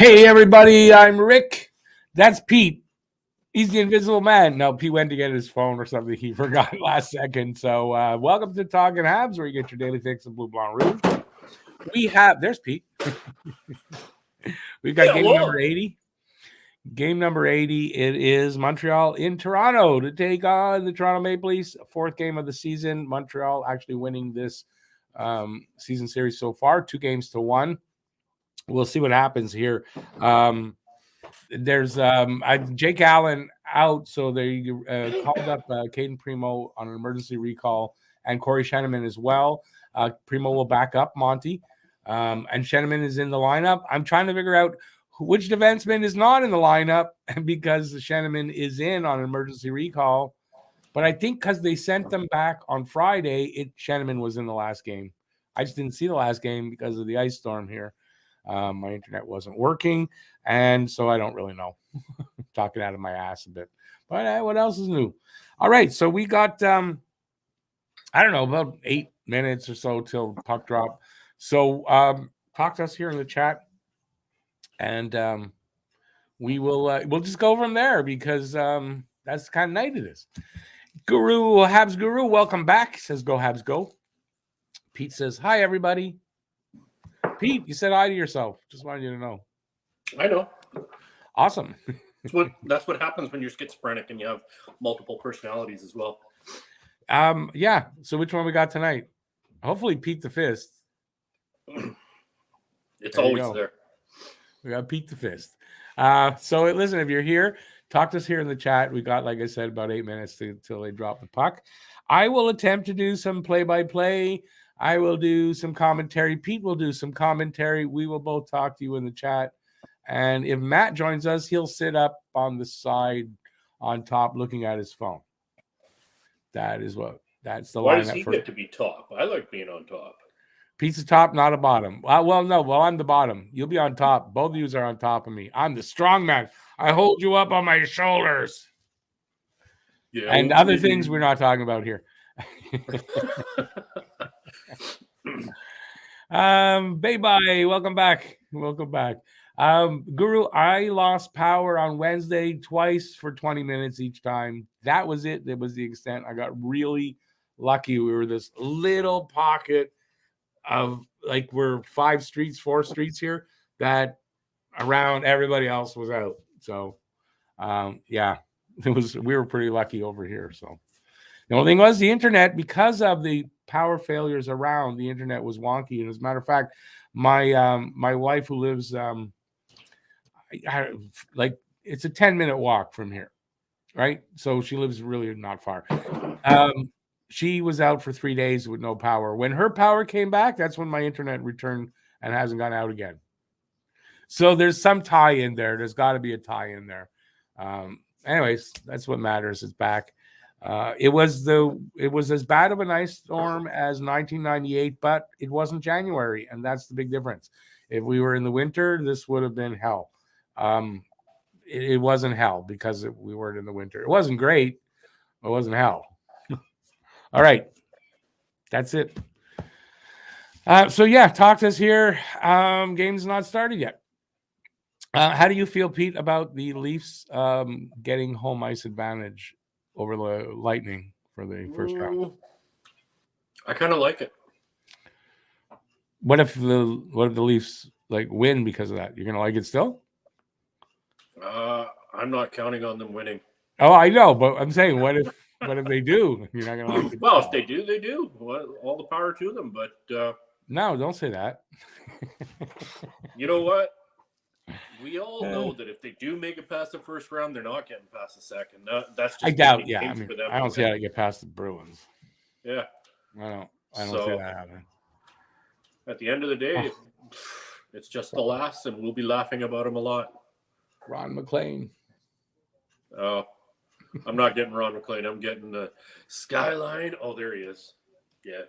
Hey, everybody, I'm Rick. That's Pete. He's the invisible man. No, Pete went to get his phone or something. He forgot last second. So, welcome to Talking Habs, where you get your daily fix of Blue Blanc Rouge. There's Pete. We've got game number 80. Game number 80. It is Montreal in Toronto to take on the Toronto Maple Leafs. Fourth game of the season. Montreal actually winning this season series so far, 2-1. We'll see what happens here. There's Jake Allen out, so they called up Caden Primo on an emergency recall, and Corey Sheneman as well. Primo will back up Monty, and Sheneman is in the lineup. I'm trying to figure out which defenseman is not in the lineup because Sheneman is in on an emergency recall. But I think because they sent them back on Friday, Sheneman was in the last game. I just didn't see the last game because of the ice storm here. My internet wasn't working, and so I don't really know. Talking out of my ass a bit. But what else is new? All right, so we got, I don't know, about 8 minutes or so till puck drop. So talk to us here in the chat, and we'll just go from there because that's the kind of night it is. Habs Guru, welcome back. Says go Habs go. Pete says, hi, everybody. Pete, you said hi to yourself. Just wanted you to know. I know. Awesome. That's what happens when you're schizophrenic and you have multiple personalities as well. Yeah. So which one we got tonight? Hopefully Pete the Fist. It's always there. We got Pete the Fist. So listen, if you're here, talk to us here in the chat. We got, like I said, about 8 minutes until they drop the puck. I will attempt to do some play-by-play. I will do some commentary. Pete will do some commentary. We will both talk to you in the chat. And if Matt joins us, he'll sit up on the side on top looking at his phone. That's the lineup. Why does he get to be top? I like being on top. Pete's a top, not a bottom. No, I'm the bottom. You'll be on top. Both of you are on top of me. I'm the strong man. I hold you up on my shoulders. Yeah, and other things we're not talking about here. Bye-bye. Welcome back. Guru, I lost power on Wednesday twice for 20 minutes each time. That was it. That was the extent. I got really lucky. We were this little pocket of, like, we're 4 streets here that around everybody else was out. So yeah, we were pretty lucky over here. So the only thing was the internet, because of the power failures around, the internet was wonky. And as a matter of fact, my wife, who lives like, it's a 10-minute walk from here, right? So she lives really not far. She was out for 3 days with no power. When her power came back, that's when my internet returned and hasn't gone out again. So there's some tie in there. There's got to be a tie in there. Anyways, that's what matters. It's back. It was as bad of an ice storm as 1998, but it wasn't January, and that's the big difference. If we were in the winter, this would have been hell. It wasn't hell because we weren't in the winter. It wasn't great, but it wasn't hell. All right, that's it. So yeah, talk to us here. Game's not started yet. How do you feel, Pete, about the Leafs getting home ice advantage over the Lightning for the first round? I kind of like it. What if the Leafs win because of that? You're gonna like it still? I'm not counting on them winning. Oh, I know, but I'm saying, what if they do? You're not gonna like it. Well, if they do, they do. Well, all the power to them. But no, don't say that. You know what? We all know that if they do make it past the first round, they're not getting past the second. That's just, I doubt. Yeah, I mean, I don't see how to get past the Bruins. Yeah, I don't see that happening. At the end of the day, it's just the last, and we'll be laughing about him a lot. Ron McLean. Oh, I'm not getting Ron McLean. I'm getting the Skyline. Oh, there he is. Yeah,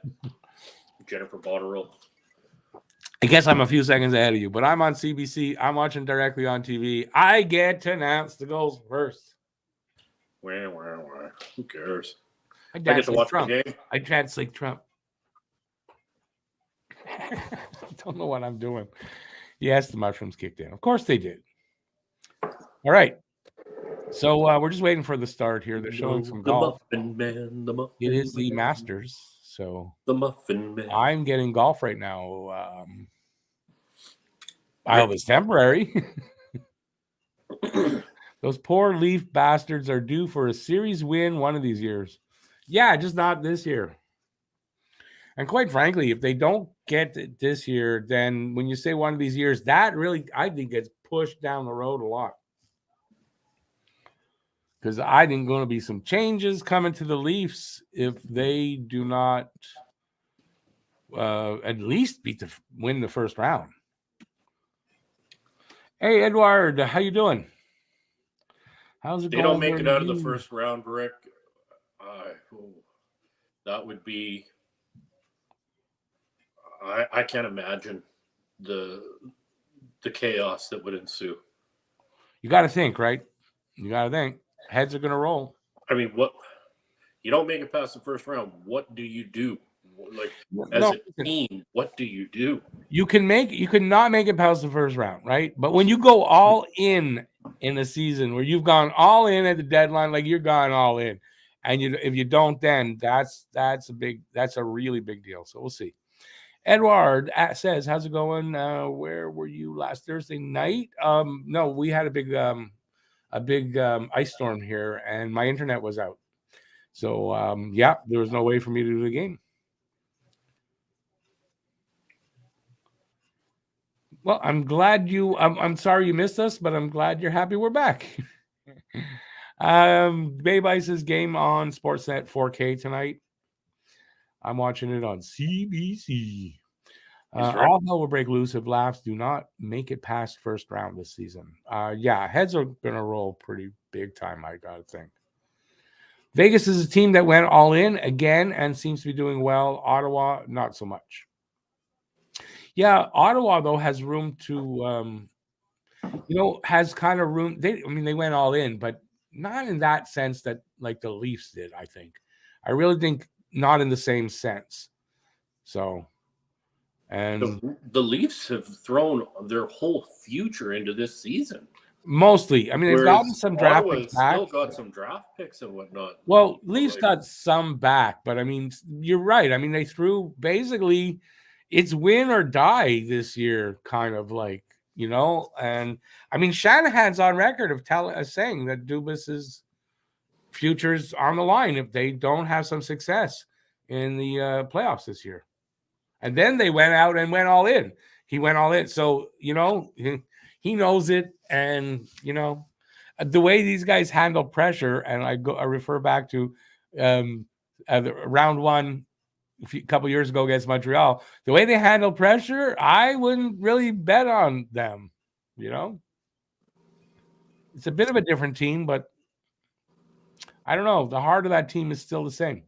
Jennifer Botterill. I guess I'm a few seconds ahead of you, but I'm on CBC. I'm watching directly on TV. I get to announce the goals first. Who cares? I get to watch Trump. The game. I translate Trump. I don't know what I'm doing. Yes, the mushrooms kicked in. Of course they did. All right. So we're just waiting for the start here. They're showing some golf. The Muffin Man, the Muffin It is the Man, Masters. So the Muffin Man. I'm getting golf right now. I hope it's temporary. Those poor Leaf bastards are due for a series win one of these years. Yeah, just not this year. And quite frankly, if they don't get it this year, then when you say one of these years, that really, I think, gets pushed down the road a lot. Because I think going to be some changes coming to the Leafs if they do not at least win the first round. Hey, Edward, how you doing? How's it going? They don't make it out of the first round, Rick. That would be. I can't imagine the chaos that would ensue. You got to think, right? You got to think. Heads are going to roll. I mean, what? You don't make it past the first round. What do you do? Like as a team, what do you do? You can not make it past the first round, right? But when you go all in a season where you've gone all in at the deadline, like you're gone all in, and if you don't, then that's a really big deal. So we'll see. Edward says, "How's it going? Where were you last Thursday night?" No, we had a big ice storm here, and my internet was out. So yeah, there was no way for me to do the game. Well, I'm glad I'm sorry you missed us, but I'm glad you're happy we're back. Babe Ice's game on Sportsnet 4K tonight. I'm watching it on CBC. All hell will break loose if Laughs do not make it past first round this season. Yeah, heads are going to roll pretty big time, I got to think. Vegas is a team that went all in again and seems to be doing well. Ottawa, not so much. Yeah, Ottawa, though, has room to, has kind of room. They went all in, but not in that sense that like the Leafs did, I think. I really think not in the same sense. So, and the Leafs have thrown their whole future into this season. Mostly. I mean, they've gotten some draft picks back. Still got some draft picks and whatnot. Well, Leafs got some back, but I mean, you're right. I mean, they threw basically it's win or die this year, kind of like, and I mean, Shanahan's on record of saying that Dubas's future's on the line if they don't have some success in the playoffs this year. And then they went out and went all in. He went all in. So, he knows it. And, the way these guys handle pressure, and I refer back to round one a couple years ago against Montreal, the way they handle pressure, I wouldn't really bet on them, It's a bit of a different team, but I don't know. The heart of that team is still the same.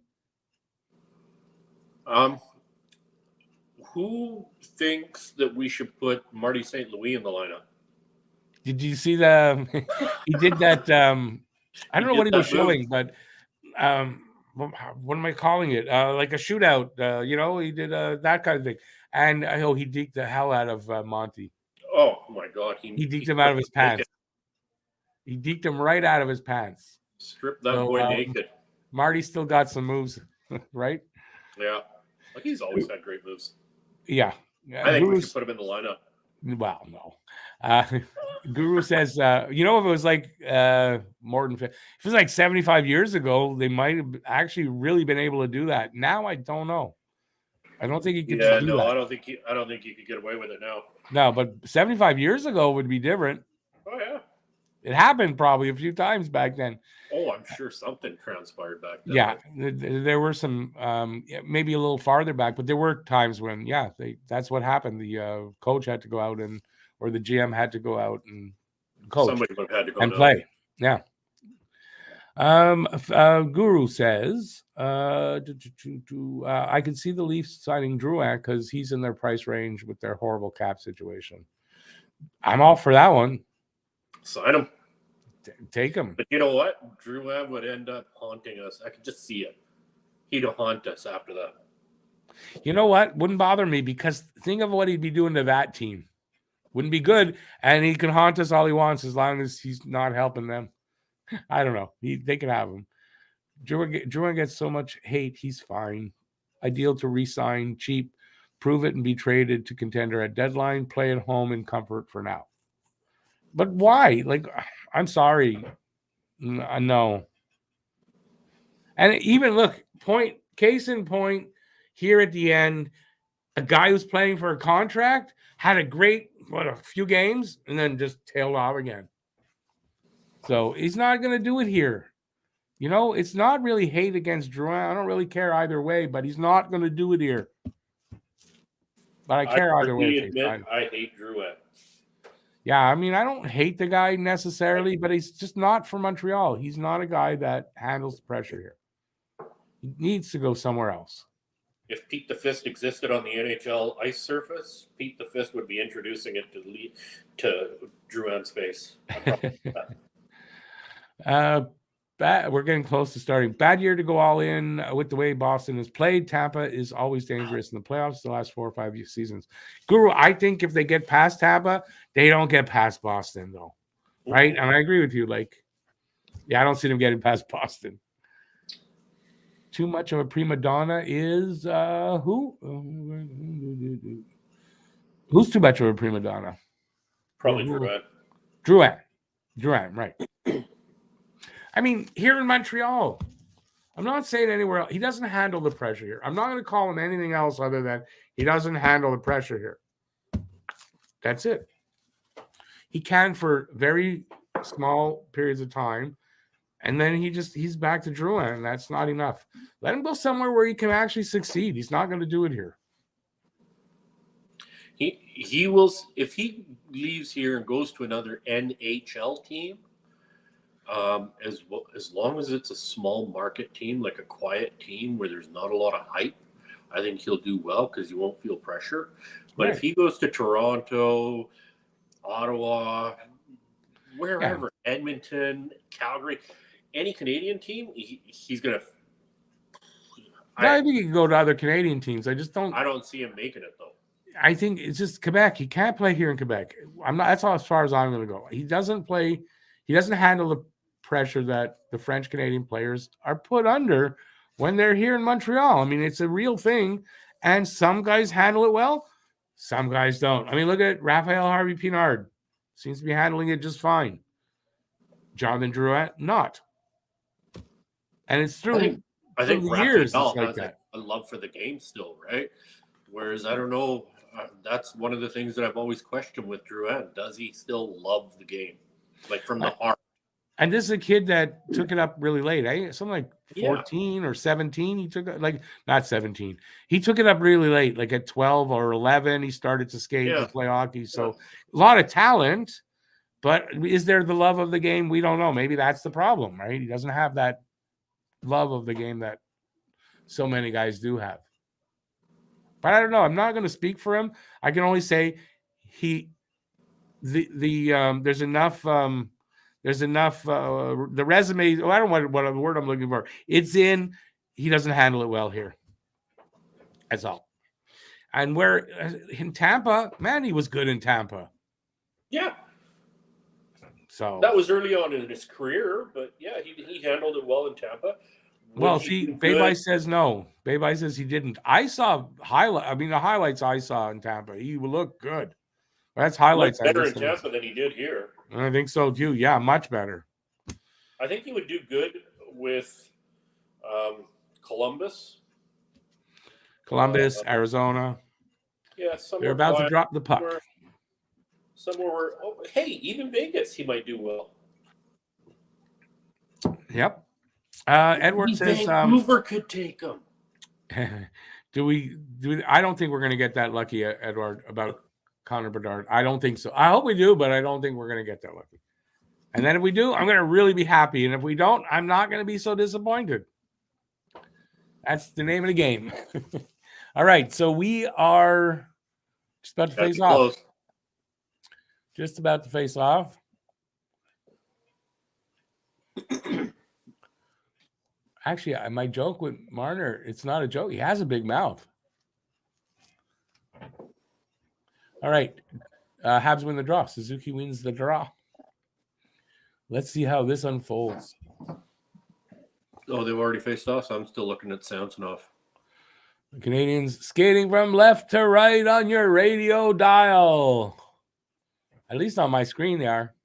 Who thinks that we should put Marty St. Louis in the lineup? Did you see he did that? I don't know what he was showing, but what am I calling it? Like a shootout. He did that kind of thing, and he deked the hell out of Monty. Oh my God, he deked him out of his pants. He deked him right out of his pants. Stripped that boy naked. Marty still got some moves, right? Yeah, like he's always had great moves. Yeah, I think we should put him in the lineup. Well, no. Guru says, if it was like Morton, if it was like 75 years ago, they might have actually really been able to do that. Now I don't know. I don't think he could. Yeah, no, that. I don't think he could get away with it now. No, but 75 years ago would be different. Oh yeah, it happened probably a few times back then. Oh, I'm sure something transpired back then. Yeah, there were some, maybe a little farther back, but there were times when, that's what happened. The coach had to go out or the GM had to go out and coach. Somebody would have had to go and play. Yeah. Guru says, I could see the Leafs signing Drouin because he's in their price range with their horrible cap situation. I'm all for that one. Sign him. Take him. But you know what? Drouin would end up haunting us. I could just see it. He'd haunt us after that. You know what? Wouldn't bother me because think of what he'd be doing to that team. Wouldn't be good. And he can haunt us all he wants as long as he's not helping them. I don't know. They can have him. Drouin gets so much hate. He's fine. Ideal to re-sign, cheap, prove it and be traded to contender at deadline, play at home in comfort for now. But why? Like, I'm sorry. No. And even look, case in point, here at the end, a guy who's playing for a contract had a few games and then just tailed off again. So he's not going to do it here. You know, it's not really hate against Drouin. I don't really care either way, but he's not going to do it here. But I care either way. I hate Drouin. Yeah, I mean, I don't hate the guy necessarily, but he's just not for Montreal. He's not a guy that handles the pressure here. He needs to go somewhere else. If Pete the Fist existed on the NHL ice surface, Pete the Fist would be introducing it to Drouin's face. We're getting close to starting. Bad year to go all in with the way Boston has played. Tampa is always dangerous in the playoffs the last 4 or 5 seasons. Guru, I think if they get past Tampa, they don't get past Boston, though. Right? And I agree with you. Like, I don't see them getting past Boston. Too much of a prima donna is who? Who's too much of a prima donna? Probably Drouin. Drouin, right. I mean, here in Montreal, I'm not saying anywhere else. He doesn't handle the pressure here. I'm not going to call him anything else other than he doesn't handle the pressure here. That's it. He can for very small periods of time, and then he's back to Drouin, and that's not enough. Let him go somewhere where he can actually succeed. He's not going to do it here. He will, if he leaves here and goes to another NHL team, as long as it's a small market team, like a quiet team where there's not a lot of hype, I think he'll do well because you won't feel pressure. But if he goes to Toronto, Ottawa, wherever, Edmonton, Calgary, any Canadian team, he's going to. I think he can go to other Canadian teams. I don't see him making it, though. I think it's just Quebec. He can't play here in Quebec. That's all as far as I'm going to go. He doesn't handle the pressure that the French Canadian players are put under when they're here in Montreal. I mean, it's a real thing, and some guys handle it well, some guys don't. I mean, look at Raphael Harvey-Pinard. Seems to be handling it just fine. Jonathan Drouin, not. And it's through I think the years Raphael like that. A love for the game still, right? Whereas, I don't know, that's one of the things that I've always questioned with Drouin. Does he still love the game? Like from the heart? And this is a kid that took it up really late. Something like 14 or 17. He took it, like, not 17. He took it up really late, like at 12 or 11. He started to skate and play hockey. So a lot of talent, but is there the love of the game? We don't know. Maybe that's the problem, right? He doesn't have that love of the game that so many guys do have. But I don't know. I'm not going to speak for him. I can only say there's enough the resume. I don't know what the word I'm looking for. It's in. He doesn't handle it well here. That's all. And where in Tampa, man, he was good in Tampa. Yeah. So that was early on in his career, but yeah, he handled it well in Tampa. Well, see, Baby says no. Baby says he didn't. I saw the highlights I saw in Tampa. He looked good. That's highlights. He looked better in Tampa than he did here. I think so too. Yeah, much better. I think he would do good with Columbus, Arizona. Yeah, they're about to drop the puck. Somewhere where, even Vegas, he might do well. Yep. Edward says Vancouver could take him. Do we? I don't think we're going to get that lucky, Edward, about Connor Bedard. I don't think so. I hope we do, but I don't think we're going to get that lucky. And then if we do, I'm going to really be happy. And if we don't, I'm not going to be so disappointed. That's the name of the game. All right. So we are just about to face off. Just about to face off. Actually, my joke with Marner, it's not a joke. He has a big mouth. All right. Habs win the draw. Suzuki wins the draw. Let's see how this unfolds. Oh, they've already faced off, so I'm still looking at Samsonov. The Canadians skating from left to right on your radio dial. At least on my screen they are.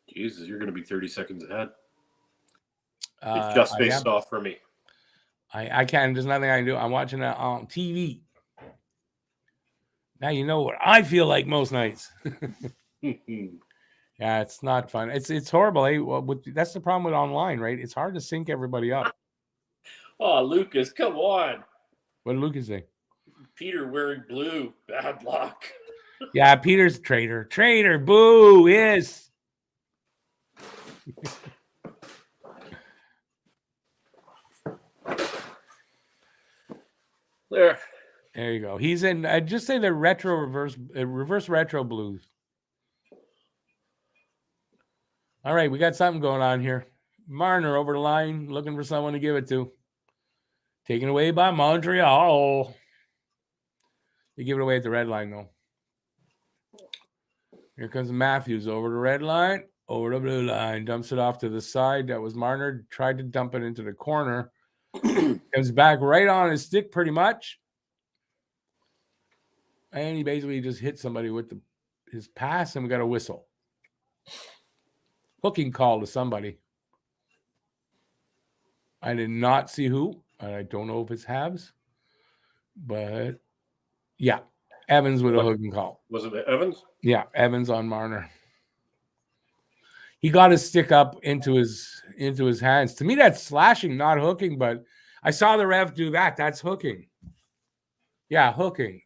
Jesus, you're going to be 30 seconds ahead. It's just faced off for me. I can't. There's nothing I can do. I'm watching it on TV. Now you know what I feel like most nights. Yeah, it's not fun. It's horrible. Eh? Well, that's the problem with online, right? It's hard to sync everybody up. Oh, Lucas, come on. What did Lucas say? Peter wearing blue. Bad luck. Yeah, Peter's a traitor. Traitor. Boo. Yes. There you go. He's in. I just say the reverse retro blues. All right, we got something going on here. Marner over the line, looking for someone to give it to. Taken away by Montreal. They give it away at the red line, though. Here comes Matthews over the red line, over the blue line, dumps it off to the side. That was Marner. Tried to dump it into the corner. Comes back right on his stick, pretty much. And he basically just hit somebody with his pass, and we got a whistle. Hooking call to somebody. I did not see who. And I don't know if it's Habs. But, yeah. Evans with a hooking call. Was it Evans? Yeah, Evans on Marner. He got his stick up into his hands. To me, that's slashing, not hooking. But I saw the ref do that. That's hooking. Yeah, hooking.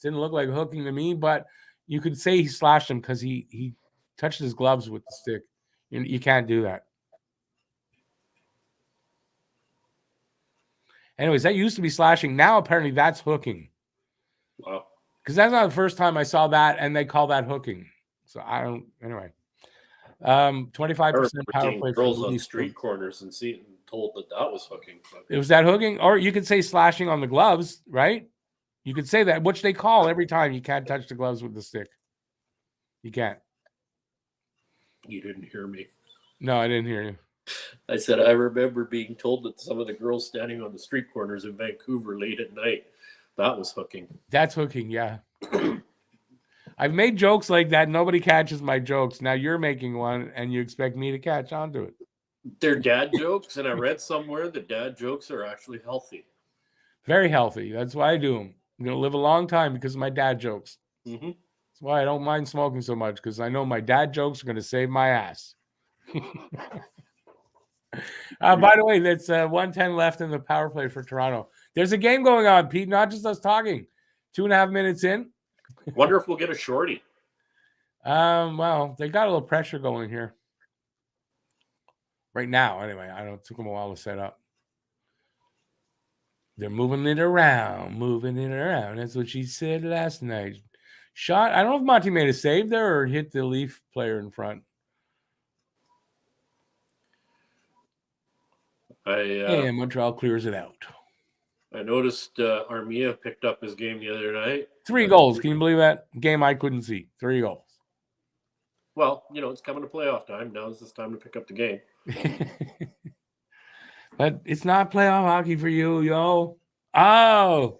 Didn't look like hooking to me, but you could say he slashed him because he touched his gloves with the stick. You can't do that. Anyways, that used to be slashing. Now apparently that's hooking. Wow. Because that's not the first time I saw that, and they call that hooking. So I don't. Anyway, 25% power play for girls on street corners and told that was hooking. It was that hooking, or you could say slashing on the gloves, right? You could say that, which they call every time. You can't touch the gloves with the stick. You can't. You didn't hear me. No, I didn't hear you. I said I remember being told that some of the girls standing on the street corners in Vancouver late at night, that was hooking. That's hooking, yeah. I've made jokes like that. Nobody catches my jokes. Now you're making one, and you expect me to catch on to it. They're dad jokes, and I read somewhere that dad jokes are actually healthy. Very healthy. That's why I do them. I'm going to live a long time because of my dad jokes. Mm-hmm. That's why I don't mind smoking so much, because I know my dad jokes are going to save my ass. By the way, that's 1:10 left in the power play for Toronto. There's a game going on, Pete, not just us talking. 2.5 minutes in. Wonder if we'll get a shorty. Well, they got a little pressure going here. Right now, anyway. I know it took them a while to set up. They're moving it around. That's what she said last night. Shot. I don't know if Monty made a save there or hit the Leaf player in front. And Montreal clears it out. I noticed Armia picked up his game the other night. 3 goals. Can you believe that? Game I couldn't see. 3 goals. Well, it's coming to playoff time. Now is this time to pick up the game. But it's not playoff hockey for you, yo. Oh.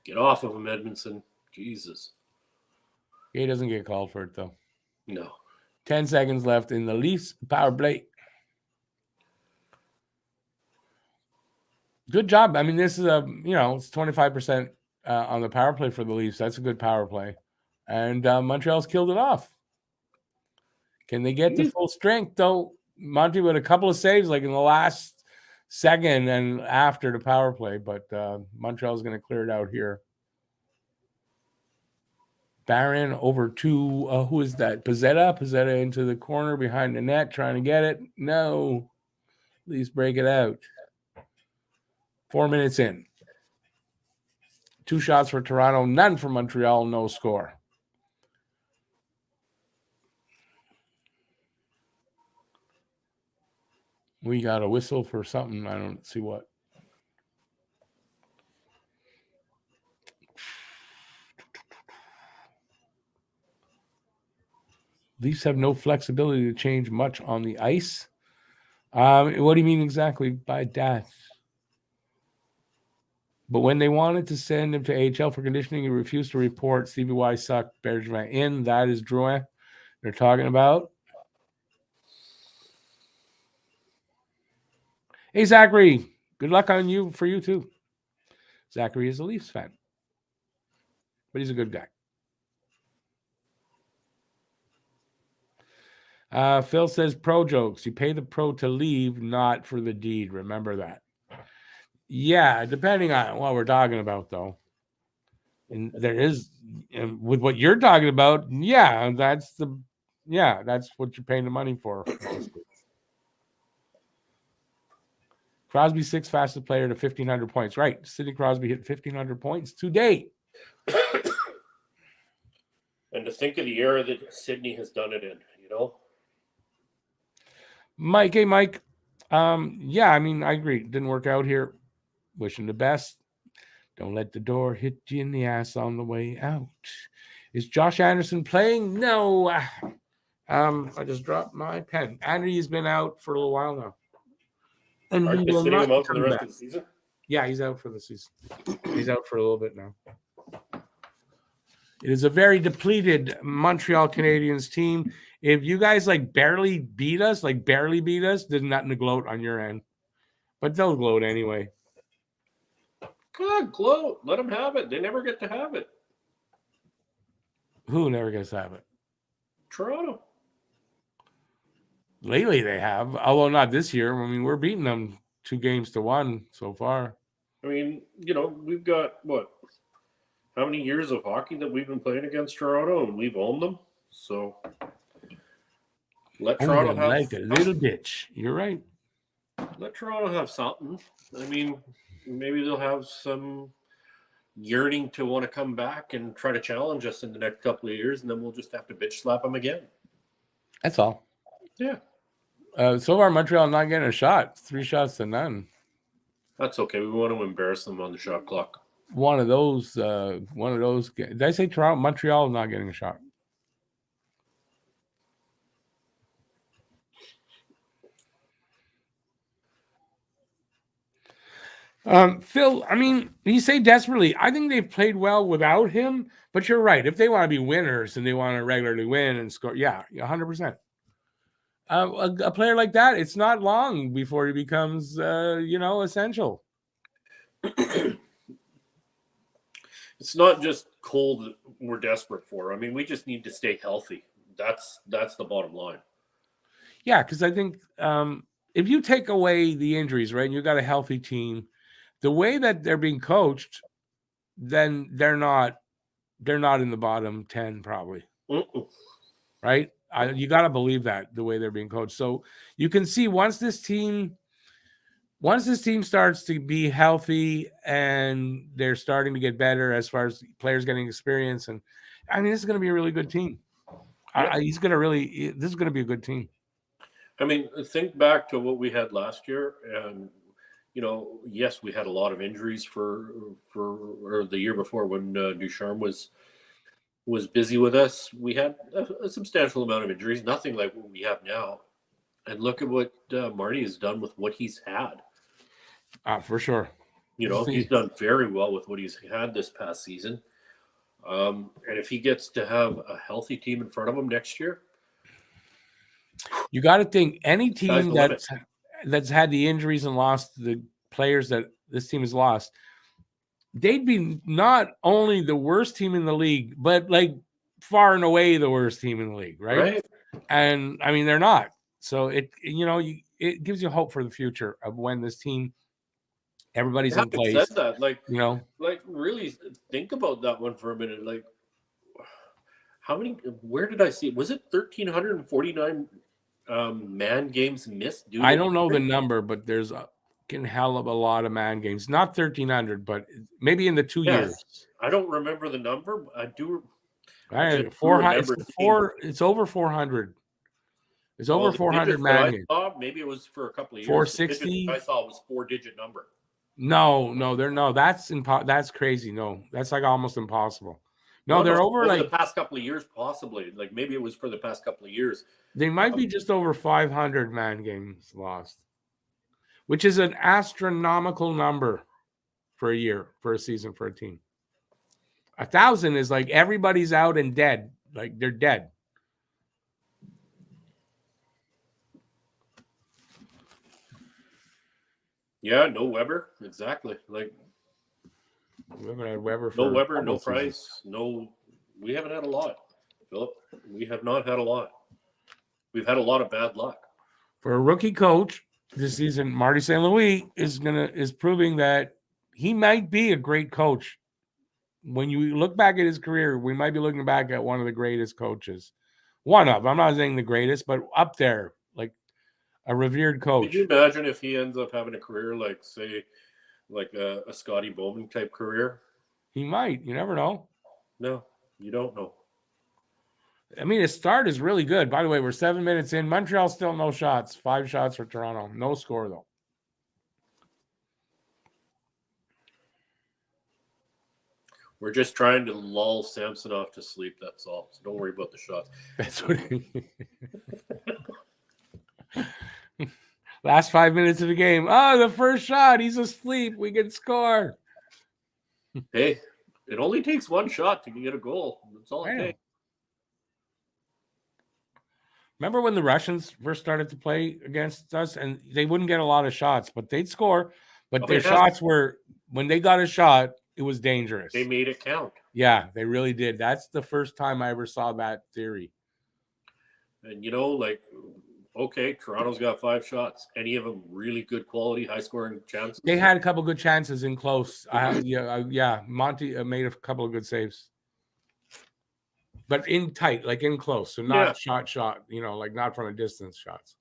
Get off of him, Edmondson. Jesus. He doesn't get called for it, though. No. 10 seconds left in the Leafs power play. Good job. I mean, this is it's 25% on the power play for the Leafs. That's a good power play. And Montreal's killed it off. Can they get to full strength, though? Monty with a couple of saves, like in the last second and after the power play, but Montreal's going to clear it out here. Barron over to, who is that? Pizzetta into the corner behind the net, trying to get it. No. Leafs break it out. 4 minutes in. 2 shots for Toronto, none for Montreal, no score. We got a whistle for something. I don't see what. Leafs have no flexibility to change much on the ice. What do you mean exactly by that? But when they wanted to send him to AHL for conditioning, he refused to report. Stevie Y sucked Bergevin in. That is Drouin they're talking about. Hey, Zachary. Good luck on you for you, too. Zachary is a Leafs fan. But he's a good guy. Phil says pro jokes. You pay the pro to leave, not for the deed. Remember that. Yeah, depending on what we're talking about, though. And there is, with what you're talking about, that's what you're paying the money for. Crosby, 6th fastest player to 1,500 points. Right. Sidney Crosby hit 1,500 points today. And to think of the era that Sidney has done it in, Mike, hey, Mike. I agree. Didn't work out here. Wishing the best. Don't let the door hit you in the ass on the way out. Is Josh Anderson playing? No. I just dropped my pen. Andy's been out for a little while now. And aren't you sitting him out for the rest of the season? Yeah, he's out for the season. He's out for a little bit now. It is a very depleted Montreal Canadiens team. If you guys barely beat us, there's nothing to gloat on your end. But they'll gloat anyway. God, gloat. Let them have it. They never get to have it. Who never gets to have it? Toronto. Lately they have, although not this year. I mean, we're beating them 2-1 so far. I mean, we've got, how many years of hockey that we've been playing against Toronto, and we've owned them. So let Toronto have like a little bitch. You're right. Let Toronto have something. I mean, maybe they'll have some yearning to want to come back and try to challenge us in the next couple of years, and then we'll just have to bitch slap them again. That's all. Yeah. So far, Montreal not getting a shot. 3 shots to none. That's okay. We want to embarrass them on the shot clock. One of those. Did I say Toronto? Montreal not getting a shot. Phil, I mean, you say desperately. I think they've played well without him, but you're right. If they want to be winners and they want to regularly win and score, 100%. A player like that, it's not long before he becomes, essential. It's not just Cole that we're desperate for. I mean, we just need to stay healthy. That's the bottom line. Yeah, because I think if you take away the injuries, right, and you got a healthy team, the way that they're being coached, then they're not in the bottom 10 probably. Right? You got to believe that the way they're being coached. So you can see once this team starts to be healthy and they're starting to get better as far as players getting experience, and I mean, this is going to be a really good team. Yeah. This is going to be a good team. I mean, think back to what we had last year, and yes, we had a lot of injuries for the year before when Ducharme was busy with us. We had a substantial amount of injuries, nothing like what we have now. And look at what Marty has done with what he's had. For sure. He's done very well with what he's had this past season. And if he gets to have a healthy team in front of him next year, you got to think any team that's had the injuries and lost the players that this team has lost, they'd be not only the worst team in the league, but far and away the worst team in the league, right? And I mean, they're not. So it gives you hope for the future of when this team, everybody's in place. Said that, really think about that one for a minute. Where did I see it? Was it 1,349 man games missed? I don't know the number, but there's a hell of a lot of man games. Not 1,300, but maybe in the 2 years. I don't remember the number. But I do. 400. It's over 400. It's over 400 man games. Maybe it was for a couple of years. 460. I saw it was 4-digit number. No. That's crazy. No, that's almost impossible. No, they're over the past couple of years, possibly. Like maybe it was for the past couple of years. They might be just over 500 man games lost, which is an astronomical number for a year, for a season, for a team. 1,000 is like everybody's out and dead. Like they're dead. Yeah, no Weber. Exactly. Like we haven't had Weber for no Weber, no seasons. Price, no. We haven't had a lot, Philip. We have not had a lot. We've had a lot of bad luck. For a rookie coach this season, Marty St. Louis is proving that he might be a great coach. When you look back at his career, we might be looking back at one of the greatest coaches. One of, I'm not saying the greatest, but up there, like a revered coach. Could you imagine if he ends up having a career like, say, like a Scotty Bowman type career? He might. You never know. No, you don't know. I mean, his start is really good. By the way, we're 7 minutes in. Montreal still no shots. 5 shots for Toronto. No score, though. We're just trying to lull Samsonov to sleep. That's all. So don't worry about the shots. That's what Last 5 minutes of the game. Oh, the first shot. He's asleep. We can score. Hey, it only takes one shot to get a goal. That's all it takes. Remember when the Russians first started to play against us, and they wouldn't get a lot of shots, but they'd score. But their shots were, when they got a shot, it was dangerous. They made it count. Yeah, they really did. That's the first time I ever saw that theory. And, like, okay, Toronto's got 5 shots. Any of them really good quality, high-scoring chances? They had a couple good chances in close. Monty made a couple of good saves. But in tight, like in close. So not shot, like not from a distance shots.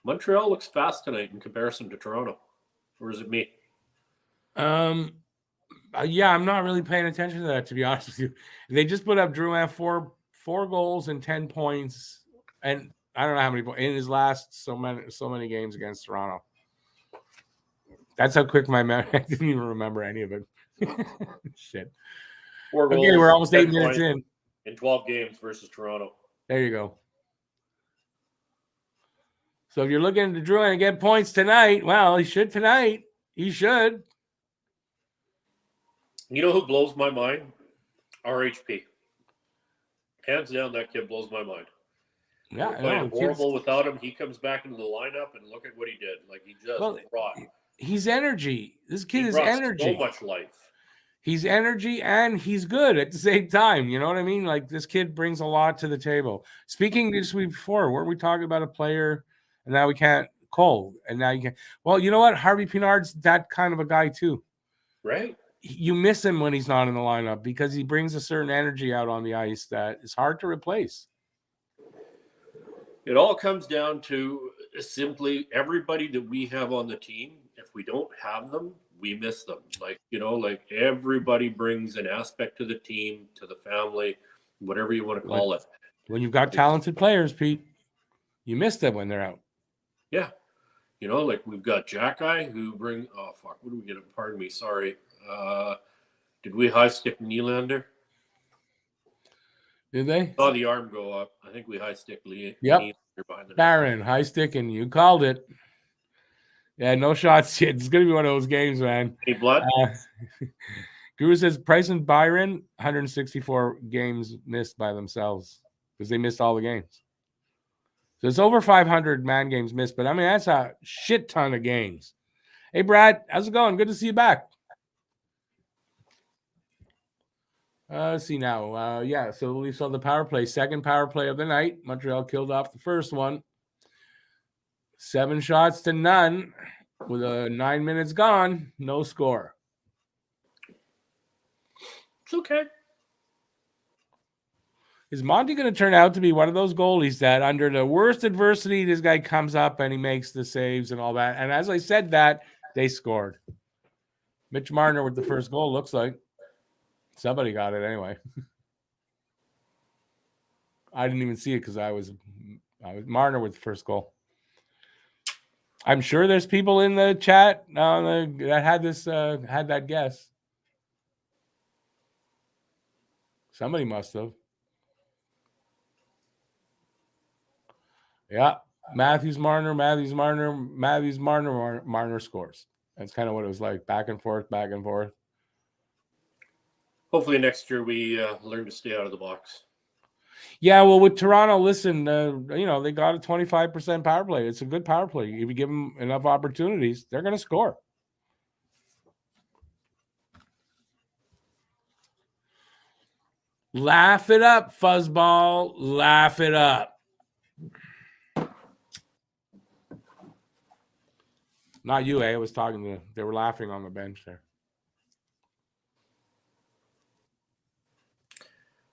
Montreal looks fast tonight in comparison to Toronto. Or is it me? I'm not really paying attention to that, to be honest with you. They just put up Drouin four goals and 10 points. And I don't know how many points in his last so many games against Toronto. That's how quick my memory. I didn't even remember any of it. Shit. 4 goals. Okay, we're almost 8 minutes in 12 games versus Toronto. There you go. So if you're looking to Drouin and get points tonight, well, he should tonight. He should. You know who blows my mind? RHP. Hands down, that kid blows my mind. Yeah, we're playing horrible without him. He comes back into the lineup, and look at what he did. Like, he just brought. He's energy. This kid is energy. So much life. He's energy and he's good at the same time. You know what I mean? Like, this kid brings a lot to the table. Speaking this week before, weren't we talking about a player, and now we can't Cole, and now you can. Well, you know what? Harvey Pinard's that kind of a guy too. Right. You miss him when he's not in the lineup because he brings a certain energy out on the ice that is hard to replace. It all comes down to simply everybody that we have on the team. If we don't have them, we miss them. Like everybody brings an aspect to the team, to the family, whatever you want to call it. When you've got talented players, Pete, you miss them when they're out. Yeah. Like we've got Jack-Eye who bring, what do we get? Pardon me. Sorry. Did we high stick Nylander? Did they? Saw the arm go up. I think we high stick Nylander behind the Barron, high sticking. You called it. Yeah, no shots yet. It's going to be one of those games, man. Any blood? Guru says Price and Byron, 164 games missed by themselves because they missed all the games. So it's over 500 man games missed, but I mean, that's a shit ton of games. Hey, Brad, how's it going? Good to see you back. Let's see now. So we saw the power play, second power play of the night. Montreal killed off the first one. 7 shots to none with 9 minutes gone. No score. It's okay. Is Monty going to turn out to be one of those goalies that under the worst adversity, this guy comes up and he makes the saves and all that? And as I said that, they scored. Mitch Marner with the first goal, looks like. Somebody got it anyway. I didn't even see it because I was Marner with the first goal. I'm sure there's people in the chat that had that guess. Somebody must have. Yeah, Matthews Marner scores. That's kind of what it was like, back and forth. Hopefully next year we learn to stay out of the box. Yeah, well, with Toronto, listen, they got a 25% power play. It's a good power play. If you give them enough opportunities, they're going to score. Laugh it up, fuzzball. Laugh it up. Not you, I was talking to. They were laughing on the bench there.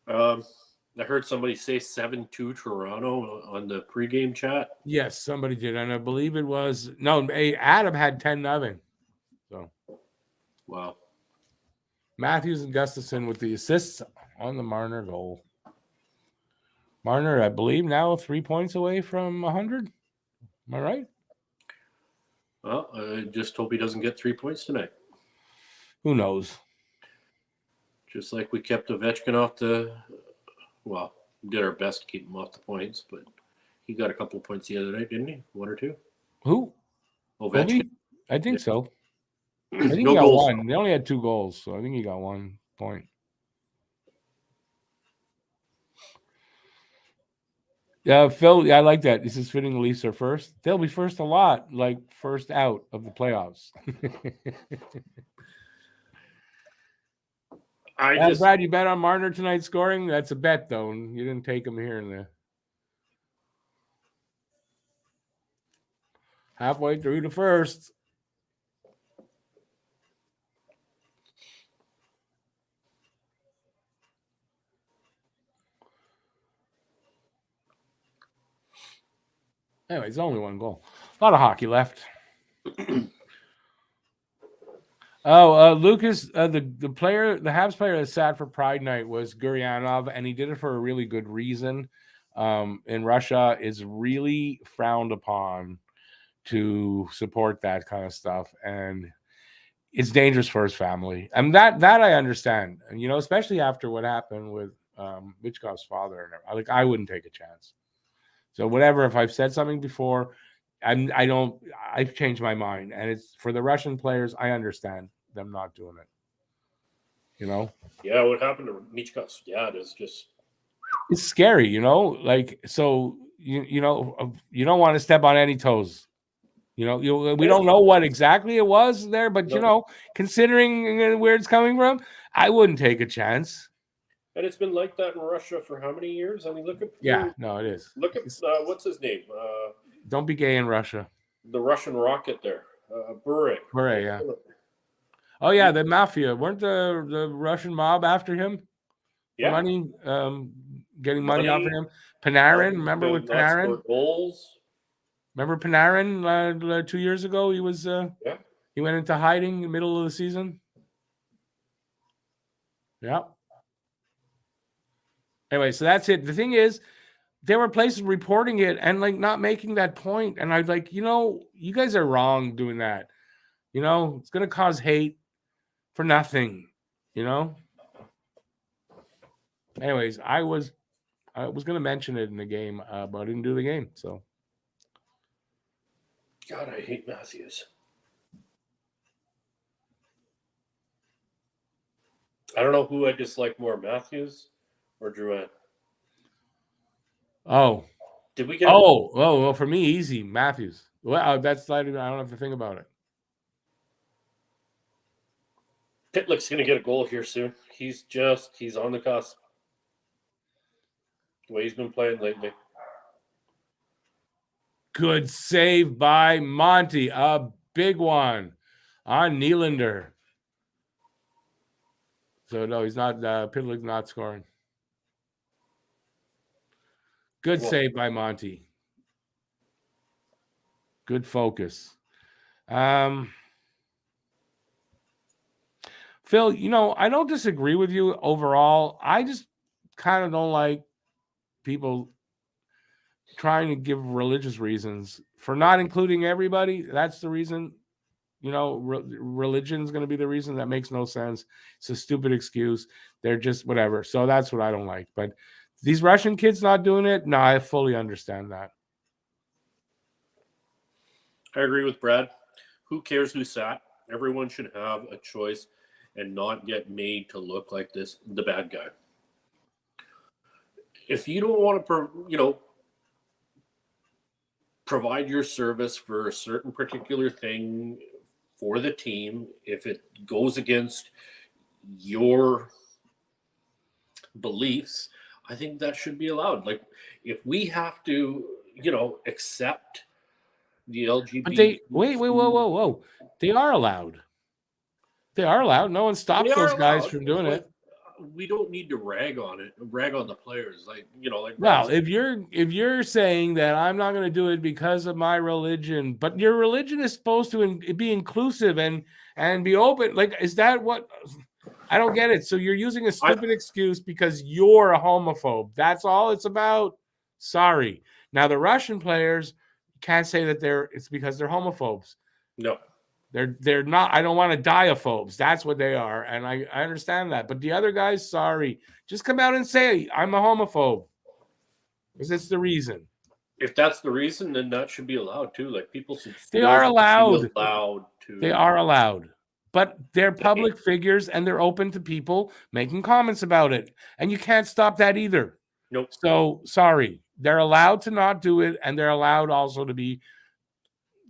I heard somebody say 7-2 Toronto on the pregame chat. Yes, somebody did, and I believe it was Adam had 10-0. So, wow. Matthews and Gustafson with the assists on the Marner goal. Marner, I believe, now 3 points away from 100. Am I right? Well, I just hope he doesn't get 3 points tonight. Who knows? Just like we kept Ovechkin off the. Well, did our best to keep him off the points, but he got a couple of points the other night, didn't he? 1 or 2. Who? Ovechkin. I think so. I think no he got goals. 1. They only had 2 goals, so I think he got 1 point. Yeah, Phil, I like that. This is fitting the Leafs are first. They'll be first a lot, like first out of the playoffs. Brad, you bet on Marner tonight scoring? That's a bet, though. You didn't take him here and there. Halfway through the first. Anyway, it's only 1 goal. A lot of hockey left. Lucas, the player, the Habs player that sat for Pride Night was Guryanov, and he did it for a really good reason. In Russia, it's really frowned upon to support that kind of stuff, and it's dangerous for his family. And that I understand, especially after what happened with Michkov's father. I wouldn't take a chance. So whatever, if I've said something before, I've changed my mind. And it's for the Russian players, I understand them not doing it. Yeah, what happened to Michkov's dad is just, it's scary, so you don't want to step on any toes. We don't know what exactly it was there, but considering where it's coming from, I wouldn't take a chance. And it's been like that in Russia for how many years? I mean, look at it is. Look at what's his name? Don't be gay in Russia. The Russian rocket there, Bure, yeah. Oh yeah, the mafia. Weren't the Russian mob after him? Yeah, money, getting money off of him. Panarin, remember with Panarin? Goals. Remember Panarin 2 years ago? He was he went into hiding in the middle of the season. Yeah. Anyway, so that's it. The thing is, there were places reporting it and not making that point. And I was you guys are wrong doing that. It's going to cause hate for nothing, Anyways, I was going to mention it in the game, but I didn't do the game. So. God, I hate Matthews. I don't know who I dislike more, Matthews or Drouin. Oh. Did we get well, for me, easy, Matthews. Well, that's not even, I don't have to think about it. Pitlick's going to get a goal here soon. He's on the cusp. The way he's been playing lately. Good save by Monty. A big one on Nylander. So, no, he's not. Pitlick's not scoring. Good save by Monty. Good focus. Phil, I don't disagree with you overall. I just kind of don't like people trying to give religious reasons for not including everybody. That's the reason. Religion is going to be the reason. That makes no sense. It's a stupid excuse. They're just whatever. So that's what I don't like. But these Russian kids not doing it, no, I fully understand that. I agree with Brad. Who cares who sat? Everyone should have a choice and not get made to look like the bad guy. If you don't want to, provide your service for a certain particular thing for the team, if it goes against your beliefs, I think that should be allowed. Like, if we have to, accept the LGBT. But they whoa. They are allowed. They are allowed. No one stopped those guys from doing it. We don't need to rag on the players. Well, if you're saying that I'm not going to do it because of my religion, but your religion is supposed to be inclusive and be open, like, is that what? I don't get it. So you're using a stupid excuse because you're a homophobe. That's all it's about. Sorry. Now the Russian players can't say that it's because they're homophobes. No. They're not. I don't want to diophobes. That's what they are, and I understand that. But the other guys, sorry, just come out and say I'm a homophobe, because it's the reason. If that's the reason, then that should be allowed too. Like, people should. They are allowed. To. They are allowed, but they're public figures and they're open to people making comments about it, and you can't stop that either. Nope. So sorry, they're allowed to not do it, and they're allowed also to be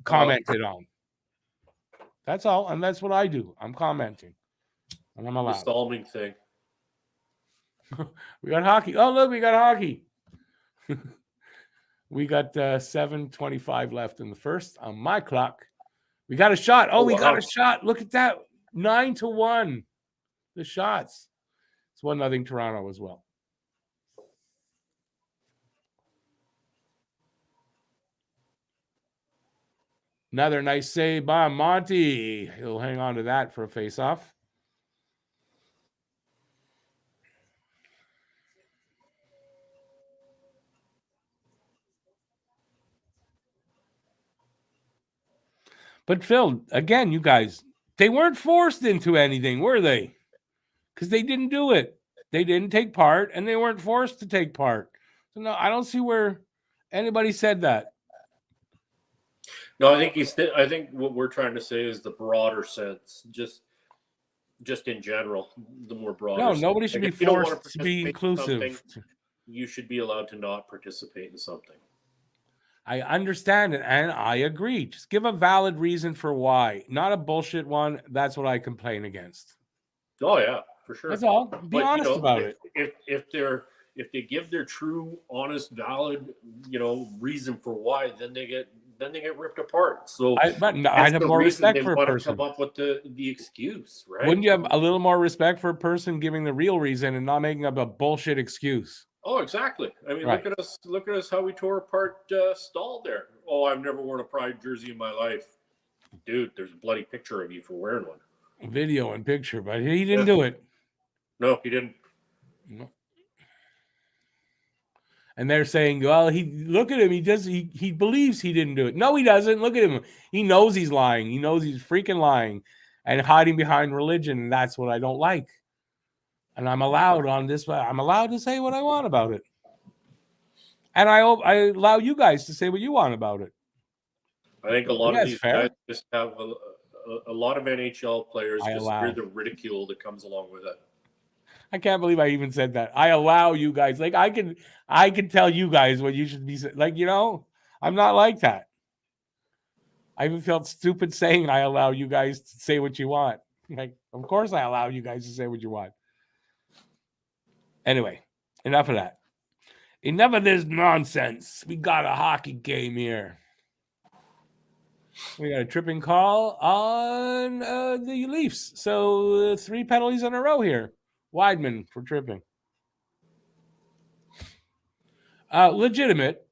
commented on. That's all, and that's what I do. I'm commenting, and I'm allowed. The Salming thing. We got hockey. Oh, look, we got hockey. We got 7:25 left in the first on my clock. We got a shot. Oh, we got a shot. Look at that. 9-1. The shots. It's 1-0 Toronto as well. Another nice save by Monty. He'll hang on to that for a face-off. But Phil, again, you guys, they weren't forced into anything, were they? Because they didn't do it. They didn't take part, and they weren't forced to take part. So no, I don't see where anybody said that. No, I think what we're trying to say is the broader sense, just in general, the more broader. No, nobody should be forced to be inclusive. You should be allowed to not participate in something. I understand it, and I agree. Just give a valid reason for why, not a bullshit one. That's what I complain against. Oh yeah, for sure. That's all. Be honest about it. If they give their true, honest, valid, reason for why, then they get ripped apart. So I have more respect for a person. Come up with the excuse, right? Wouldn't you have a little more respect for a person giving the real reason and not making up a bullshit excuse? Oh, exactly. I mean, right. Look at us how we tore apart Stahl there. Oh, I've never worn a Pride jersey in my life. Dude, there's a bloody picture of you for wearing one. Video and picture, but he didn't do it. No, he didn't. No. And they're saying, well, look at him. He believes he didn't do it. No, he doesn't. Look at him. He knows he's lying. He knows he's freaking lying and hiding behind religion. And that's what I don't like. And I'm allowed to say what I want about it. And I allow you guys to say what you want about it. I think a lot of these guys just have a lot of NHL players just fear the ridicule that comes along with it. I can't believe I even said that. I allow you guys. Like, I can tell you guys what you should be like, I'm not like that. I even felt stupid saying I allow you guys to say what you want. Like, of course I allow you guys to say what you want. Anyway, enough of that. Enough of this nonsense. We got a hockey game here. We got a tripping call on the Leafs. So 3 penalties in a row here. Weidman for tripping. Legitimate.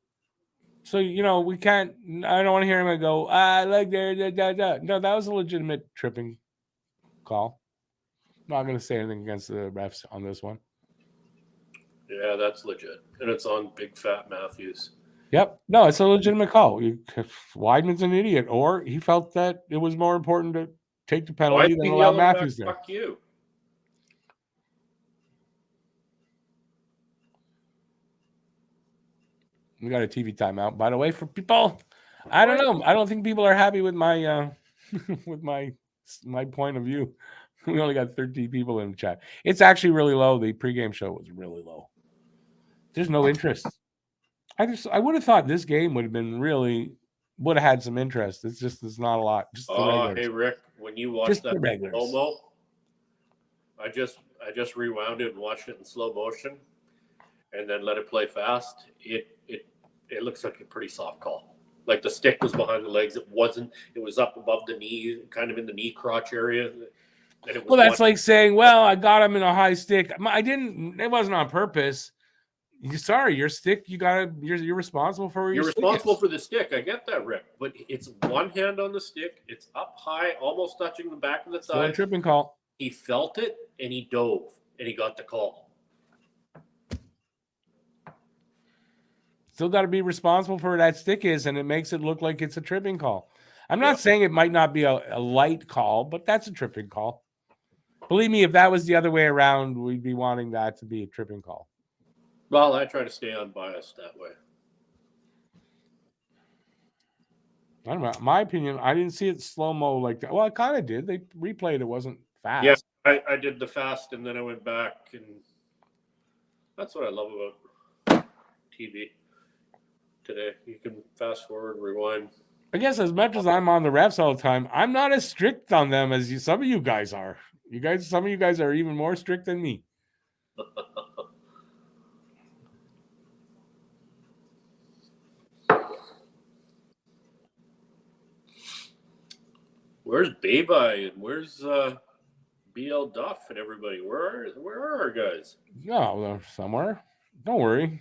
So, we can't, I don't want to hear him go, like there, No, that was a legitimate tripping call. I'm not going to say anything against the refs on this one. Yeah, that's legit. And it's on Big Fat Matthews. Yep. No, it's a legitimate call. Weidman's an idiot, or he felt that it was more important to take the penalty than allow Matthews there. Fuck you. We got a TV timeout, by the way, for people. I don't know. I don't think people are happy with my with my point of view. We only got 13 people in the chat. It's actually really low. The pregame show was really low. There's no interest. I would have thought this game would have had some interest. It's just there's not a lot. Just the regulars. Hey Rick, when you watch that slow-mo, I just rewound it and watched it in slow motion, and then let it play fast. It looks like a pretty soft call. Like the stick was behind the legs. It wasn't. It was up above the knee, kind of in the knee crotch area. And well, that's like saying, "Well, I got him in a high stick. I didn't. It wasn't on purpose." Sorry, your stick. You're responsible for. You're responsible for the stick. I get that, Rick. But it's one hand on the stick. It's up high, almost touching the back of the thigh. Tripping call. He felt it and he dove and he got the call. Still got to be responsible for where that stick is, and it makes it look like it's a tripping call. I'm not saying it might not be a light call, but that's a tripping call. Believe me, if that was the other way around, we'd be wanting that to be a tripping call. Well, I try to stay unbiased that way. I don't know. My opinion, I didn't see it slow-mo like that. Well, I kind of did. They replayed. It wasn't fast. Yeah, I did the fast, and then I went back, and that's what I love about TV today. You can fast forward, rewind. I guess as much as I'm on the refs all the time, I'm not as strict on them as some of you guys are. Some of you guys are even more strict than me. Where's Baby and where's BL Duff and everybody? Where are our guys? No, they're somewhere. Don't worry.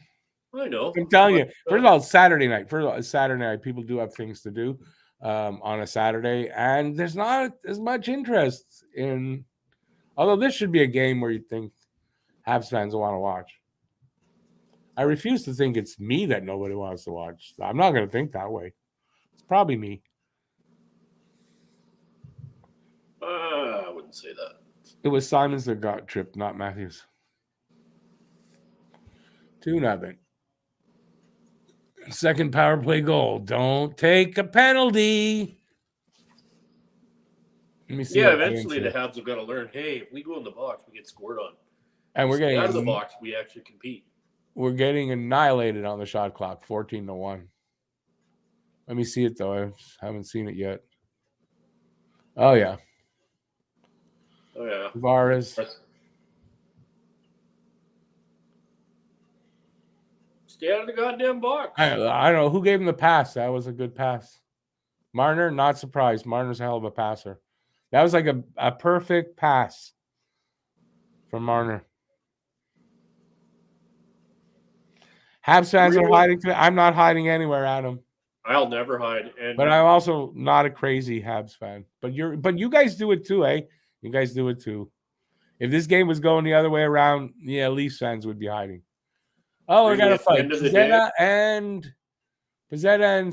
I know. I'm telling you. First of all, it's Saturday night. Saturday night, people do have things to do on a Saturday, and there's not as much interest in. Although this should be a game where you think Habs fans will want to watch. I refuse to think it's me that nobody wants to watch. I'm not going to think that way. It's probably me. I wouldn't say that. It was Simons that got tripped, not Matthews. 2-0. Second power play goal. Don't take a penalty. Let me see. Yeah, eventually the Habs have got to learn, hey, if we go in the box, we get scored on. And we're getting out of the box, we actually compete. We're getting annihilated on the shot clock, 14-1. Let me see it, though. I haven't seen it yet. Oh, yeah. Tavares. Stay out of the goddamn box. I don't know. Who gave him the pass? That was a good pass. Marner, not surprised. Marner's a hell of a passer. That was like a perfect pass from Marner. Habs fans are hiding. I'm not hiding anywhere, Adam. I'll never hide. But I'm also not a crazy Habs fan. But you guys do it too, eh? You guys do it too. If this game was going the other way around, yeah, Leafs fans would be hiding. Oh, we're gonna fight Pizzetta and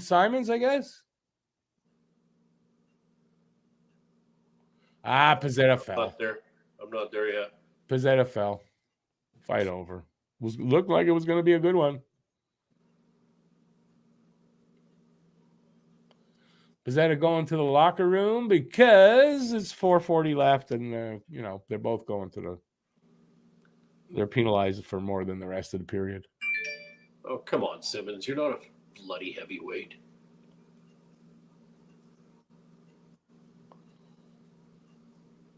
Simons, I guess. Pizzetta fell. I'm not there yet. Pizzetta fell. Fight over. Looked like it was going to be a good one. Pizzetta going to the locker room because it's 4:40 left, and they're both going to they're penalized for more than the rest of the period. Oh, come on, Simmons. You're not a bloody heavyweight.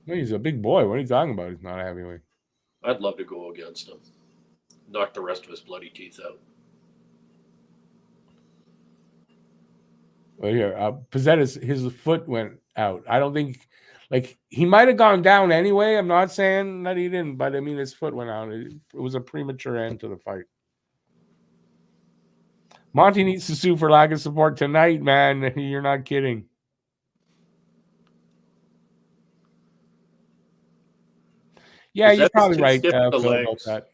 Well, he's a big boy. What are you talking about? He's not a heavyweight. I'd love to go against him. Knock the rest of his bloody teeth out. Well, here, Pizzetta's his foot went out. I don't think, he might have gone down anyway. I'm not saying that he didn't, but I mean, his foot went out. It was a premature end to the fight. Monty needs to sue for lack of support tonight, man. You're not kidding. Yeah, you're probably right, Phil, about that.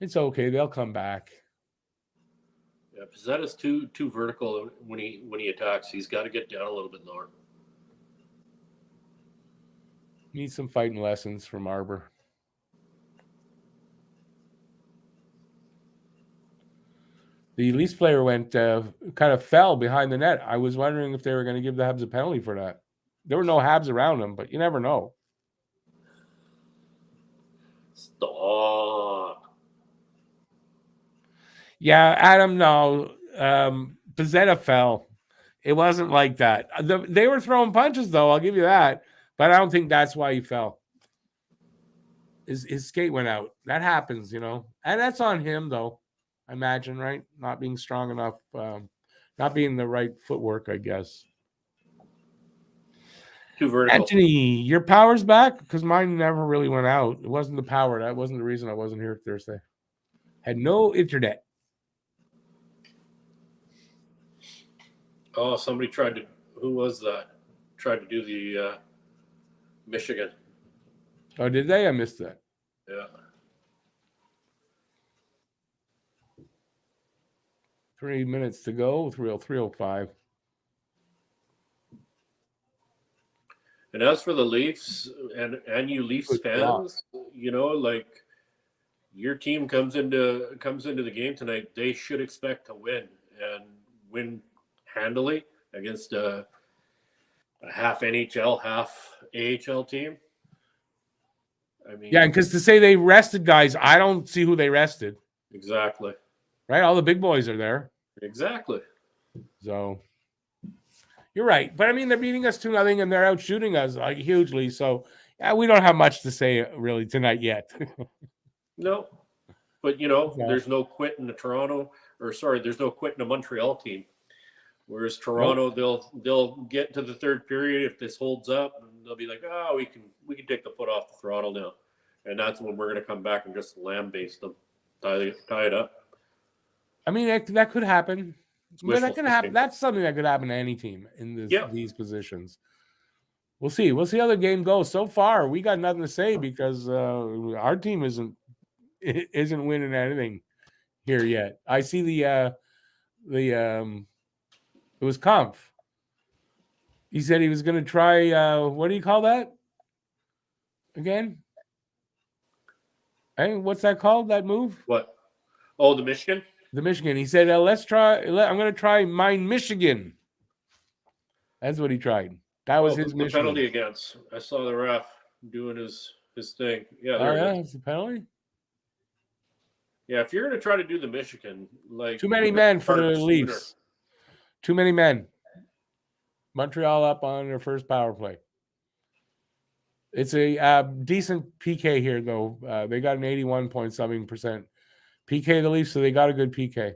It's okay. They'll come back. Yeah, Pizzetta's too vertical when he attacks. He's got to get down a little bit lower. Need some fighting lessons from Arbor. The Leafs player went kind of fell behind the net. I was wondering if they were going to give the Habs a penalty for that. There were no Habs around him, but you never know. Stop. Yeah, Adam, no. Pizzetta fell. It wasn't like that. They were throwing punches, though. I'll give you that. But I don't think that's why he fell. His skate went out. That happens, And that's on him, though. I imagine, right? Not being strong enough. Not being the right footwork, I guess. Too vertical. Anthony, your power's back? Because mine never really went out. It wasn't the power. That wasn't the reason I wasn't here Thursday. Had no internet. Oh, somebody tried to. Who was that? Tried to do the Michigan. Oh, did they? I missed that. Yeah. 3 minutes to go. 3:05. And as for the Leafs and you Leafs fans, like your team comes into the game tonight, they should expect to win and win handily against a half NHL, half AHL team. I mean, yeah, because to say they rested guys, I don't see who they rested. Exactly. Right? All the big boys are there. Exactly. So you're right. But I mean, they're beating us 2-0 and they're out shooting us like hugely. So yeah, we don't have much to say really tonight yet. No. But there's no quit in the there's no quit in the Montreal team. Whereas Toronto, they'll get to the third period if this holds up, and they'll be like, "Oh, we can take the foot off the throttle now," and that's when we're going to come back and just lambaste them, tie it up. I mean, that could happen. But that could happen. That's something that could happen to any team in these positions. We'll see. We'll see how the game goes. So far, we got nothing to say because our team isn't winning anything here yet. I see it was Kampf. He said he was going to try, what do you call that? Again? Hey, what's that called, that move? What? Oh, the Michigan? The Michigan. He said, I'm going to try mine Michigan. That's what he tried. That was his Michigan. Penalty against. I saw the ref doing his thing. Yeah, it's a penalty? Yeah, if you're going to try to do the Michigan, like too many men for the Leafs. Too many men. Montreal up on their first power play. It's a decent PK here, though. They got an 81.something% PK the Leafs, so they got a good PK.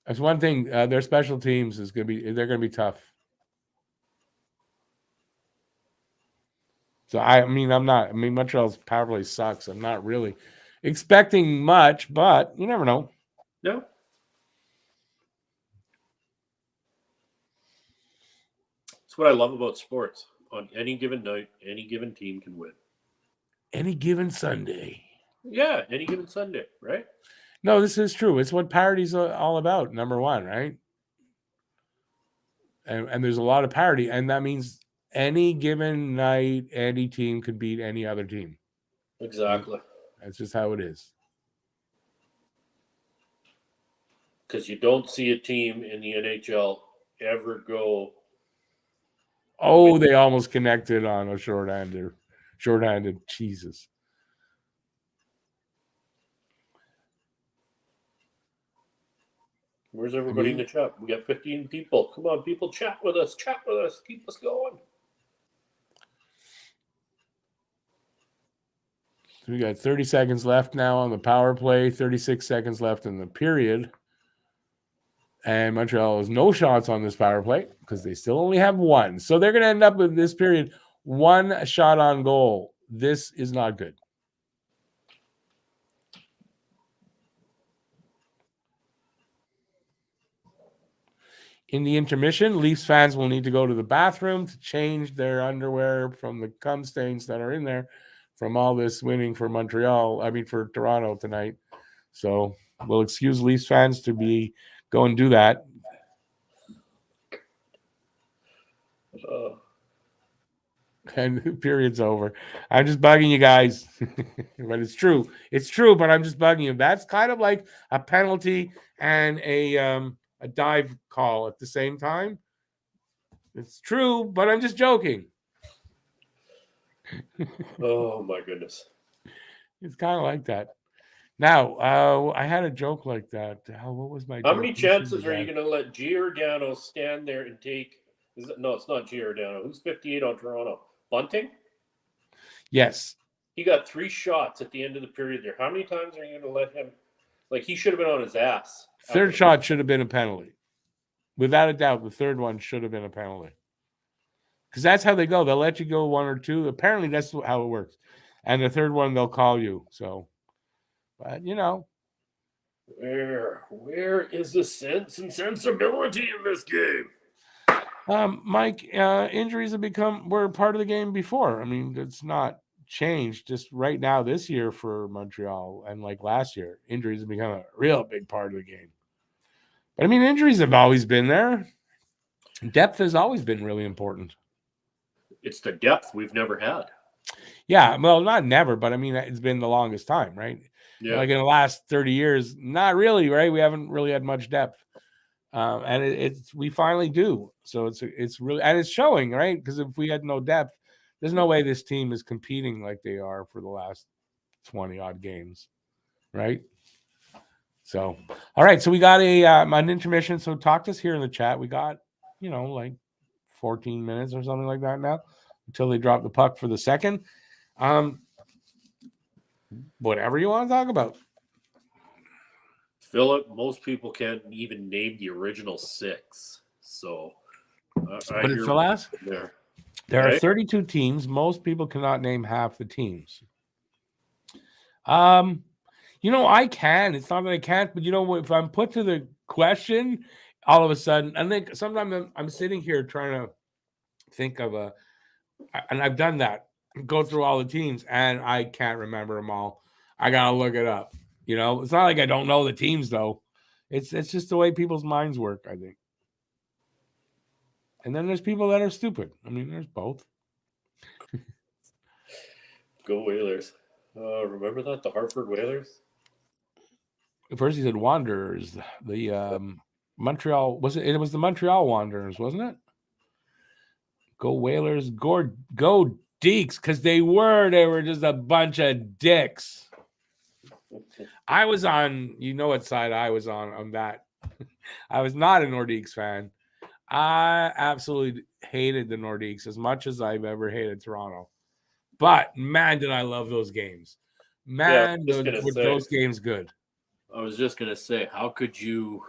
That's one thing. Their special teams they're going to be tough. So Montreal's power play sucks. I'm not really expecting much, but you never know. No. That's what I love about sports. On any given night, any given team can win. Any given Sunday. Yeah, any given Sunday, right? No, this is true. It's what parity's all about, number one, right? And there's a lot of parity, and that means any given night, any team could beat any other team. Exactly. That's just how it is. Because you don't see a team in the NHL ever go. Oh, they almost connected on a shorthanded. Jesus. Where's everybody in the chat? We got 15 people. Come on, people, chat with us. Keep us going. So we got 30 seconds left now on the power play, 36 seconds left in the period. And Montreal has no shots on this power play because they still only have one. So they're going to end up with this period, one shot on goal. This is not good. in the intermission, Leafs fans will need to go to the bathroom to change their underwear from the cum stains that are in there from all this winning for for Toronto tonight. So we'll excuse Leafs fans to go and do that. And the period's over. I'm just bugging you guys. But it's true. It's true, but I'm just bugging you. That's kind of like a penalty and a dive call at the same time. It's true, but I'm just joking. Oh my goodness. It's kind of like that. Now, I had a joke like that. What was my joke? How many chances are you going to let Giordano stand there and take? No, it's not Giordano. Who's 58 on Toronto? Bunting? Yes. He got 3 shots at the end of the period there. How many times are you going to let him? Like, he should have been on his ass. Third shot should have been a penalty. Without a doubt, the third one should have been a penalty. Because that's how they go. They'll let you go 1 or 2. Apparently, that's how it works. And the third one, they'll call you. So, but, Where is the sense and sensibility in this game? Mike, injuries were part of the game before. I mean, it's not changed just right now this year for Montreal, and like last year, injuries have become a real big part of the game. But I mean, injuries have always been there. Depth has always been really important. It's the depth we've never had. Yeah, well, not never, but I mean, it's been the longest time, right? Yeah. Like in the last 30 years, not really, right? We haven't really had much depth. And we finally do. So it's really, and it's showing, right? Because if we had no depth, there's no way this team is competing like they are for the last 20 odd games, right? So, all right. So we got an intermission. So talk to us here in the chat. We got, like 14 minutes or something like that now until they drop the puck for the second. Whatever you want to talk about. Philip, most people can't even name the original 6. So, what did Phil ask? There right? are 32 teams. Most people cannot name half the teams. I can. It's not that I can't, but if I'm put to the question, all of a sudden, I think sometimes I'm sitting here trying to think of and I've done that, go through all the teams, and I can't remember them all. I gotta look it up. It's not like I don't know the teams though. It's just the way people's minds work, I think. And then there's people that are stupid. I mean, there's both. Go Whalers. Remember that? The Hartford Whalers? First he said Wanderers. The Montreal, it was the Montreal Wanderers, wasn't it? Go Whalers, go Deeks, because they were just a bunch of dicks. I was on, what side I was on that. I was not a Nordiques fan. I absolutely hated the Nordiques as much as I've ever hated Toronto. But, man, did I love those games. Man, were those games good. I was just going to say, how could you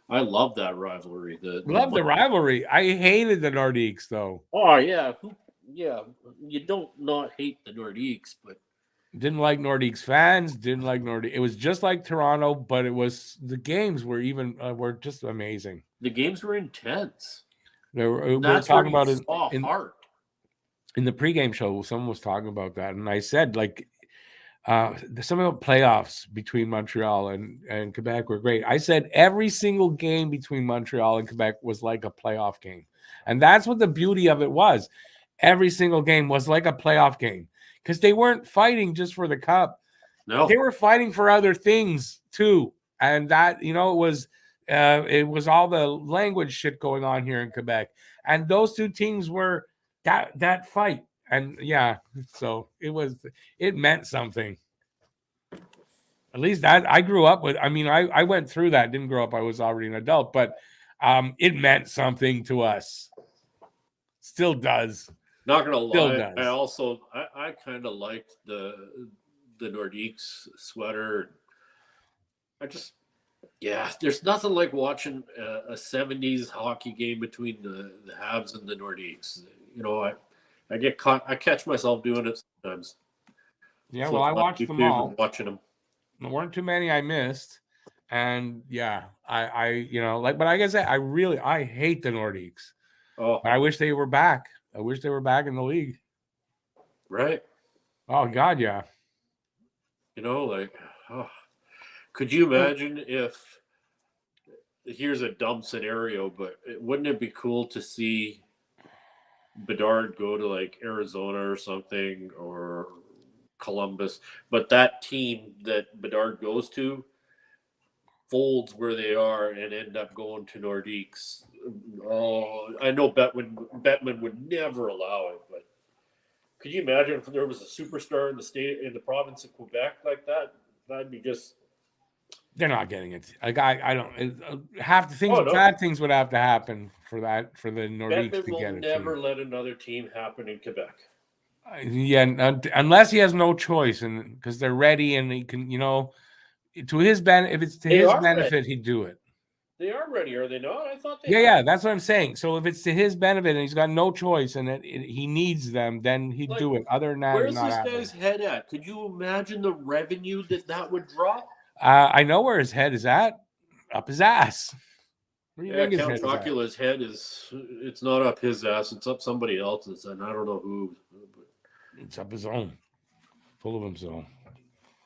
I love that rivalry. Love the rivalry. I hated the Nordiques, though. Oh, yeah. Yeah, you don't not hate the Nordiques, but didn't like Nordiques fans, didn't like Nordiques. It was just like Toronto, but the games were were just amazing. The games were intense. We were talking about it in the pregame show. Someone was talking about that, and I said, some of the playoffs between Montreal and Quebec were great. I said every single game between Montreal and Quebec was like a playoff game, and that's what the beauty of it was. Every single game was like a playoff game. Because they weren't fighting just for the cup. No. They were fighting for other things too. And that, it was all the language shit going on here in Quebec. And those two teams were that fight. And yeah, so it meant something. At least that I grew up with. I mean, I went through that, didn't grow up. I was already an adult, but it meant something to us. Still does. Not gonna lie, I kind of liked the Nordiques sweater. There's nothing like watching a 70s hockey game between the Habs and the Nordiques. I get caught. I catch myself doing it sometimes. Yeah, well, I watched them all. Watching them. There weren't too many I missed. And yeah, I but like I said, I hate the Nordiques. Oh, But I wish they were back. I wish they were back in the league. right. Oh God, yeah. Oh, could you imagine if here's a dumb scenario, but wouldn't it be cool to see Bedard go to like Arizona or something or Columbus, but that team that Bedard goes to folds where they are and end up going to Nordiques. Oh, I know Bettman would never allow it, but could you imagine if there was a superstar in the province of Quebec like that? That'd be just. They're not getting it. Like I don't. Half the things, Oh no, bad things would have to happen for the Nordiques Bettman to will get a never team. let another team happen in Quebec. Yeah, unless he has no choice, and because they're ready and he can, to his if it's to They his are ready. benefit, he'd do it. They are ready, are they not? I thought they. Yeah, that's what I'm saying. So if it's to his benefit and he's got no choice and he needs them, then he'd Like, do it. Other than that, where's not this happening. guy's head at? Could you imagine the revenue that would draw? I know where his head is at. Up his ass. What do you think his Count head is at? Chocula's head it's not up his ass, it's up somebody else's, and I don't know who. It's up his own. Full of himself.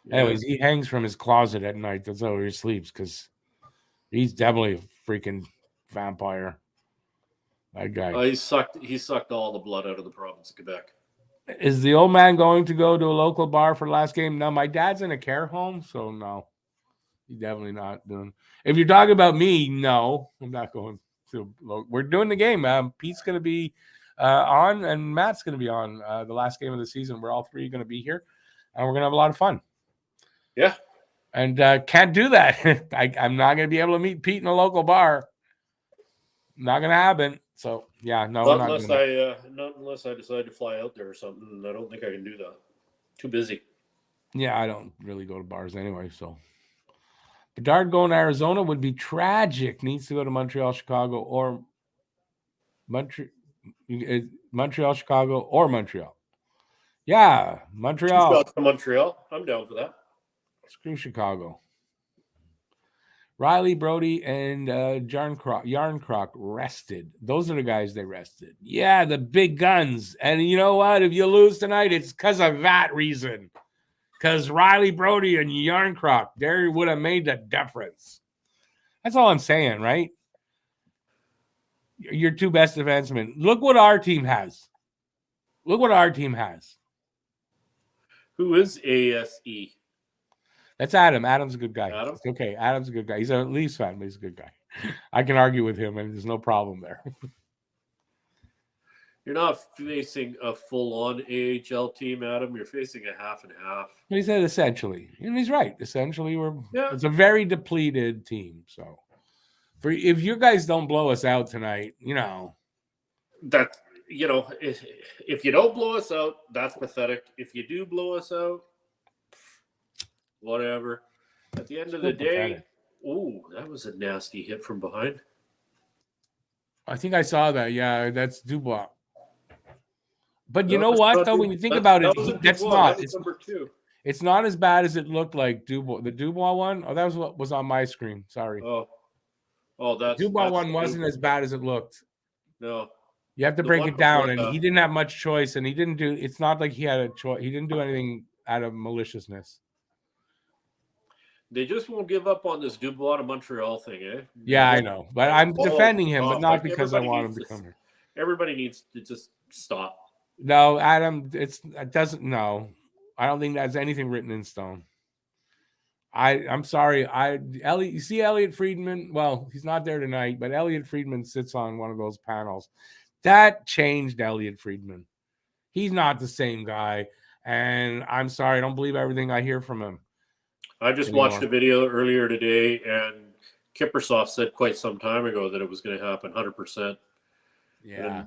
Yeah. Anyways, he hangs from his closet at night. That's how he sleeps because he's definitely a freaking vampire. That guy. He sucked all the blood out of the province of Quebec. Is the old man going to go to a local bar for the last game? No, my dad's in a care home, so no. He's definitely not doing. If you're talking about me, no, I'm not going to. We're doing the game. Pete's going to be on, and Matt's going to be on the last game of the season. We're all three going to be here, and we're going to have a lot of fun. Yeah. And can't do that. I'm not going to be able to meet Pete in a local bar. Not going to happen. So, yeah, no. Not unless I decide to fly out there or something. I don't think I can do that. Too busy. Yeah, I don't really go to bars anyway, so. Bedard going to Arizona would be tragic. Needs to go to Montreal, Chicago, or Montreal, Chicago, or Montreal. Yeah, Montreal. 2 shots to Montreal. I'm down for that. Screw Chicago. Riley, Brody, and Yarncroc rested. Those are the guys they rested. Yeah, the big guns. And you know what? If you lose tonight, it's because of that reason. Because Riley, Brody, and Yarncroc, they would have made the difference. That's all I'm saying, right? Your two best defensemen. Look what our team has. Who is ASE? That's Adam. Adam's a good guy. Adam? It's okay. Adam's a good guy. He's a Leafs fan, but he's a good guy. I can argue with him, and there's no problem there. You're not facing a full-on AHL team, Adam. You're facing a half and half. He said essentially, and he's right. Essentially, it's a very depleted team. So, if you guys don't blow us out tonight, that if you don't blow us out, that's pathetic. If you do blow us out, whatever. At the end of the day, that was a nasty hit from behind. I think I saw that. Yeah, that's Dubois. But you know what, though, when you think about it, that's not. It's number 2. It's not as bad as it looked like Dubois. The Dubois one? Oh, that was what was on my screen. Sorry. Oh, that's Dubois one wasn't as bad as it looked. No. You have to break it down, and he didn't have much choice, and he didn't do. It's not like he had a choice. He didn't do anything out of maliciousness. They just won't give up on this Dubois to Montreal thing, eh? Yeah, I know, but I'm defending him, but not because I want him to come here. Everybody needs to just stop. No, Adam, it doesn't. No, I don't think that's anything written in stone. I'm sorry. You see Elliot Friedman? Well, he's not there tonight, but Elliot Friedman sits on one of those panels. That changed Elliot Friedman. He's not the same guy, and I'm sorry. I don't believe everything I hear from him. I just watched a video earlier today, and Kippersoft said quite some time ago that it was going to happen 100%. Yeah.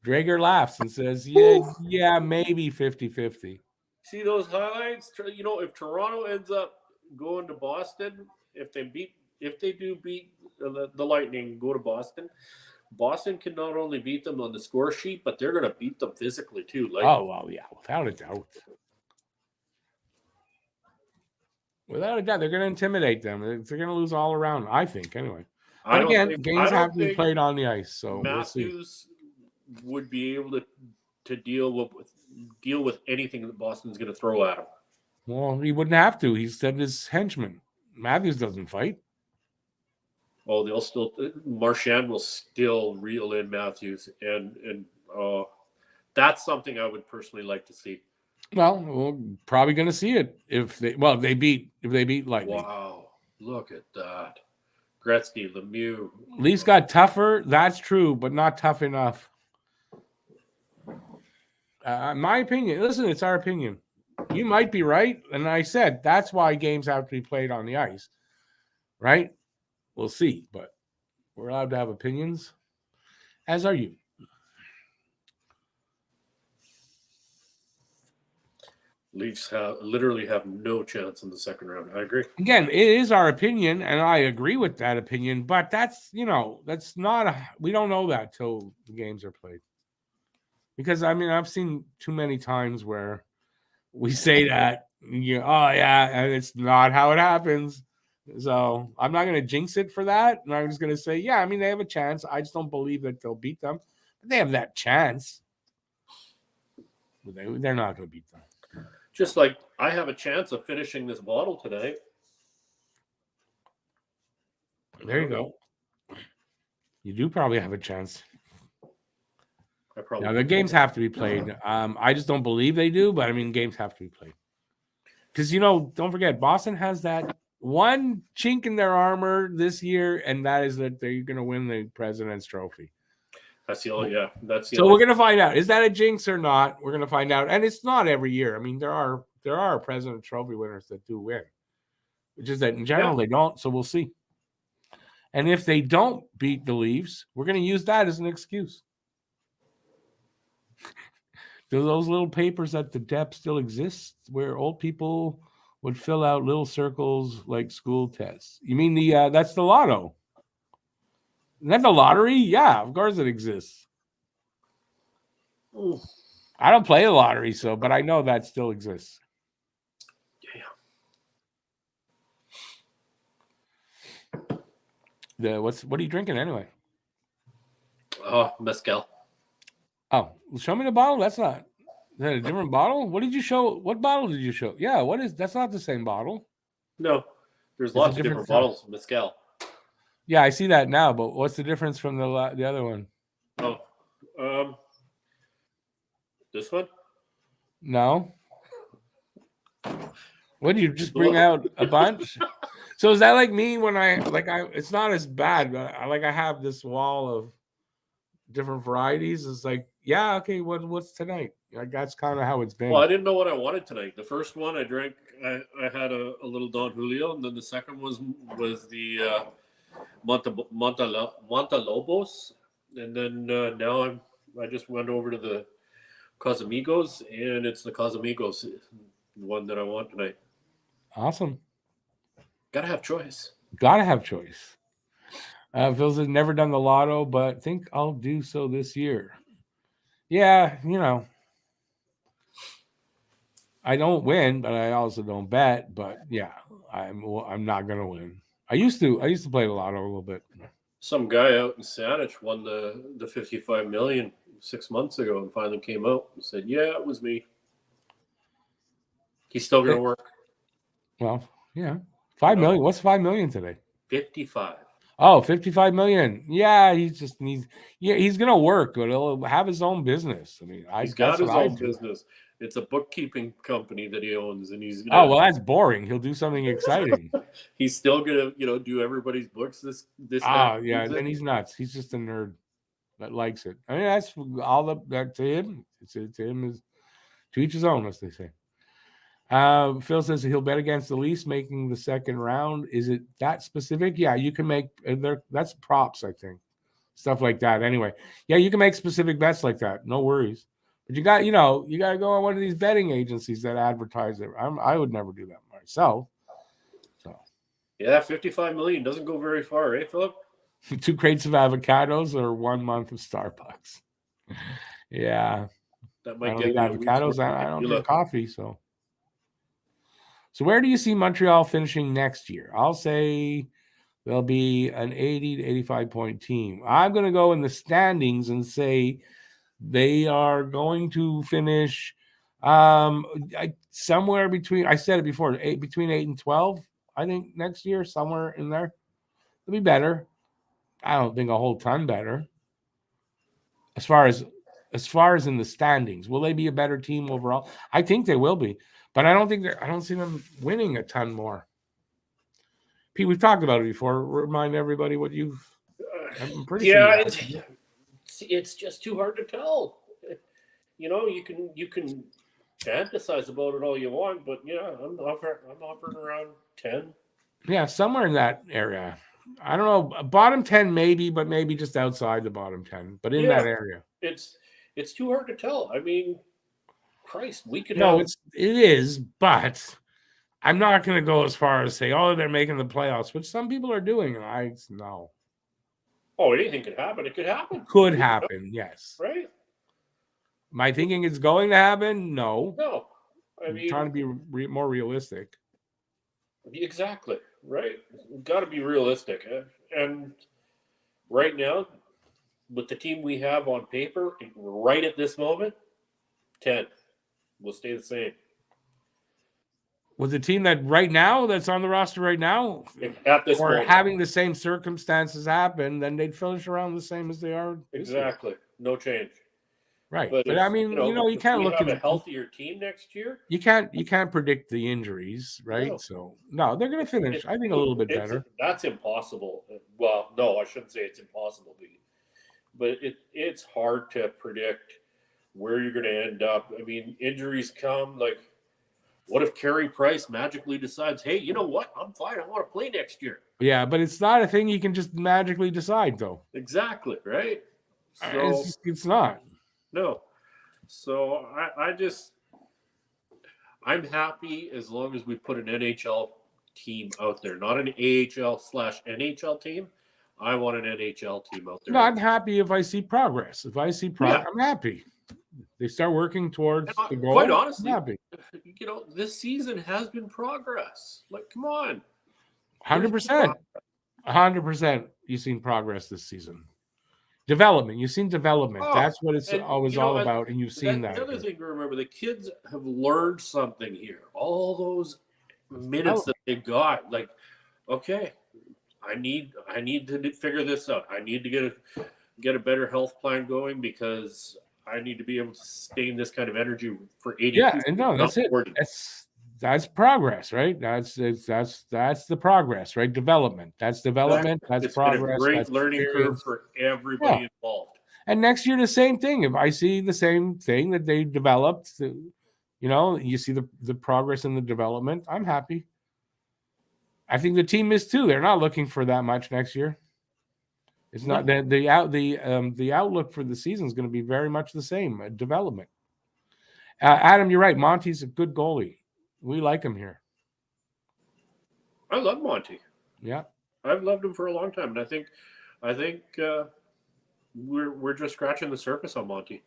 Drager laughs and says, yeah, maybe 50-50. See those highlights? If Toronto ends up going to Boston, if they do beat the Lightning, go to Boston, Boston can not only beat them on the score sheet, but they're going to beat them physically too. Oh, well, yeah, without a doubt. Without a doubt, they're going to intimidate them. They're going to lose all around, I think, anyway. I But don't again, think games have to be played on the ice, so we'll see. Matthews would be able to deal with anything that Boston's going to throw at him. Well, he wouldn't have to. He said his henchman. Matthews doesn't fight. Oh, Marchand will still reel in Matthews, and that's something I would personally like to see. Well, we're probably going to see it if they beat Lightning. Wow, look at that. Gretzky, Lemieux. Leafs got tougher. That's true, but not tough enough. My opinion. Listen, it's our opinion. You might be right, and I said that's why games have to be played on the ice, right? We'll see, but we're allowed to have opinions, as are you. Leafs literally have no chance in the second round. I agree. Again, it is our opinion, and I agree with that opinion, but that's not we don't know that till the games are played. Because I've seen too many times where we say that, and it's not how it happens. So I'm not going to jinx it for that. And I'm just going to say, they have a chance. I just don't believe that they'll beat them. But they have that chance. But they're not going to beat them. Just like I have a chance of finishing this bottle today. There you go. You do probably have a chance. Now, the games have to be played. I just don't believe they do, but games have to be played. Because, don't forget, Boston has that one chink in their armor this year, and that is that they're going to win the President's Trophy. That's the only, That's the so we're going to find out. Is that a jinx or not? We're going to find out. And it's not every year. There are President's Trophy winners that do win. Which is that in general they don't, so we'll see. And if they don't beat the Leafs, we're going to use that as an excuse. Do those little papers at the depth still exist where old people would fill out little circles like school tests? You mean that's the lotto? Isn't that the lottery? Yeah, of course it exists. Ooh. I don't play the lottery, but I know that still exists. Yeah. What are you drinking anyway? Oh, mezcal. Oh, show me the bottle. Is that a different bottle? What did you show? What bottle did you show? Yeah, that's not the same bottle. No, there's lots of different bottles of mezcal. Yeah, I see that now, but what's the difference from the other one? Oh, this one? No. What did you just bring out a bunch? So is that like me when it's not as bad, but I have this wall of different varieties. It's like, okay, what's tonight? That's kind of how it's been. Well, I didn't know what I wanted tonight. The first one I drank, I had a little Don Julio, and then the second was the Montalobos, and then now I just went over to the Casamigos, and it's the Casamigos one that I want tonight. Awesome. Gotta have choice. Phil's has never done the lotto, but think I'll do so this year. Yeah, I don't win, but I also don't bet. But yeah, I'm not gonna win. I used to play the lotto a little bit. Some guy out in Saanich won the $55 million 6 months ago and finally came out and said, "Yeah, it was me." He's still gonna work. Well, yeah, $5 million. What's $5 million today? 55. Oh, 55 million. Yeah, he's gonna work, but he'll have his own business. He's got his own business. It's a bookkeeping company that he owns, and he's gonna, well, that's boring. He'll do something exciting. He's still gonna, do everybody's books this. Yeah, and he's nuts. He's just a nerd that likes it. That's all that to him. To him is to each his own, as they say. Phil says he'll bet against the Leafs making the second round. Is it that specific? Yeah, you can make that's props, I think. Stuff like that. Anyway, yeah, you can make specific bets like that. No worries. But you got to go on one of these betting agencies that advertise it. I would never do that myself. So yeah, 55 million doesn't go very far, eh, Philip? 2 crates of avocados or 1 month of Starbucks. Yeah, that might get avocados. I don't drink coffee, so. So where do you see Montreal finishing next year? I'll say they'll be an 80 to 85 point team. I'm going to go in the standings and say they are going to finish somewhere between, I said it before, between 8 and 12, I think next year, somewhere in there. It'll be better. I don't think a whole ton better. As far as in the standings, will they be a better team overall? I think they will be, but I don't see them winning a ton more. Pete, we've talked about it before. Remind everybody what you've. I'm pretty sure. Yeah, it's just too hard to tell. You can fantasize about it all you want, but yeah, I'm offering around 10. Yeah, somewhere in that area. I don't know, bottom 10 maybe, but maybe just outside the bottom 10, but in that area. It's too hard to tell. I mean, Christ, we could it is, but I'm not going to go as far as say, oh, they're making the playoffs, which some people are doing. No. Oh, anything could happen. It could happen. Could happen, yes. Right? Am I thinking it's going to happen? No. No. I'm trying to be more realistic. Exactly. Right. We've got to be realistic. And right now, with the team we have on paper, right at this moment, 10 will stay the same. With the team that right now, that's on the roster right now, at this moment, having the same circumstances happen, then they'd finish around the same as they are. Exactly. No change. Right. But I mean, you can't look at a healthier team next year. You can't predict the injuries, right? No. So no, they're going to finish. I think a little bit better. That's impossible. Well, no, I shouldn't say it's impossible, but it's hard to predict where you're going to end up. I mean, injuries come. Like, what if Carey Price magically decides, hey, you know what? I'm fine. I want to play next year. Yeah, but it's not a thing you can just magically decide, though. Exactly, right? So it's not. No. So I'm happy as long as we put an NHL team out there, not an AHL/NHL team. I want an NHL team out there. No, I'm happy if I see progress. If I see progress, I'm happy. They start working towards the goal. Quite honestly, I'm happy. This season has been progress. Like, come on. 100%. 100%. You've seen progress this season. Development. You've seen development. That's what it's always all about, and you've seen that. The other thing to remember, the kids have learned something here. All those minutes that they got, like, okay, I need to figure this out. I need to get a better health plan going because I need to be able to sustain this kind of energy for 80. Yeah, and no, that's it. That's progress, right? That's the progress, right? Development. That's development. That's progress. Been a great learning curve for everybody involved. And next year, the same thing. If I see the same thing that they developed, you see the progress in the development, I'm happy. I think the team is too. They're not looking for that much next year. It's not that the outlook for the season is going to be very much the same. Development. Adam, you're right. Monty's a good goalie. We like him here. I love Monty. Yeah, I've loved him for a long time, and I think we're just scratching the surface on Monty.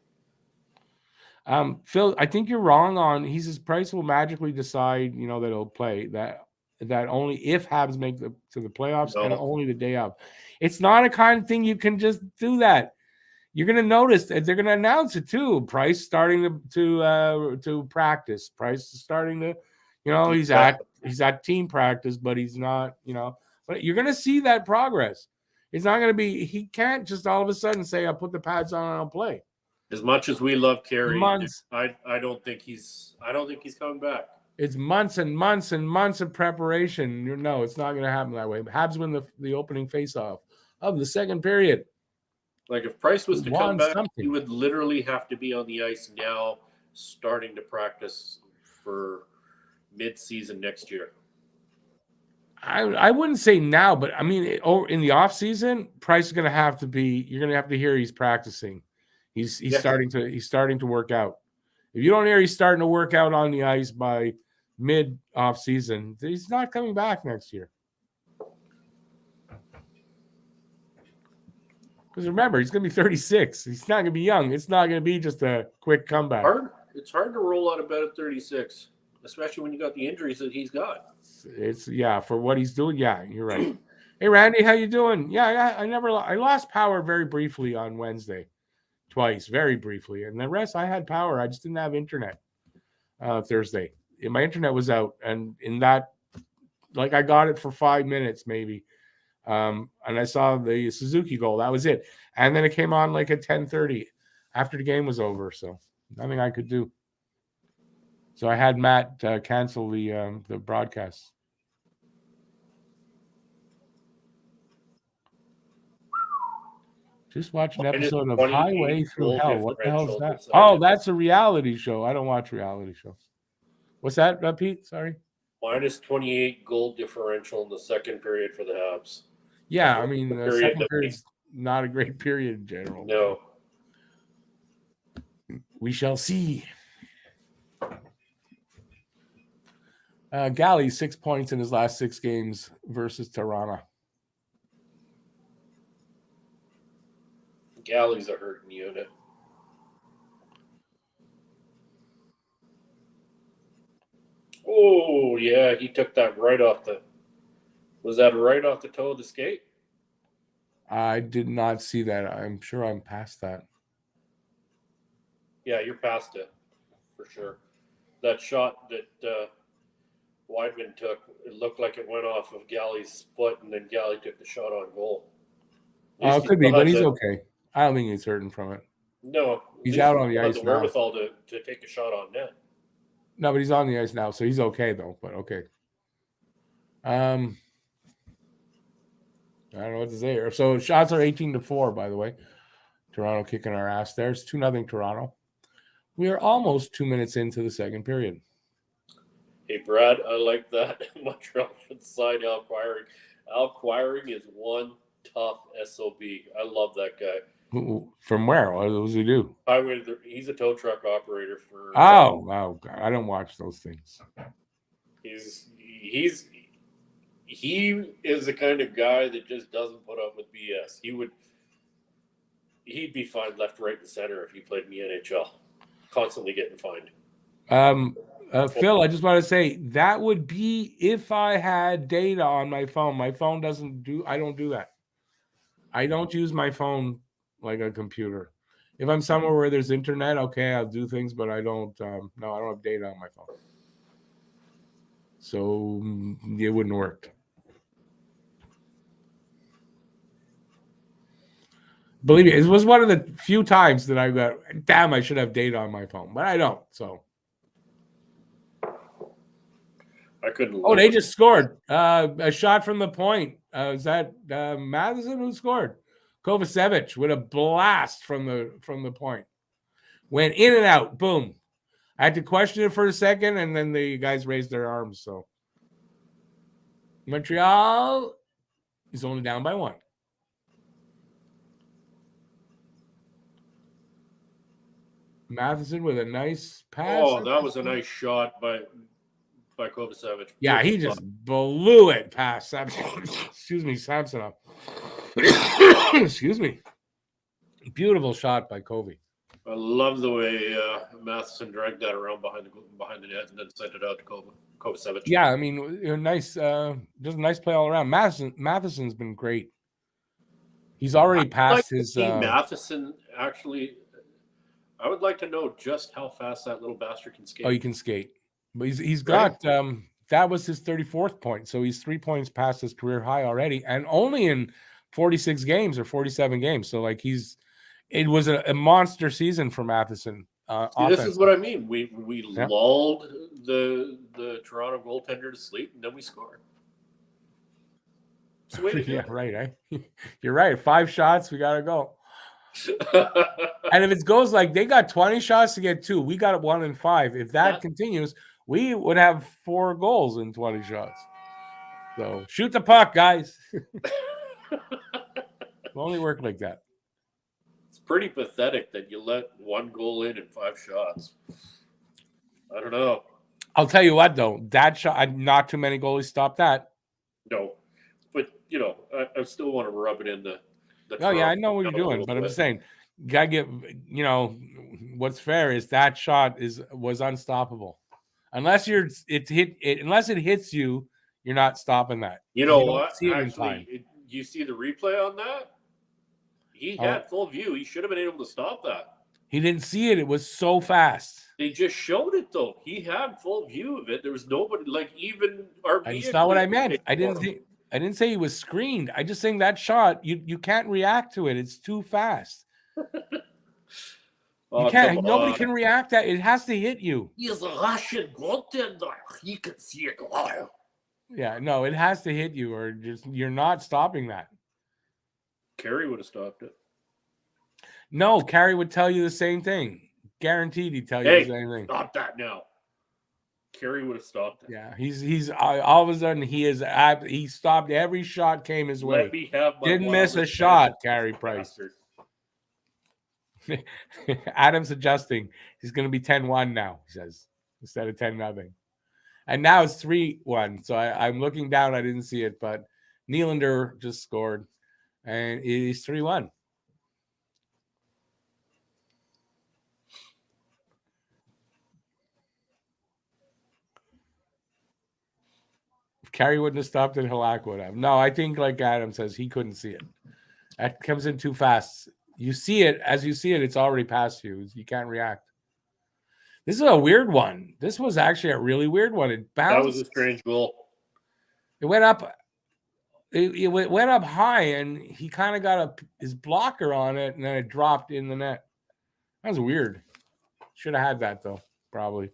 Phil, I think you're wrong on his price will magically decide, that he'll play that only if Habs make to the playoffs and only the day of. It's not a kind of thing you can just do that. You're going to notice that they're going to announce it too. Price starting to practice. Price is starting to, he's at team practice, but he's not, But you're going to see that progress. It's not going to be. He can't just all of a sudden say, "I'll put the pads on and I'll play." As much as we love Carey, I don't think he's coming back. It's months and months and months of preparation. No, it's not going to happen that way. Habs win the opening faceoff of the second period. Like, if Price was to come back, he would literally have to be on the ice now, starting to practice for mid-season next year. I wouldn't say now, but I mean, in the off season, Price is going to have to be. You're going to have to hear he's practicing. He's starting to work out. If you don't hear he's starting to work out on the ice by mid off season, he's not coming back next year. Because remember, he's going to be 36. He's not going to be young. It's not going to be just a quick comeback. It's hard to roll out of bed at 36. especially when you got the injuries that he's got. It's for what he's doing. Yeah, you're right. Hey, Randy, how you doing? Yeah, I lost power very briefly on Wednesday, twice, very briefly, and the rest I had power. I just didn't have internet Thursday. My internet was out, and in that, like, I got it for 5 minutes maybe, and I saw the Suzuki goal. That was it, and then it came on like at 10:30 after the game was over. So nothing I could do. So I had Matt cancel the broadcast. Just watch an episode of Highway Through Hell. What the hell is that? Oh, that's a reality show. I don't watch reality shows. What's that, Pete? Sorry. Minus 28 goal differential in the second period for the Habs. Yeah, I mean, the second period's not a great period in general. No. We shall see. Galley, 6 points in his last 6 games versus Toronto. Galley's a hurting unit. Oh, yeah, he took that right off the... Was that right off the toe of the skate? I did not see that. I'm sure I'm past that. Yeah, you're past it, for sure. That shot that Weidman took, it looked like it went off of Galley's foot, and then Galley took the shot on goal. Oh, it could be, but he's okay. I don't think he's hurting from it. No. He's out on the ice now. The wherewithal to take a shot on net. No, but he's on the ice now, so he's okay, though. But okay. I don't know what to say here. So shots are 18-4, by the way. Toronto kicking our ass there. It's 2-0 Toronto. We are almost 2 minutes into the second period. Hey, Brad, I like that. Montreal should sign Al Quiring. Al Quiring is one tough SOB. I love that guy. From where? What does he do? He's a tow truck operator for. Oh, God. I don't watch those things. He is the kind of guy that just doesn't put up with BS. He'd be fined left, right, and center if he played in the NHL. Constantly getting fined. Phil, I just want to say that would be if I had data on my phone. My phone I don't do that. I don't use my phone like a computer. If I'm somewhere where there's internet, okay, I'll do things, but I don't. No, I don't have data on my phone, so it wouldn't work. Believe me, it was one of the few times that I got, damn, I should have data on my phone, but I don't. So I couldn't. Oh, they just scored a shot from the point. Is that Madison who scored? Kovacevic with a blast from the point. Went in and out. Boom. I had to question it for a second, and then the guys raised their arms. So Montreal is only down by 1. Matheson with a nice pass. Oh, that was a nice shot by Kovacevic. Yeah, he just blew it past Samsonov. Excuse me, Samsonov. Excuse me. Beautiful shot by Covey. I love the way Matheson dragged that around behind the net and then sent it out to Kovacevic. Yeah, I mean, nice. Just a nice play all around. Matheson's been great. He's already passed his. Matheson actually. I would like to know just how fast that little bastard can skate. Oh, he can skate, but he's got. That was his 34th point, so he's 3 points past his career high already, and only in 46 games or 47 games. So like it was a monster season for Matheson. This is what I mean. We lulled the Toronto goaltender to sleep, and then we scored. Yeah, right. You're right. 5 shots, we gotta go. And if it goes like they got 20 shots to get 2, we got 1 in 5. If that continues, we would have 4 goals in 20 shots. So shoot the puck, guys. It'll only work like that. It's pretty pathetic that you let 1 goal in 5 shots. I don't know. I'll tell you what, though, that shot, not too many goalies stopped that. No, but I still want to rub it in the. Oh yeah, I know what you're doing, but I'm just saying, gotta get. What's fair is that shot was unstoppable. Unless unless it hits you, you're not stopping that. You know You don't what? see it in time. Actually, you see the replay on that? He had full view. He should have been able to stop that. He didn't see it. It was so fast. They just showed it though. He had full view of it. There was nobody, like even our. That's not what I meant. I didn't say he was screened. I just saying that shot. You can't react to it. It's too fast. You can't. Nobody can react that. It has to hit you. He's a Russian goaltender. He can see it. Yeah, no, it has to hit you, or just you're not stopping that. Carey would have stopped it. No, Carey would tell you the same thing. Guaranteed, he'd tell you the same thing. Stop that now. Carey would have stopped it. Yeah, he's all of a sudden he stopped every shot came his way. Let me have my Didn't miss a shot, Carey Price. Adam's adjusting. He's going to be 10-1 now, he says, instead of 10-0. And now it's 3-1. So I'm looking down. I didn't see it, but Nylander just scored, and he's 3-1. If Carey wouldn't have stopped it, Halak would have. No, I think like Adam says, he couldn't see it. That comes in too fast. You see it. As you see it, it's already past you. You can't react. This is a weird one. This was actually a really weird one. It bounced. That was a strange goal. It went up. It went up high, and he kind of got his blocker on it, and then it dropped in the net. That was weird. Should have had that, though, probably.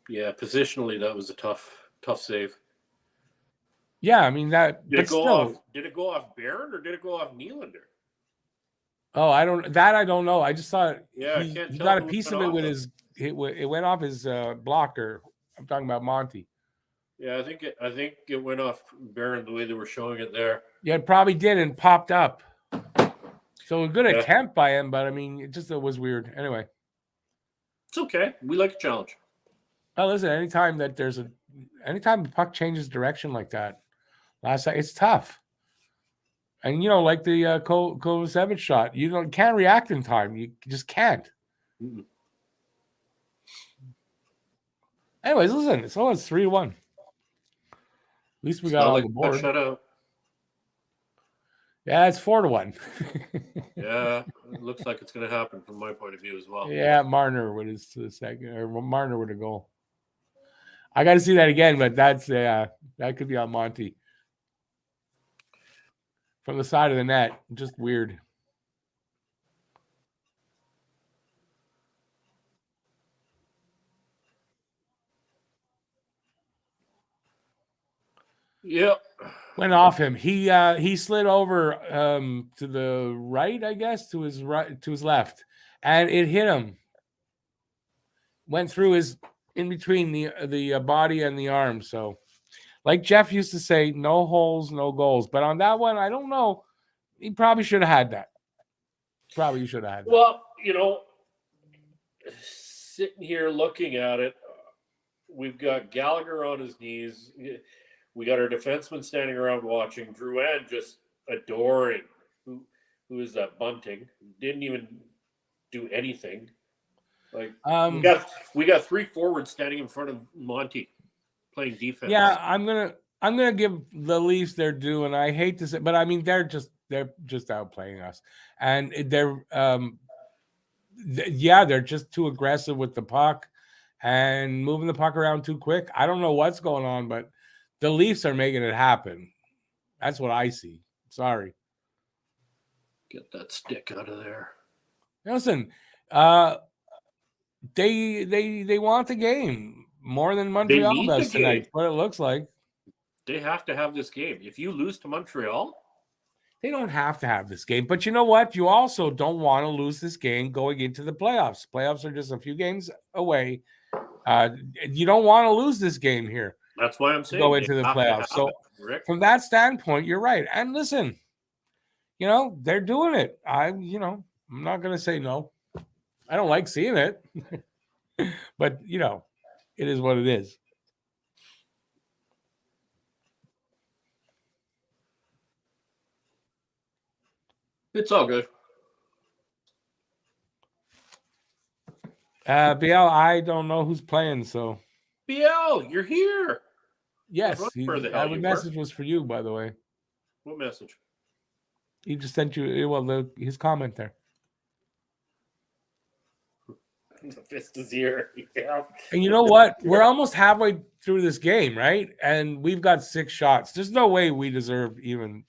Yeah, positionally, that was a tough save. Yeah, I mean that. Did it go off Barron or did it go off Nylander? Oh, I don't know. I just saw it. Yeah, he got a piece of it with his. It went off his blocker. I'm talking about Monty. Yeah, I think it went off Barron the way they were showing it there. Yeah, it probably did and popped up. So a good attempt by him, but I mean, it was weird. Anyway, it's okay. We like a challenge. Oh, listen, anytime the puck changes direction like that, it's tough. And like the Kovacevic shot, you can't react in time. You just can't. Mm-mm. Anyways, listen, it's 3-1. At least we got on the board. Shutout. Yeah, it's 4-1. Yeah, it looks like it's going to happen from my point of view as well. Yeah, Marner with his second, or Marner with a goal. I got to see that again, but that could be on Monty. From the side of the net, just weird. Yep. Went off him. He slid over to the right, I guess, to his left, and it hit him. Went through in between the body and the arm. So, like Jeff used to say, no holes, no goals. But on that one, I don't know. He probably should have had that. Probably should have had that. Well, sitting here looking at it, we've got Gallagher on his knees. We got our defenseman standing around watching. Drouin just adoring. Who is that? Bunting. Didn't even do anything. Like we got 3 forwards standing in front of Monty playing defense. Yeah, I'm gonna give the Leafs their due, and I hate to say, but I mean they're just outplaying us, and they're just too aggressive with the puck and moving the puck around too quick. I don't know what's going on, but the Leafs are making it happen. That's what I see. Sorry. Get that stick out of there. Listen, they want the game more than Montreal does tonight. What it looks like. They have to have this game. If you lose to Montreal, they don't have to have this game. But you know what? You also don't want to lose this game going into the playoffs. Playoffs are just a few games away. You don't want to lose this game here. That's why I'm saying go into the playoffs. So from that standpoint, you're right. And listen, they're doing it. I'm not going to say no. I don't like seeing it, but it is what it is. It's all good. BL, I don't know who's playing, so BL, you're here. yes, Where the the hell you message were? was for you, by the way. What message? He just sent you his comment there. The fist is here. Yeah. And you know what? We're almost halfway through this game, right? And we've got 6 shots. There's no way we deserve even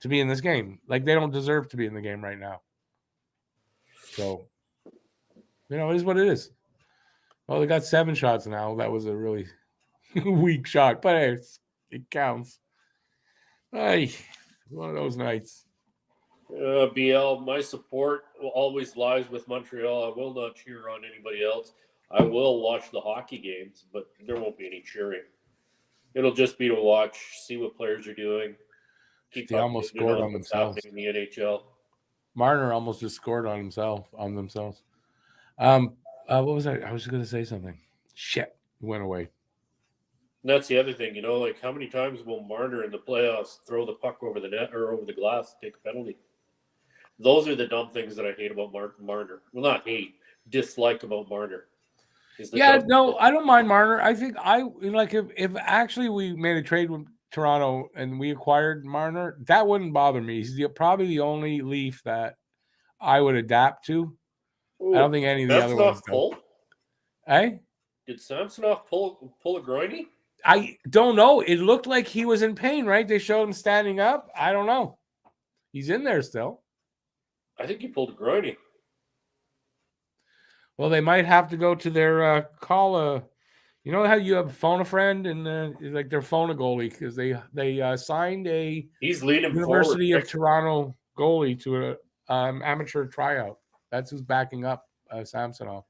to be in this game. Like, they don't deserve to be in the game right now. So, it is what it is. Well, they got 7 shots now. That was a really weak shot, but hey, it counts. Hey, one of those nights. BL, my support always lies with Montreal. I will not cheer on anybody else. I will watch the hockey games, but there won't be any cheering. It'll just be to watch, see what players are doing, keep They almost scored on what's themselves. happening in the NHL. Marner almost just scored on themselves. What was I? I was going to say something. Shit, it went away. And that's the other thing, like how many times will Marner in the playoffs throw the puck over the net or over the glass, take a penalty? Those are the dumb things that I hate about Marner. Well, not hate, dislike about Marner. Yeah, no, I don't mind Marner. I think if actually we made a trade with Toronto and we acquired Marner, that wouldn't bother me. He's probably the only Leaf that I would adapt to. Ooh, I don't think any of the other ones do. Hey? Did Samsonov pull a groiny? I don't know. It looked like he was in pain, right? They showed him standing up. I don't know. He's in there still. I think he pulled a groiny. Well, they might have to go to their call. You know how you have phone a friend and like their phone a goalie because they signed a He's leading University forward. of Toronto goalie to a amateur tryout. That's who's backing up Samsonov.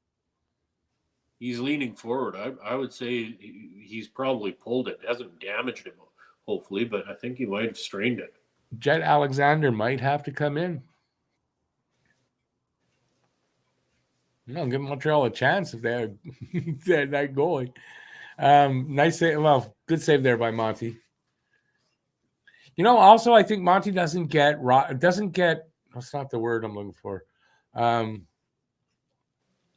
He's leaning forward. I would say he's probably pulled it. It hasn't damaged him, hopefully, but I think he might have strained it. Jet Alexander might have to come in. Give Montreal a chance if they had that goalie. Nice save. Well, good save there by Monty. Also, I think Monty doesn't get. That's not the word I'm looking for.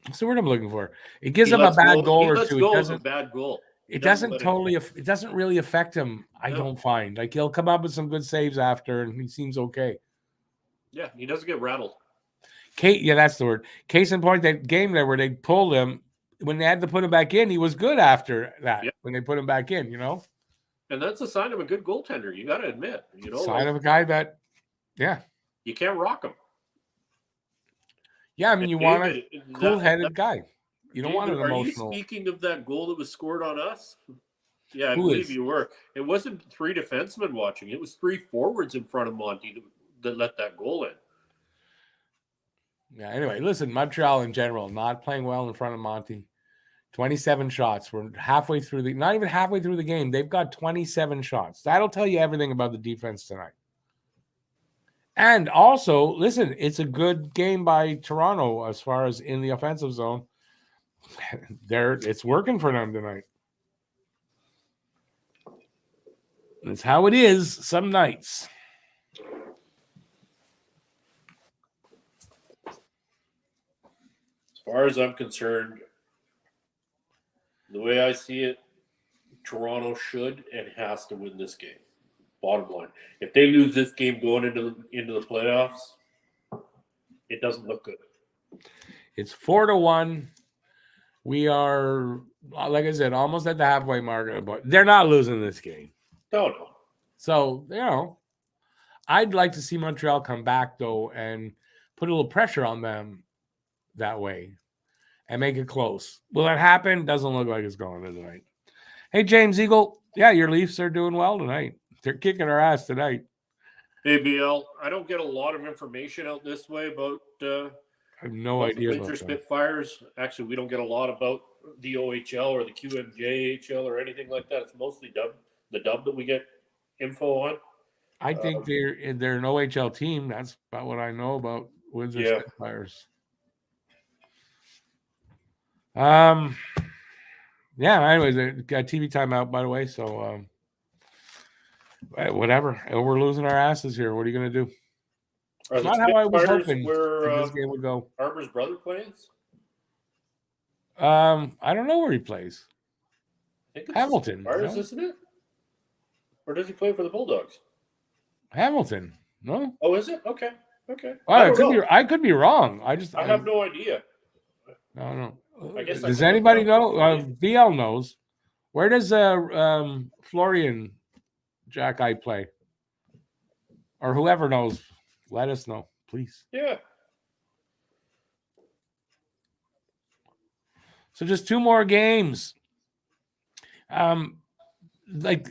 What's the word I'm looking for? It gives him a bad goal or two. It doesn't. A bad goal. It doesn't really affect him. I don't find like he'll come up with some good saves after, and he seems okay. Yeah, he doesn't get rattled. Yeah, that's the word. Case in point, that game there where they pulled him when they had to put him back in, he was good after that. Yeah. When they put him back in, And that's a sign of a good goaltender. You got to admit, sign of a guy that, yeah, you can't rock him. Yeah, I mean, you want a cool-headed guy. You don't want an emotional. Are you speaking of that goal that was scored on us? Yeah, I believe you were. It wasn't 3 defensemen watching. It was 3 forwards in front of Monty that let that goal in. Yeah, anyway, listen, Montreal in general, not playing well in front of Monty. 27 shots. We're not even halfway through the game. They've got 27 shots. That'll tell you everything about the defense tonight. And also, listen, it's a good game by Toronto as far as in the offensive zone. It's working for them tonight. It's how it is some nights. As far as I'm concerned, the way I see it, Toronto should and has to win this game. Bottom line, if they lose this game going into the playoffs, it doesn't look good. It's 4-1. We are, like I said, almost at the halfway mark, but they're not losing this game. No. So, I'd like to see Montreal come back, though, and put a little pressure on them that way and make it close. Will that happen? Doesn't look like it's going to tonight. Hey, James Eagle. Yeah, your Leafs are doing well tonight. They're kicking our ass tonight. Hey, BL, I don't get a lot of information out this way about I have no idea the Winter Spitfires. Actually, we don't get a lot about the OHL or the QMJHL or anything like that. It's mostly the dub that we get info on. I think they're an OHL team. That's about what I know about Windsor Spitfires. Yeah. Anyways, they got TV timeout, by the way. So, whatever. We're losing our asses here. What are you going to do? It's not how I was hoping this game would go. Arbor's brother plays? I don't know where he plays. I think it's Hamilton. Stars, No? isn't it? Or does he play for the Bulldogs? Hamilton. No? Oh, is it? Okay. Okay. I don't know. I could be wrong. I have no idea. I don't know. I guess Does anybody know? BL knows. Where does Florian Jack-Eye play? Or whoever knows, let us know, please. Yeah. So just 2 more games. Like,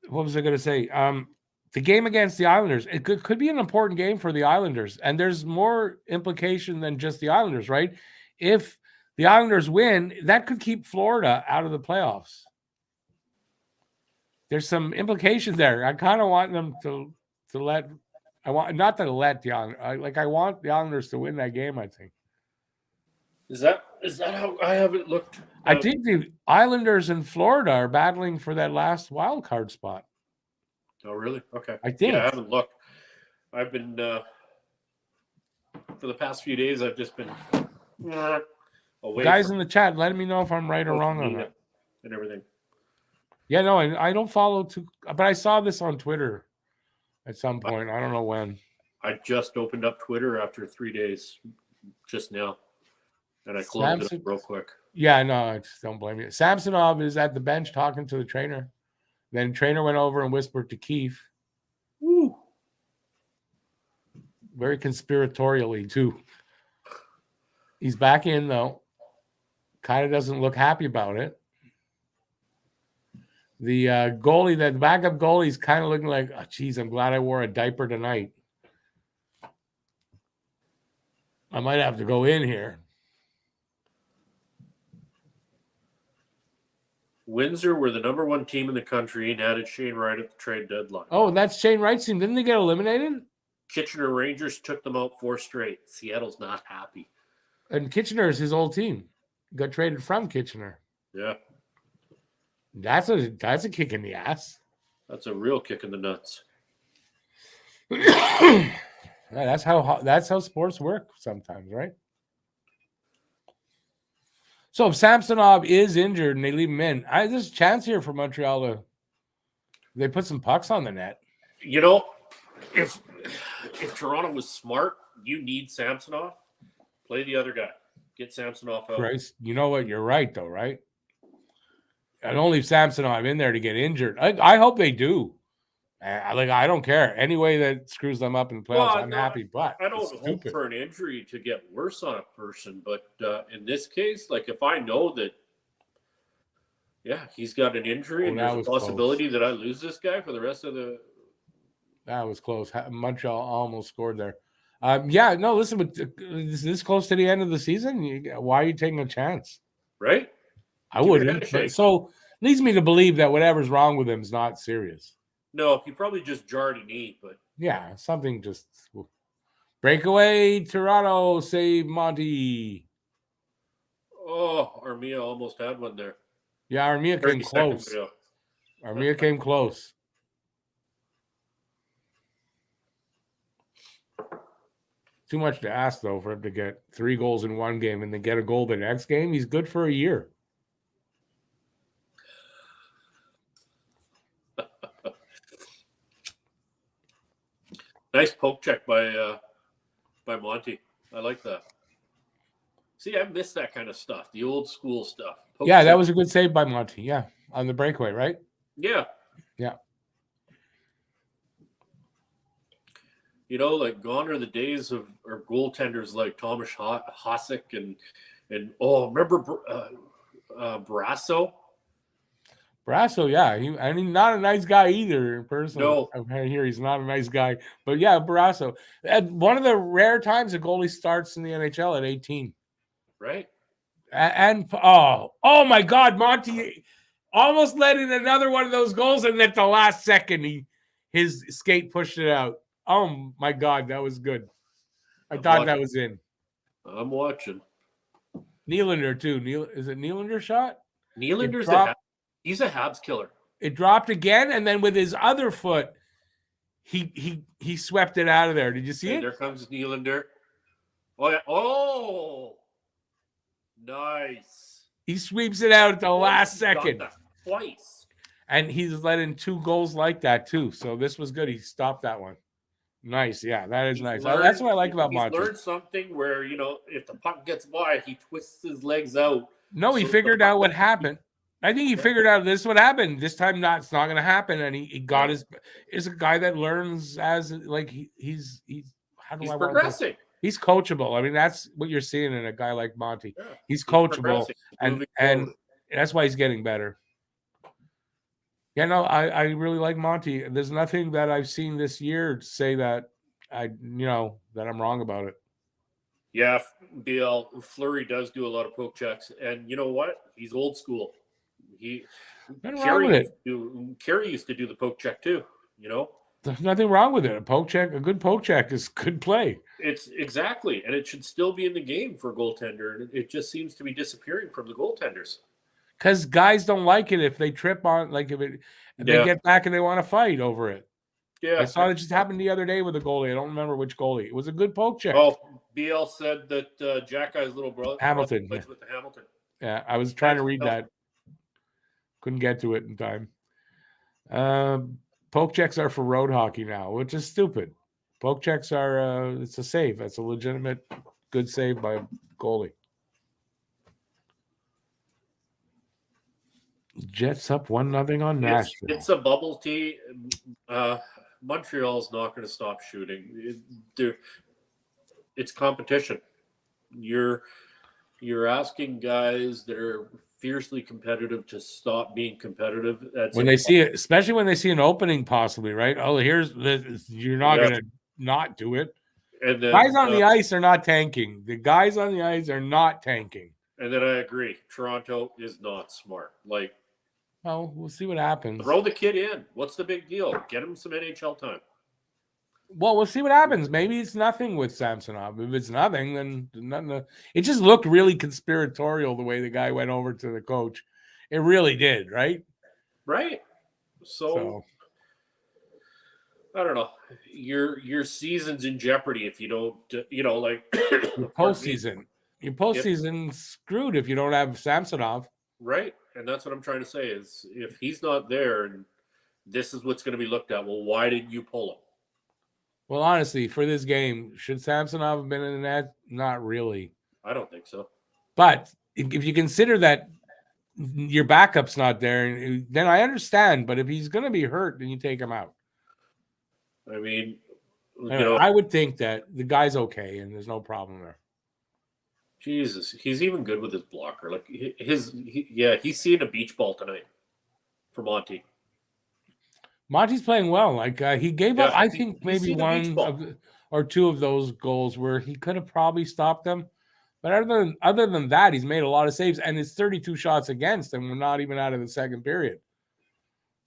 what was I going to say? The game against the Islanders, it could be an important game for the Islanders. And there's more implication than just the Islanders, right? If the Islanders win, that could keep Florida out of the playoffs. There's some implications there. I kind of want them to let. I want not to let the Islanders. I want the Islanders to win that game. I think. Is that how I haven't looked? I think the Islanders in Florida are battling for that last wild card spot. Oh, really? Okay. I think. Yeah, I haven't looked. I've been for the past few days. I've just been away. Guys in the chat, let me know if I'm right or wrong on that and everything. Yeah, no, I don't follow but I saw this on Twitter at some point. I don't know when. I just opened up Twitter after 3 days, just now, and I closed it up real quick. Yeah, no, I just don't blame you. Samsonov is at the bench talking to the trainer. Then the trainer went over and whispered to Keefe. Woo. Very conspiratorially, too. He's back in, though. Kind of doesn't look happy about it. The goalie, the backup goalie, is kind of looking like, oh, geez, I'm glad I wore a diaper tonight. I might have to go in here. Windsor were the number 1 team in the country and added Shane Wright at the trade deadline. Oh, that's Shane Wright's team. Didn't they get eliminated? Kitchener Rangers took them out 4 straight. Seattle's not happy. And Kitchener is his old team. Got traded from Kitchener. Yeah. That's a kick in the ass. That's a real kick in the nuts. That's how sports work sometimes, right? So if Samsonov is injured and they leave him in, there's a chance here for Montreal to they put some pucks on the net. You know, if Toronto was smart, you need Samsonov. Play the other guy. Get Samsonov out. Christ, you know what? You're right, though, right? I don't leave Samsonov in there to get injured. I hope they do. I don't care. Any way that screws them up in the playoffs, I'm happy. But I don't hope for an injury to get worse on a person. But in this case, like if I know that, he's got an injury and there's a possibility that I lose this guy for the rest of the. That was close. Montreal almost scored there. Listen, is this close to the end of the season? Why are you taking a chance? Right? I wouldn't. So leads me to believe that whatever's wrong with him is not serious. No, he probably just jarred a knee, but yeah, something just breakaway. Toronto save Monty. Oh, Armia almost had one there. Yeah, Armia came close. Armia came close. Too much to ask, though, for him to get 3 goals in one game and then get a goal the next game. He's good for a year. Nice poke check by Monty. I like that. See, I miss that kind of stuff, the old school stuff. That was a good save by Monty. Yeah, on the breakaway, right? Yeah. Yeah. You know, like gone are the days of our goaltenders like Thomas Hasek and remember Brasso? Brasso, yeah. Not a nice guy either in person. No. I hear he's not a nice guy. But yeah, Brasso. One of the rare times a goalie starts in the NHL at 18. Right. And oh my God, Monty almost let in another one of those goals, and at the last second his skate pushed it out. Oh my God, that was good. I thought that was in. I'm watching. Nylander too. Is it Nylander shot? Nylander's he's a Habs killer. It dropped again, and then with his other foot, he swept it out of there. Did you see it? There comes Nylander. Oh yeah. Oh, nice. He sweeps it out at the last second. Twice. And he's let in 2 goals like that, too. So this was good. He stopped that one. Nice. Yeah, that is nice. That's what I like about Monty. He's learned something where, if the puck gets wide, he twists his legs out. No, he figured out what happened. I think he figured out this is what happened. This time it's not going to happen. And he got is a guy that learns as like he's progressing. He's coachable. I mean, that's what you're seeing in a guy like Monty. Yeah, he's coachable and that's why he's getting better. Yeah, no, I really like Monty. There's nothing that I've seen this year to say that that I'm wrong about it. Yeah, BL Fleury does do a lot of poke checks, and you know what? He's old school. Carey used to do the poke check too. There's nothing wrong with it. A good poke check is good play. It's exactly, and it should still be in the game for a goaltender. And it just seems to be disappearing from the goaltenders. Because guys don't like it if they trip on, like they get back and they want to fight over it. Yeah, I saw it just happened the other day with a goalie. I don't remember which goalie. It was a good poke check. Oh, BL said that Jack Guy's little brother Hamilton plays with the Hamilton. Yeah, I was trying to read that. Couldn't get to it in time. Poke checks are for road hockey now, which is stupid. Poke checks are it's a save. That's a legitimate good save by a goalie. Jets up 1-0 on Nashville. It's a bubble tee. Montreal's not going to stop shooting. It's competition. You're asking guys that are fiercely competitive to stop being competitive. When they see it, especially when they see an opening, possibly, right? Oh, you're not going to not do it. And then, guys on the ice are not tanking. The guys on the ice are not tanking. And then I agree. Toronto is not smart. Well, we'll see what happens. Throw the kid in. What's the big deal? Get him some NHL time. Well, we'll see what happens. Maybe it's nothing with Samsonov. If it's nothing, then nothing. It just looked really conspiratorial the way the guy went over to the coach. It really did, right? Right. So I don't know. Your season's in jeopardy if you don't, your postseason. Your postseason's screwed if you don't have Samsonov. Right. And that's what I'm trying to say is if he's not there and this is what's going to be looked at, well, why did you pull him? Well, honestly, for this game, should Samsonov have been in the net? Not really. I don't think so. But if you consider that your backup's not there, then I understand. But if he's going to be hurt, then you take him out. I mean, I would think that the guy's okay and there's no problem there. Jesus, he's even good with his blocker. He's seeing a beach ball tonight for Monty. Monty's playing well. He gave up, I think, maybe one or two of those goals where he could have probably stopped them. But other than that, he's made a lot of saves, and it's 32 shots against, and we're not even out of the second period.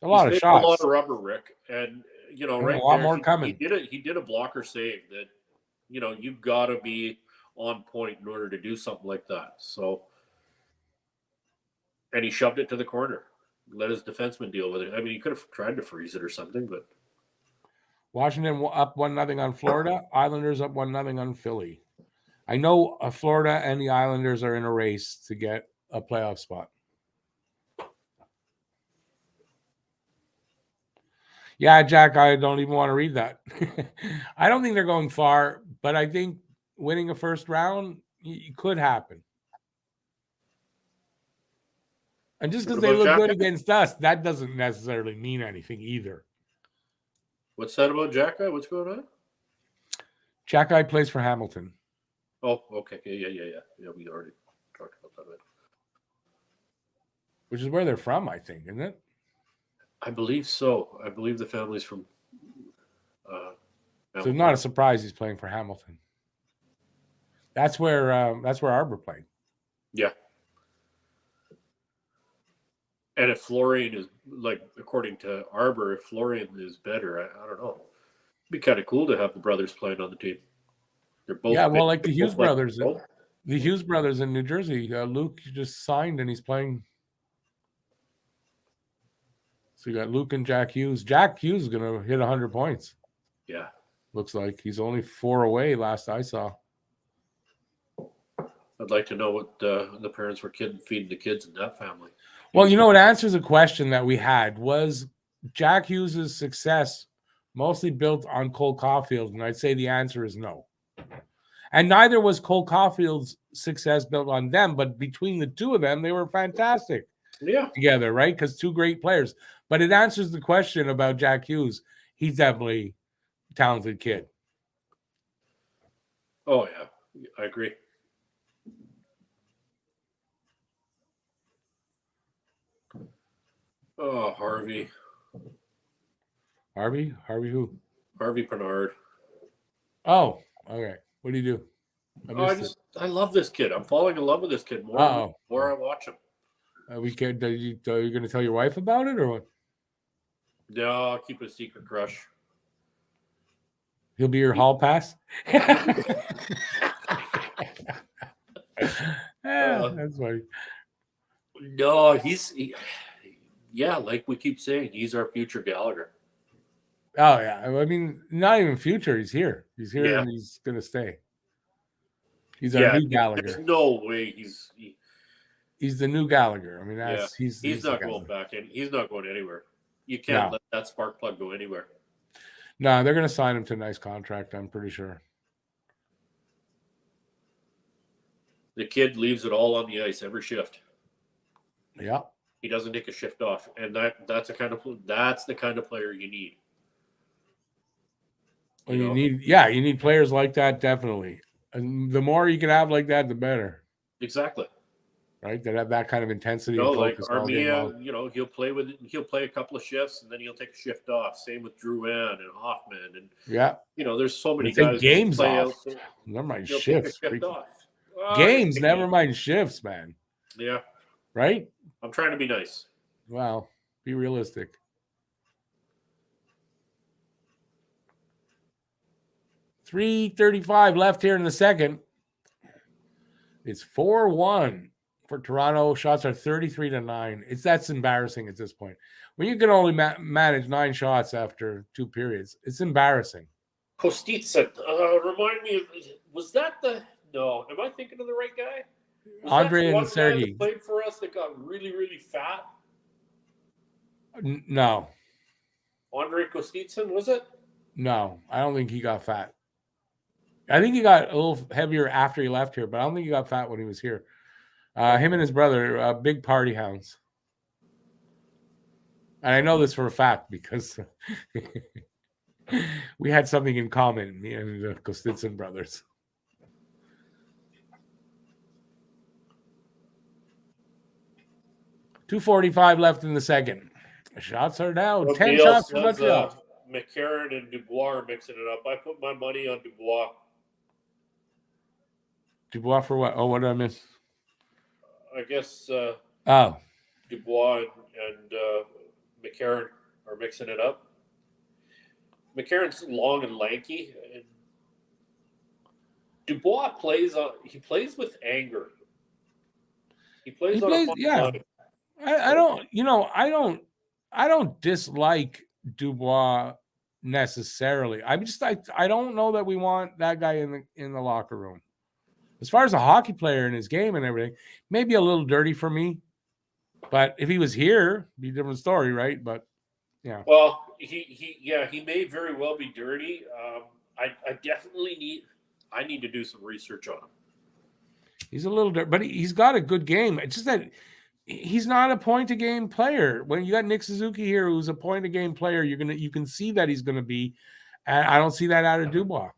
A lot of shots. A lot of rubber, Rick, and right a lot there, more coming. He did a blocker save that, you've got to be on point in order to do something like that. So, and he shoved it to the corner. Let his defenseman deal with it. I mean, he could have tried to freeze it or something, but Washington up 1-0 on Florida. Islanders up 1-0 on Philly. I know Florida and the Islanders are in a race to get a playoff spot. Yeah, Jack, I don't even want to read that. I don't think they're going far, but I think winning a first round could happen. And just because they look good against us, that doesn't necessarily mean anything either. What's that about Jack Guy? What's going on? Jack Guy plays for Hamilton. Oh, okay. Yeah. We already talked about that. Which is where they're from, I think, isn't it? I believe so. I believe the family's from so not a surprise he's playing for Hamilton. That's where Arbor played. Yeah. And if Florian is, according to Arbor, if Florian is better, I don't know. It'd be kind of cool to have the brothers playing on the team. They're both like the Hughes brothers. The Hughes brothers in New Jersey. Luke just signed and he's playing. So you got Luke and Jack Hughes. Jack Hughes is going to hit 100 points. Yeah. Looks like he's only 4 away last I saw. I'd like to know what the parents were feeding the kids in that family. Well, it answers a question that we had. Was Jack Hughes' success mostly built on Cole Caulfield? And I'd say the answer is no. And neither was Cole Caulfield's success built on them, but between the two of them, they were fantastic together, right? Because two great players. But it answers the question about Jack Hughes. He's definitely a talented kid. Oh, yeah. I agree. Oh, Harvey. Harvey who? Harvey Bernard. Oh, okay. What do you do? I love this kid. I'm falling in love with this kid more I watch him. Are you going to tell your wife about it or what? No, I'll keep it a secret crush. He'll be your hall pass? That's funny. No, like we keep saying, he's our future Gallagher. Oh, yeah. I mean, not even future. He's here. He's here and he's going to stay. He's our new Gallagher. There's no way he's the new Gallagher. I mean, he's not going back in. He's not going anywhere. You can't let that spark plug go anywhere. No, they're going to sign him to a nice contract, I'm pretty sure. The kid leaves it all on the ice every shift. Yeah. He doesn't take a shift off, and that's the kind of player you need. Well, you need players like that, definitely. And the more you can have like that, the better. Exactly. Right? That have that kind of intensity. Like Armia, he'll play a couple of shifts and then he'll take a shift off. Same with Drouin and Hoffman, and there's so many guys. Games off. Never mind shifts. Games, never mind shifts, man. Yeah. Right? I'm trying to be nice. Well, be realistic. .335 left here in the second. It's 4-1 for Toronto. Shots are 33-9. That's embarrassing at this point. When you can only manage 9 shots after 2 periods, it's embarrassing. Kostitsa, remind me, was that no, am I thinking of the right guy? Was Andre and Sergei that played for us that got really, really fat? No. Andre Kostitsa, was it? No, I don't think he got fat. I think he got a little heavier after he left here, but I don't think he got fat when he was here. Him and his brother, big party hounds. And I know this for a fact because we had something in common, me and the Kostitsin brothers. .245 left in the second. Shots are down. 10 shots for Montreal. McCarron and Dubois are mixing it up. I put my money on Dubois. Dubois for what? Oh, what did I miss? I guess Dubois and McCarron are mixing it up. McCarron's long and lanky. And Dubois plays with anger. He plays on a fun line. I don't dislike Dubois necessarily. I don't know that we want that guy in the locker room. As far as a hockey player in his game and everything, maybe a little dirty for me. But if he was here, it'd be a different story, right? But yeah. Well, he may very well be dirty. I definitely need to do some research on him. He's a little dirty, but he's got a good game. It's just that he's not a point-a-game player. When you got Nick Suzuki here, who's a point-a-game player, you can see that he's going to be. And I don't see that out of Dubois.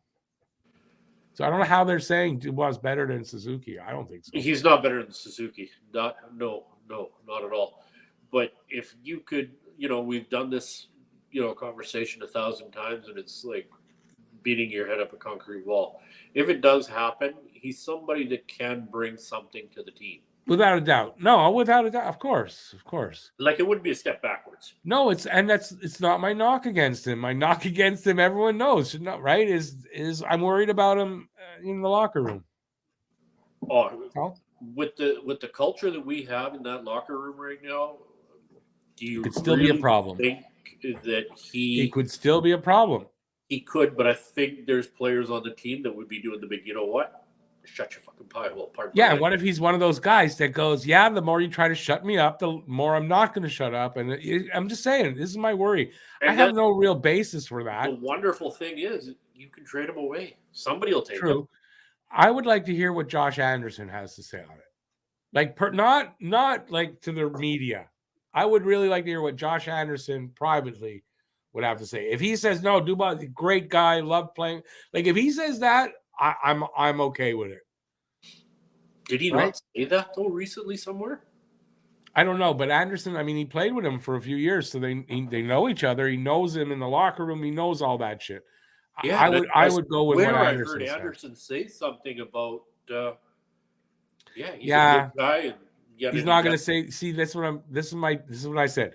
So I don't know how they're saying Dubois is better than Suzuki. I don't think so. He's not better than Suzuki. No, not at all. But if you could, we've done this, conversation 1,000 times, and it's like beating your head up a concrete wall. If it does happen, he's somebody that can bring something to the team. Without a doubt. No, without a doubt. Of course. Like it wouldn't be a step backwards. No, it's not my knock against him. My knock against him, everyone knows, right? Is I'm worried about him in the locker room. Oh, with the culture that we have in that locker room right now, do you could still be a problem? Think that he could still be a problem? He could, but I think there's players on the team that would be doing the big, you know what? shut your fucking pie hole. Yeah, and what if he's one of those guys that goes, yeah, the more you try to shut me up, the more I'm not going to shut up. And I'm just saying, this is my worry. And I have no real basis for that. The wonderful thing is you can trade him away. Somebody will take him. I would like to hear what Josh Anderson has to say on it. Like, not like to the media. I would really like to hear what Josh Anderson privately would have to say. If he says, no, Dubois, great guy, love playing. Like, if he says that, I'm okay with it. Did he not say that, though, recently somewhere? I don't know, but Anderson, I mean, he played with him for a few years, so they know each other. He knows him in the locker room. He knows all that shit. Yeah, I would go with what Anderson said. I heard Anderson say something about, he's a good guy. And he's not going to say. See, this is what I said.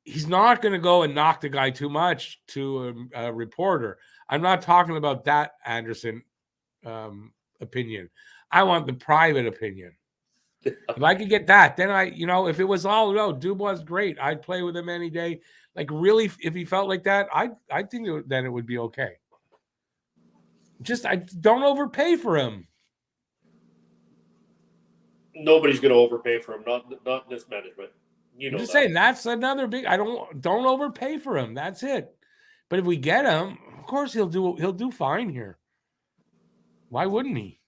He's not going to go and knock the guy too much to a reporter. I'm not talking about that Anderson opinion. I want the private opinion. If I could get that, then if it was all, no, Dubois is great, I'd play with him any day. Like, really, if he felt like that, I think then it would be okay. Just, I don't overpay for him. Nobody's going to overpay for him, not this management. I'm just saying, that's another big. Don't overpay for him. That's it. But if we get him, of course he'll do fine here. Why wouldn't he?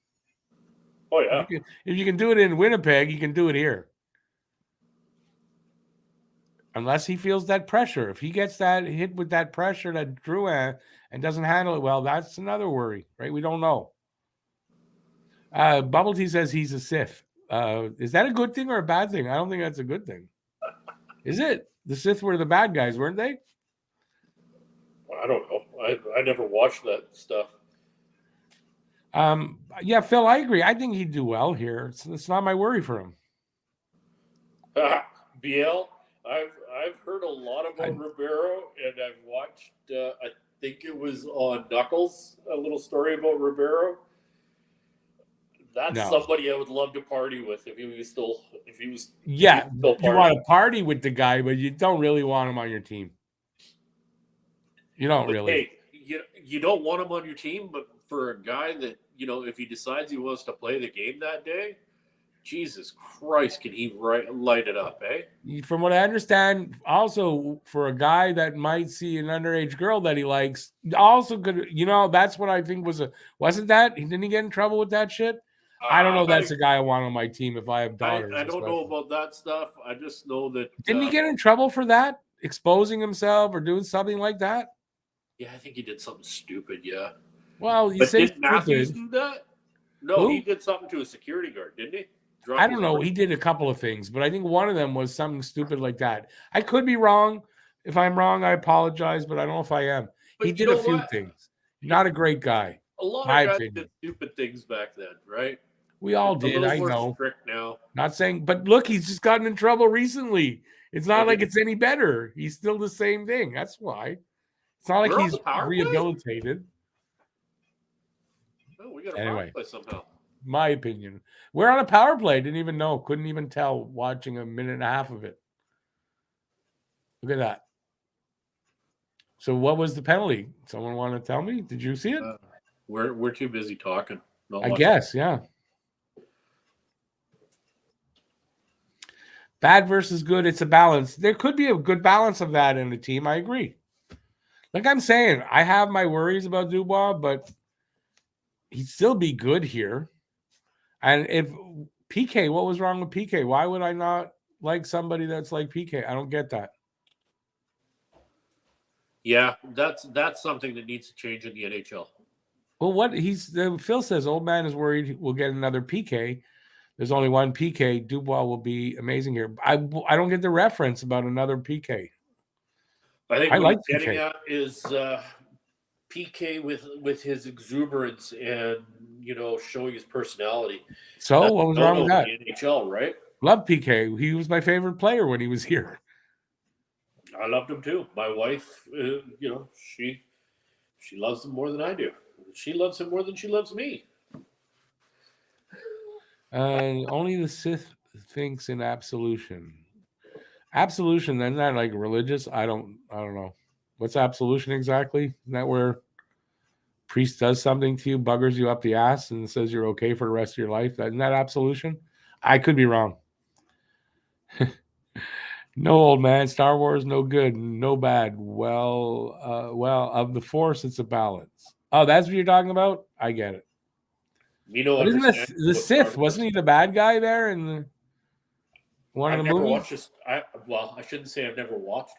Oh yeah. If you can do it in Winnipeg, you can do it here. Unless he feels that pressure. If he gets that hit with that pressure that Drouin and doesn't handle it well, that's another worry, right? We don't know. Bubble Tea says he's a Sith. Is that a good thing or a bad thing? I don't think that's a good thing. Is it? The Sith were the bad guys, weren't they? I don't know. I never watched that stuff. Yeah, Phil, I agree. I think he'd do well here. It's not my worry for him. BL, I've heard a lot about Ribeiro, and I've watched. I think it was on Knuckles, a little story about Ribeiro. That's somebody I would love to party with if he was still. Yeah, you want to party with the guy, but you don't really want him on your team. You don't really. Hey, you don't want him on your team, but for a guy that, if he decides he wants to play the game that day, Jesus Christ, can he light it up, eh? From what I understand, also for a guy that might see an underage girl that he likes, also could, that's what I think wasn't that? Didn't he get in trouble with that shit? I don't know. That's a guy I want on my team if I have daughters. I don't know about that stuff. I just know that. Didn't he get in trouble for that? Exposing himself or doing something like that? Yeah, I think he did something stupid, yeah. Well, did Matthews do that? No, he did something to a security guard, didn't he? I don't know. He did a couple of things, but I think one of them was something stupid like that. I could be wrong. If I'm wrong, I apologize, but I don't know if I am. But he did a few things. Not a great guy. A lot of guys did stupid things back then, right? We all did. I know. Strict now. Not saying, but look, he's just gotten in trouble recently. It's not like it's any better. He's still the same thing. That's why. It's not like he's rehabilitated. Oh, we got a power play somehow. My opinion. We're on a power play. Didn't even know. Couldn't even tell watching a minute and a half of it. Look at that. So what was the penalty? Someone want to tell me? Did you see it? We're too busy talking. I guess, yeah. Bad versus good, it's a balance. There could be a good balance of that in the team. I agree. Like I'm saying, I have my worries about Dubois, but he'd still be good here. And if PK, what was wrong with PK? Why would I not like somebody that's like PK? I don't get that. Yeah, that's something that needs to change in the NHL. Well, Phil says old man is worried we'll get another PK. There's only one PK. Dubois will be amazing here. I don't get the reference about another PK. I think what he's getting at is PK with his exuberance and showing his personality. So what was wrong with that? NHL, right? Love PK. He was my favorite player when he was here. I loved him too. My wife, she loves him more than I do. She loves him more than she loves me. Only the Sith thinks in absolution. Absolution, then that like religious? I don't know. What's absolution exactly? Isn't that where priest does something to you, buggers you up the ass, and says you're okay for the rest of your life. Isn't that absolution? I could be wrong. No, old man. Star Wars, no good, no bad. Well, of the Force, it's a balance. Oh, that's what you're talking about? I get it. But isn't the Sith? Wasn't he the bad guy there in one of the movies? I've never watched this. I shouldn't say I've never watched.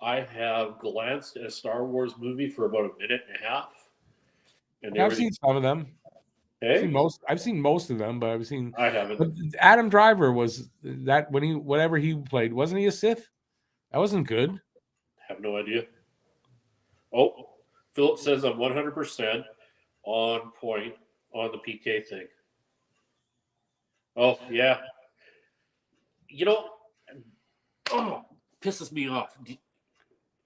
I have glanced at a Star Wars movie for about a minute and a half. And I've seen some of them. Hey? I've seen most of them, but I haven't. But Adam Driver was that whatever he played, wasn't he a Sith? That wasn't good. I have no idea. Oh, Philip says I'm 100% on point on the PK thing. Oh, yeah. Pisses me off.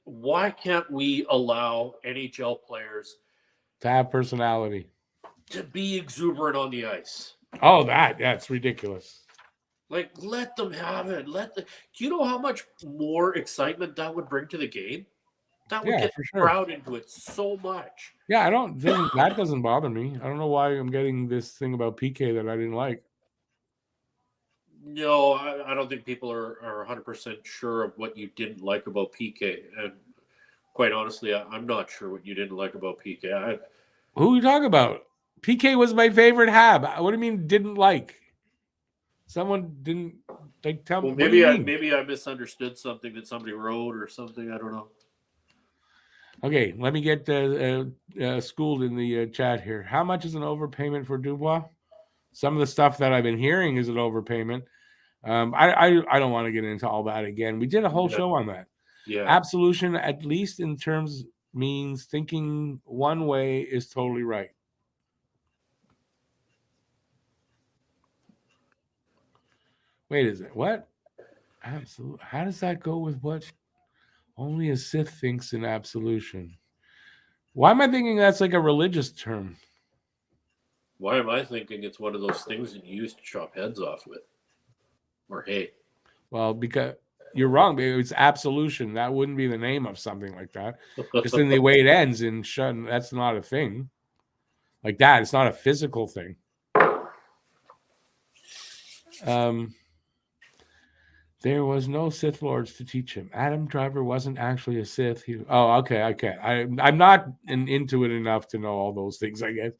Why can't we allow NHL players to have personality, to be exuberant on the ice? Oh, that's ridiculous. Like, let them have it. Do you know how much more excitement that would bring to the game? That would get the crowd into it so much. Yeah, that doesn't bother me. I don't know why I'm getting this thing about PK that I didn't like. No, I don't think people are 100% sure of what you didn't like about PK. And quite honestly, I'm not sure what you didn't like about PK. Who are you talking about? PK was my favorite Hab. What do you mean didn't like? Someone didn't like tell me. Well, maybe I misunderstood something that somebody wrote or something. I don't know. Okay, let me get schooled in the chat here. How much is an overpayment for Dubois? Some of the stuff that I've been hearing is an overpayment. I don't want to get into all that again. We did a whole show on that. Yeah. Absolution, at least in terms, means thinking one way is totally right. Wait, is it what? Absolute. How does that go with what? Only a Sith thinks in absolution. Why am I thinking that's like a religious term? Why am I thinking it's one of those things that you used to chop heads off with? Or hey. Well, because you're wrong. It's absolution. That wouldn't be the name of something like that. Just in the way it ends in shun, that's not a thing. Like that. It's not a physical thing. There was no Sith Lords to teach him. Adam Driver wasn't actually a Sith. Okay. I'm not into it enough to know all those things, I guess.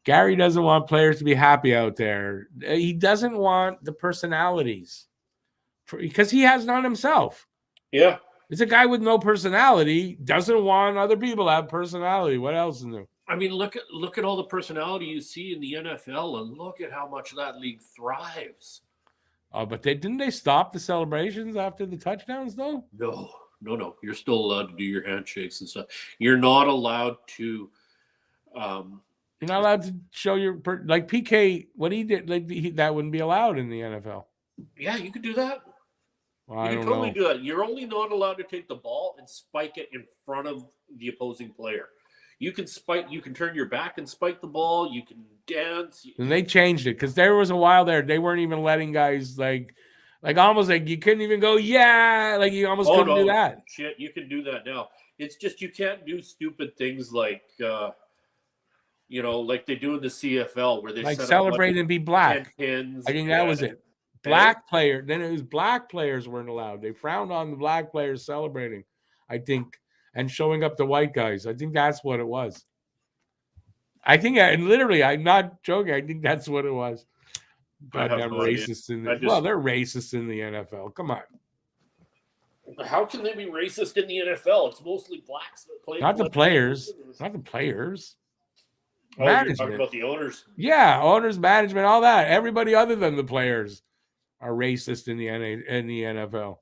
Gary doesn't want players to be happy out there. He doesn't want the personalities because he has none himself. Yeah. It's a guy with no personality, doesn't want other people to have personality. What else is there? I mean, look at all the personality you see in the NFL and look at how much that league thrives. Oh, but didn't they stop the celebrations after the touchdowns, though? No. You're still allowed to do your handshakes and stuff. You're not allowed to. You're not allowed to show your like PK. What he did, that wouldn't be allowed in the NFL. Yeah, you could do that. Well, you can totally do that. You're only not allowed to take the ball and spike it in front of the opposing player. You can turn your back and spike the ball. You can dance. And they changed it because there was a while there they weren't even letting guys like almost like you couldn't even go like you almost couldn't do that. Shit, you can do that now. It's just you can't do stupid things like like they do in the CFL where they like celebrate and be black. Pins, I think that was it. Black player. Then it was black players weren't allowed. They frowned on the black players celebrating, I think, and showing up the white guys. I think that's what it was. Literally, I'm not joking. I think that's what it was. Goddamn racists in well, they're racist in the NFL. Come on. How can they be racist in the NFL? It's mostly blacks that play. Not the players. Not the players. Oh, you're talking about the owners. Yeah, owners, management, all that. Everybody other than the players are racist in the NFL.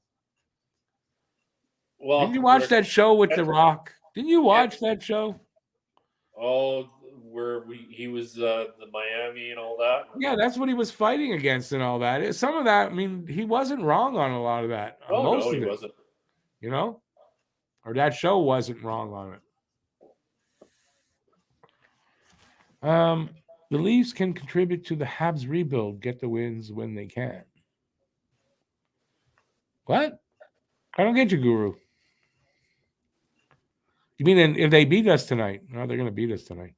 Well, didn't you watch that show with The Rock? Didn't you watch that show? Oh, where he was the Miami and all that. Yeah, that's what he was fighting against and all that. Some of that, I mean, he wasn't wrong on a lot of that. No, he wasn't. Or that show wasn't wrong on it. The Leafs can contribute to the Habs rebuild, get the wins when they can. What? I don't get you, Guru. You mean if they beat us tonight? No, they're going to beat us tonight.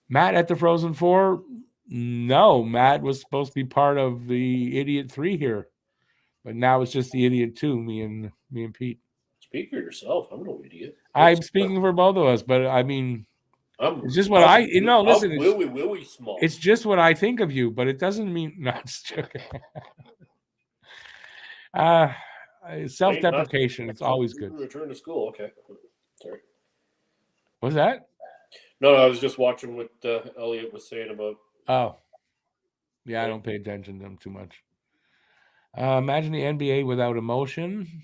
Matt at the Frozen Four? No, Matt was supposed to be part of the Idiot 3 here. But now it's just the Idiot 2, me and Pete. Speak for yourself. I'm no idiot. I'm speaking for both of us, but I mean, it's just what listen. It's just what I think of you, but it doesn't mean not joking. Self-deprecation. It's always good. Return to school. Okay. Sorry. What's that? No, I was just watching what Elliot was saying about. Oh. Yeah, I don't pay attention to them too much. Imagine the NBA without emotion.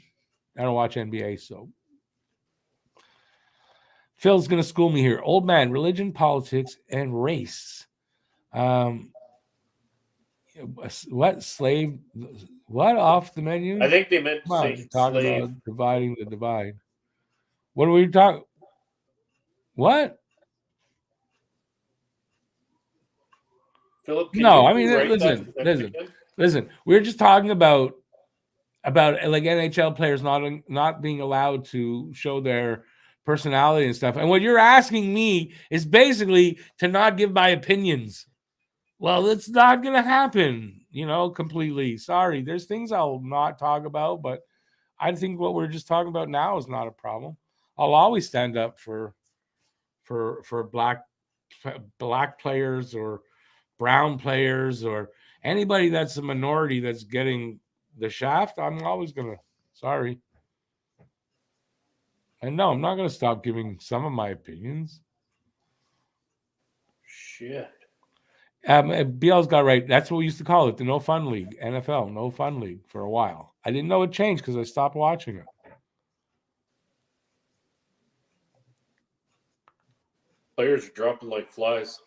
I don't watch NBA, so. Phil's going to school me here. Old man, religion, politics, and race. What slave? What off the menu? I think they meant to say talk slave. About dividing the divide. What are we talking? What? Philip, no, I mean, listen. We're just talking about like NHL players not being allowed to show their personality and stuff. And what you're asking me is basically to not give my opinions. Well, it's not going to happen, completely. Sorry. There's things I'll not talk about, but I think what we're just talking about now is not a problem. I'll always stand up for black players or brown players or anybody that's a minority that's getting the shaft. I'm always going to, sorry. And no, I'm not going to stop giving some of my opinions. Shit. BL's got right. That's what we used to call it, the No Fun League, NFL, No Fun League for a while. I didn't know it changed because I stopped watching it. Players are dropping like flies.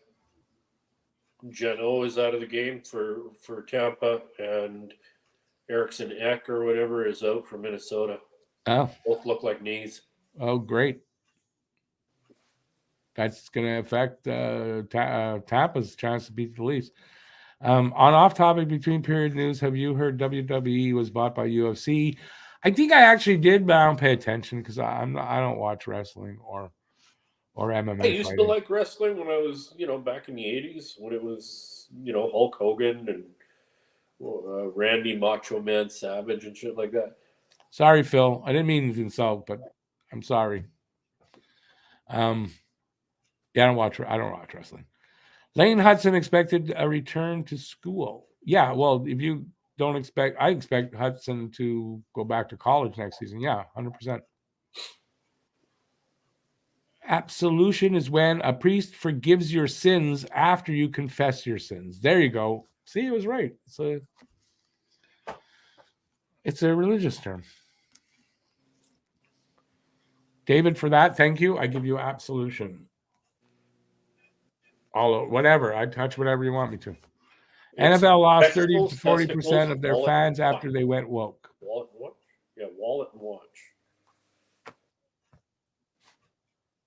Geno is out of the game for Tampa, and Eriksson Ek or whatever is out for Minnesota. Oh. Both look like knees. Oh, great. That's going to affect Tampa's chance to beat the Leafs. On off topic between period news, have you heard WWE was bought by UFC? I think I actually did, but I don't pay attention because I don't watch wrestling or MMA. I used to like wrestling when I was, back in the 80s when it was, Hulk Hogan and Randy Macho Man Savage and shit like that. Sorry, Phil. I didn't mean to insult, but I'm sorry. Yeah, I don't watch wrestling. Lane Hudson expected a return to school. Yeah, well, if you don't expect, I expect Hudson to go back to college next season. Yeah, 100%. Absolution is when a priest forgives your sins after you confess your sins. There you go. See, it was right. It's a religious term. David, for that, thank you. I give you absolution. Whatever. I touch whatever you want me to. NFL lost 30 to 40% of their fans after they went woke. Wallet and watch? Yeah, wallet and watch.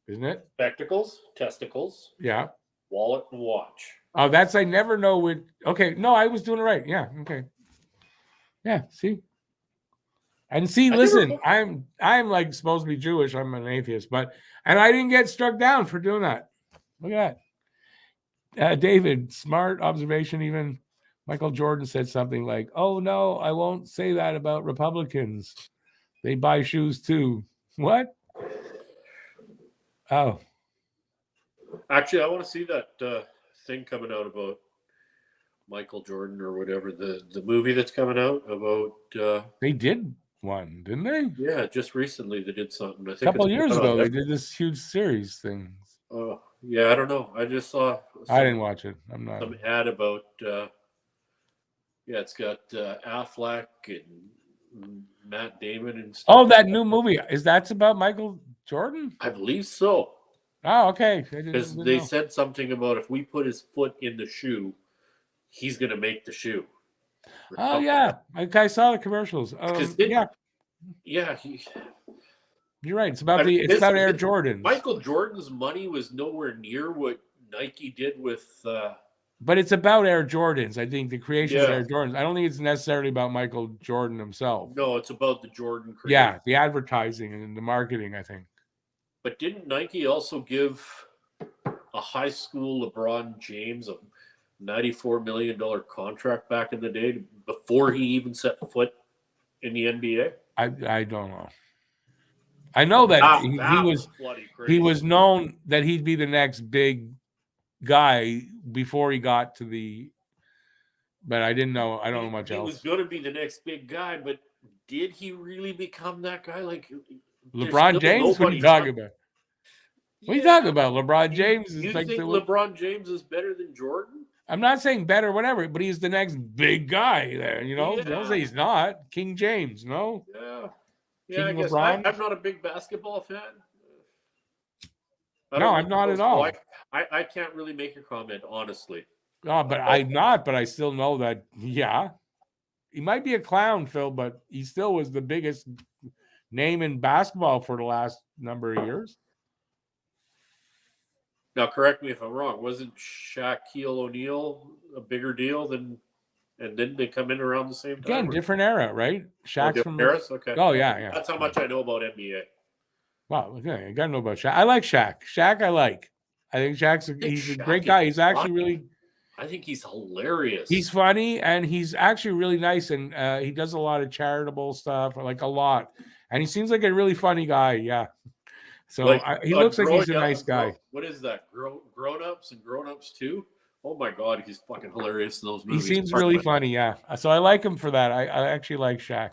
Isn't it? Spectacles, testicles. Yeah. Wallet and watch. Oh, that's I never know what. Okay, no, I was doing it right. Yeah. Okay. Yeah. See. And see, listen, I'm like supposed to be Jewish. I'm an atheist, and I didn't get struck down for doing that. Look at that. David, smart observation. Even Michael Jordan said something like, "Oh no, I won't say that about Republicans. They buy shoes too." What? Oh. Actually, I want to see that thing coming out about Michael Jordan or whatever, the movie that's coming out about. They did one, didn't they? Yeah, just recently they did something. I think a couple years ago they did this huge series thing. Oh, yeah, I don't know. I just saw. I didn't watch it. I'm not. Some ad about. It's got Affleck and Matt Damon and stuff. Oh, that new movie that's about Michael Jordan? I believe so. Oh, okay. Because they said something about if we put his foot in the shoe, he's going to make the shoe. Oh, yeah. I saw the commercials. Yeah. Yeah. You're right. It's about about Air Jordan. Michael Jordan's money was nowhere near what Nike did with. But it's about Air Jordans. I think the creation of Air Jordans. I don't think it's necessarily about Michael Jordan himself. No, it's about the Jordan creation. Yeah, the advertising and the marketing, I think. But didn't Nike also give a high school LeBron James a $94 million contract back in the day before he even set foot in the NBA? I don't know. I know that he was known that he'd be the next big guy before he got to the. But I didn't know. I don't know much else. He was going to be the next big guy, but did he really become that guy? Like LeBron James? What are you talking about? What are you talking about? LeBron James is you like think LeBron James is better than Jordan? I'm not saying better, whatever, but he's the next big guy there. You know, don't say he's not. King James, no. Yeah, I guess I'm not a big basketball fan. No, I'm not at all. I can't really make a comment, honestly. No, but I'm not, but I still know that, yeah. He might be a clown, Phil, but he still was the biggest name in basketball for the last number of years. Now, correct me if I'm wrong. Wasn't Shaquille O'Neal a bigger deal than, and didn't they come in around the same time? Again, different era, right? Shaq's from Paris? Okay. Oh, yeah. That's how much I know about NBA. Wow, okay. I got to know about Shaq. I like Shaq. Shaq, I like. I think he's a great guy. He's actually really... I think he's hilarious. He's funny, and he's actually really nice, and he does a lot of charitable stuff, like a lot. And he seems like a really funny guy, yeah. So he looks like he's a nice guy. What is that? Grown-ups and Grown-ups 2? Oh, my God, he's fucking hilarious in those movies. He seems really funny, yeah. So I like him for that. I actually like Shaq.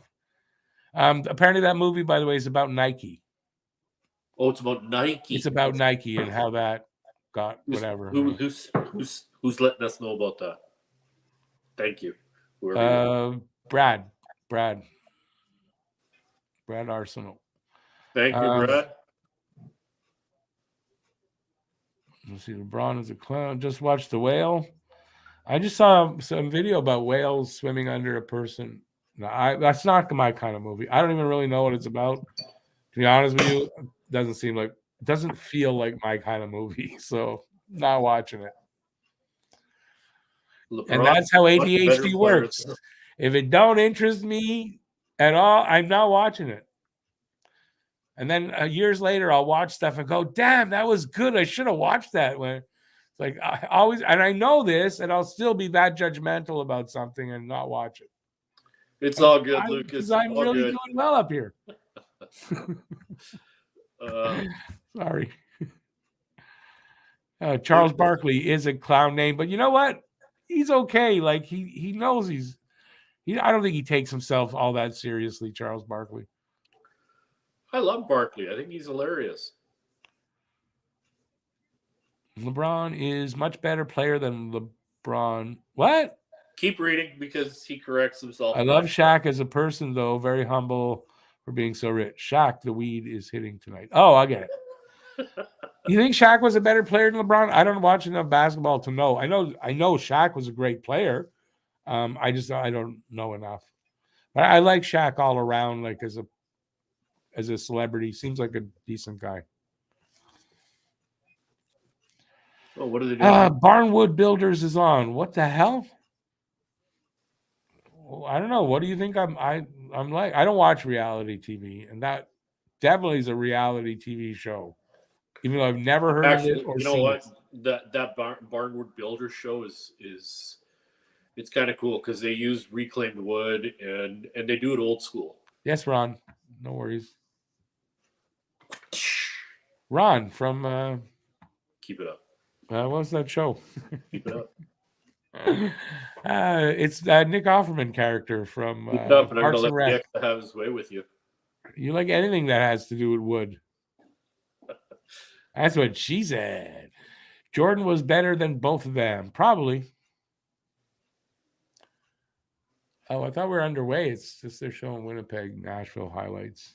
Apparently that movie, by the way, is about Nike. Oh, it's about Nike. It's about Nike and how that got whatever. Who's letting us know about that? Thank you. Brad Arsenal. Thank you, Brad. Let's see. LeBron is a clown. Just watched The Whale. I just saw some video about whales swimming under a person. No, that's not my kind of movie. I don't even really know what it's about. To be honest with you, it doesn't feel like my kind of movie. So not watching it. LeBron, and that's how ADHD works. If it don't interest me at all, I'm not watching it. And then years later, I'll watch stuff and go, "Damn, that was good. I should have watched that." When it's like I always, and I know this, and I'll still be that judgmental about something and not watch it. It's all good, Lucas. Because I'm really doing well up here. Sorry. Charles Barkley is a clown name, but you know what? He's okay. Like he knows I don't think he takes himself all that seriously, Charles Barkley. I love Barkley. I think he's hilarious. LeBron is much better player than LeBron. What? Keep reading because he corrects himself. I love Shaq as a person, though. Very humble for being so rich. Shaq, the weed is hitting tonight. Oh, I get it. You think Shaq was a better player than LeBron? I don't watch enough basketball to know. I know Shaq was a great player. I don't know enough. But I like Shaq all around, like as a celebrity. Seems like a decent guy. Oh, what are they doing? Barnwood Builders is on. What the hell? I don't know. What do you think I'm like? I don't watch reality TV, and that definitely is a reality TV show. Even though I've never heard of it or you know seen what? it. That Barnwood Builders show is it's kind of cool because they use reclaimed wood and they do it old school. Yes, Ron. No worries. Ron from Keep It Up. What's that show? Keep It Up. It's Nick Offerman character from Keep It Up, and I'm Parks gonna and let Rec. the X have his way with you. You like anything that has to do with wood. That's what she said. Jordan was better than both of them. Probably. Oh, I thought we were underway. It's just they're showing Winnipeg, Nashville highlights.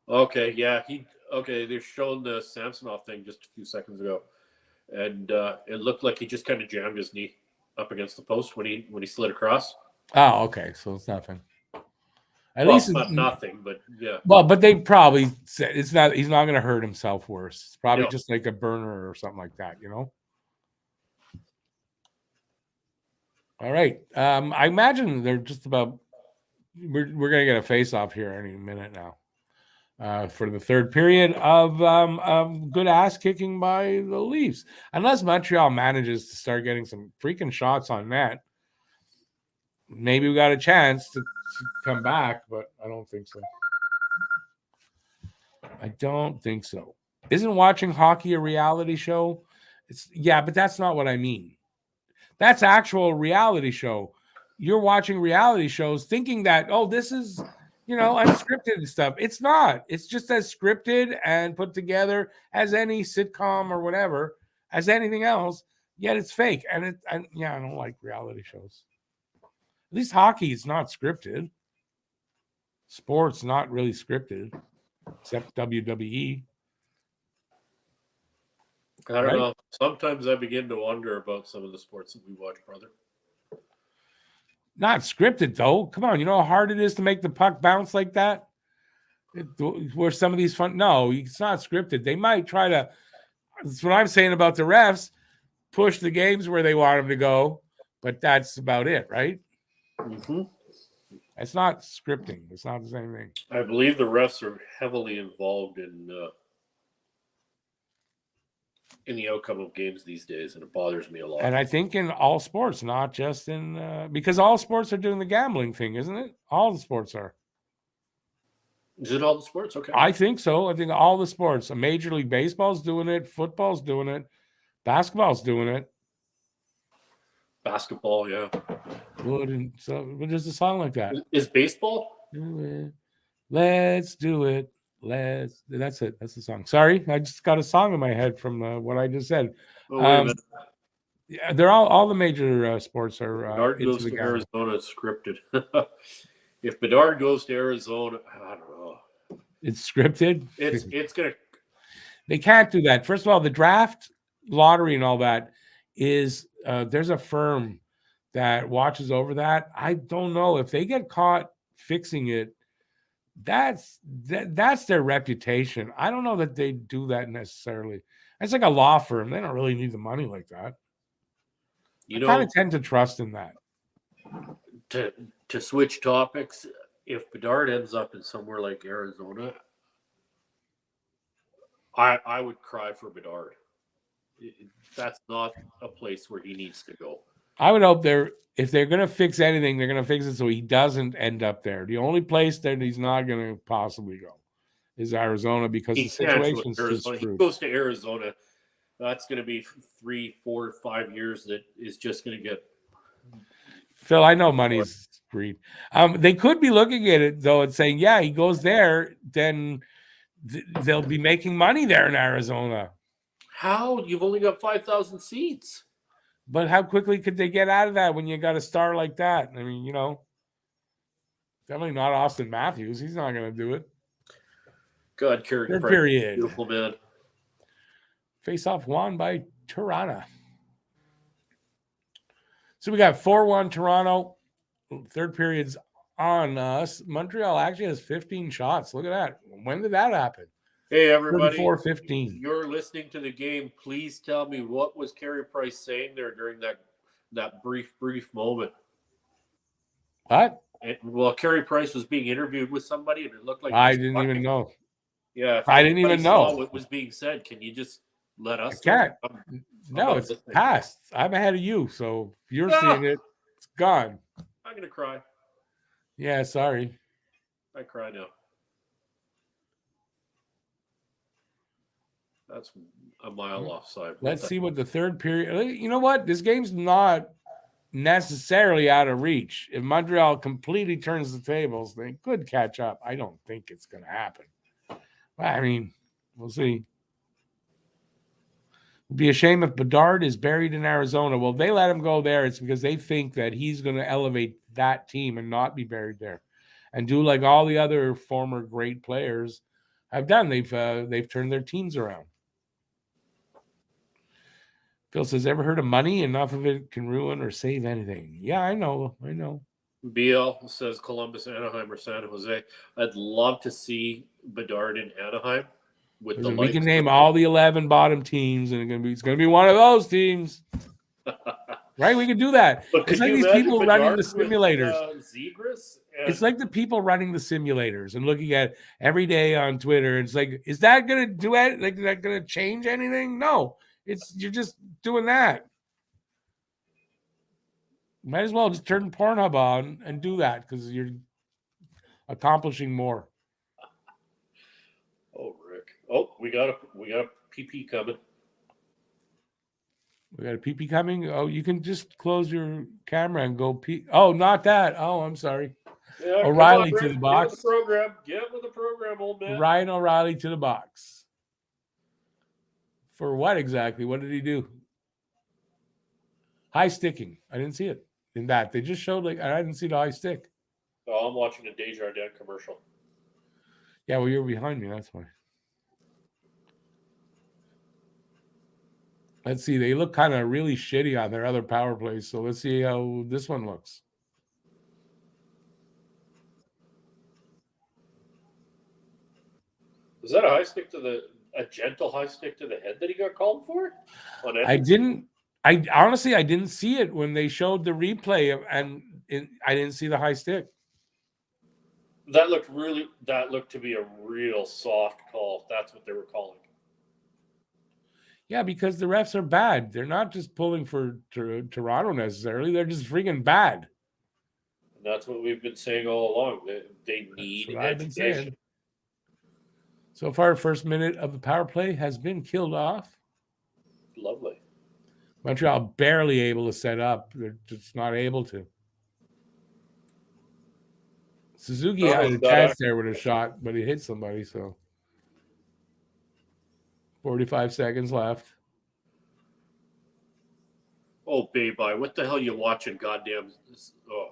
Okay, yeah. They're showing the Samsonov thing just a few seconds ago. And it looked like he just kind of jammed his knee up against the post when he slid across. Oh, okay. So it's nothing. At least it's not nothing, but yeah. Well, but they probably said he's not going to hurt himself worse. It's probably just like a burner or something like that, you know? All right. I imagine they're just about we're going to get a face-off here any minute now. for the third period of good ass kicking by the Leafs. Unless Montreal manages to start getting some freaking shots on net, maybe we got a chance to come back, but I don't think so. I don't think so. Isn't watching hockey a reality show? But that's not what I mean. That's actual reality show. You're watching reality shows thinking that, oh, this is, unscripted and stuff. It's not. It's just as scripted and put together as any sitcom or whatever, as anything else, yet it's fake. And I don't like reality shows. At least hockey is not scripted. Sports not really scripted, except WWE. I don't know. Sometimes I begin to wonder about some of the sports that we watch, brother. Not scripted, though. Come on. You know how hard it is to make the puck bounce like that? Where some of these no, it's not scripted. They might try to, that's what I'm saying about the refs, push the games where they want them to go, but that's about it, right? Mm-hmm. It's not scripting. It's not the same thing. I believe the refs are heavily involved in the outcome of games these days, and it bothers me a lot. And I think in all sports, not just in because all sports are doing the gambling thing, isn't it? All the sports are. Is it all the sports? Okay. I think so. I think all the sports. Major League Baseball's doing it. Football's doing it. Basketball's doing it. Basketball, yeah. Good. So there's a song like that. Is baseball? Let's do it. That's it. That's the song. Sorry, I just got a song in my head from what I just said. Yeah, they're all the major sports are. Bedard goes to Arizona. It's scripted. If Bedard goes to Arizona, I don't know. It's scripted. It's gonna. They can't do that. First of all, the draft lottery and all that is there's a firm that watches over that. I don't know if they get caught fixing it. That's their reputation. I don't know that they do that necessarily. It's like a law firm. They don't really need the money like that. I kind of tend to trust in that. To switch topics, if Bedard ends up in somewhere like Arizona, I would cry for Bedard. That's not a place where he needs to go. I would hope if they're going to fix anything, they're going to fix it so he doesn't end up there. The only place that he's not going to possibly go is Arizona because the situation's too screwed. He goes to Arizona, that's going to be 3, 4, 5 years that is just going to get. Phil, I know money's greed. They could be looking at it, though, and saying, yeah, he goes there, then they'll be making money there in Arizona. How? You've only got 5,000 seats. But how quickly could they get out of that when you got a star like that? I mean, definitely not Austin Matthews. He's not going to do it. God, Carey Price, period. Beautiful man. Face-off won by Toronto. So we got 4-1 Toronto. Third period's on us. Montreal actually has 15 shots. Look at that. When did that happen? Hey, everybody. 34-15. You're listening to the game. Please tell me, what was Carey Price saying there during that brief moment? What? Carey Price was being interviewed with somebody, and it looked like I didn't even know. Yeah, I didn't even know what was being said. Can you just let us? I can't. No, it's past. I'm ahead of you, so if you're seeing it, it's gone. I'm gonna cry. Yeah, sorry. I cry now. That's a mile offside. Let's see what the third period. You know what? This game's not necessarily out of reach. If Montreal completely turns the tables, they could catch up. I don't think it's going to happen. I mean, we'll see. It'd be a shame if Bedard is buried in Arizona. Well, if they let him go there, it's because they think that he's going to elevate that team and not be buried there, and do like all the other former great players have done. They've turned their teams around. Phil says, ever heard of money? Enough of it can ruin or save anything. Yeah, I know. BL says Columbus, Anaheim, or San Jose. I'd love to see Bedard in Anaheim. We can name all the 11 bottom teams, and it's going to be one of those teams. Right? We could do that. But It's could like you these imagine people running the Bedard with simulators. Zegras? It's like the people running the simulators and looking at every day on Twitter. It's like, is that going to do it? Like, is that going to change anything? No, you're just doing that. Might as well just turn Pornhub on and do that because you're accomplishing more. Oh, Rick. Oh, we got a PP coming. We got a PP coming. Oh, you can just close your camera and go pee. Oh, not that. Oh, I'm sorry. Yeah, O'Reilly on, to the box. Get with the program, old man. Ryan O'Reilly to the box. For what exactly? What did he do? High sticking. I didn't see it in that. They just showed I didn't see the high stick. Oh, I'm watching a Desjardins commercial. Yeah, well, you're behind me. That's why. Let's see. They look kind of really shitty on their other power plays. So let's see how this one looks. Was that a gentle high stick to the head that he got called for? I honestly didn't see it when they showed the replay I didn't see the high stick. That looked to be a real soft call. That's what they were calling. Yeah, because the refs are bad. They're not just pulling for Toronto necessarily. They're just freaking bad. And that's what we've been saying all along. They need education. So far, first minute of the power play has been killed off. Lovely. Montreal barely able to set up. They're just not able to. Suzuki had a chance there with a shot, but he hit somebody, so 45 seconds left. Oh, baby, what the hell are you watching? Goddamn. Oh.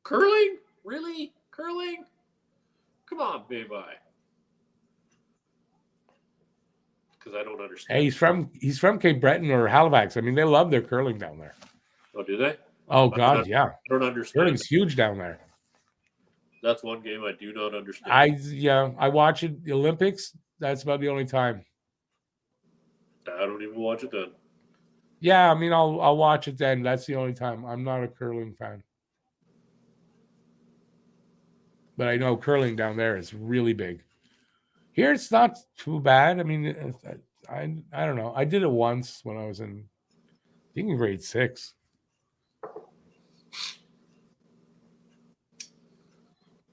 Curling? Really? Curling? Come on, baby. Because I don't understand. Hey, he's from Cape Breton or Halifax. I mean, they love their curling down there. Oh, do they? Oh, God, yeah. I don't understand. Curling's huge down there. That's one game I do not understand. I watch it, the Olympics. That's about the only time. I don't even watch it then. Yeah, I mean, I'll watch it then. That's the only time. I'm not a curling fan. But I know curling down there is really big. Here, it's not too bad. I mean, I don't know. I did it once when I was in grade 6.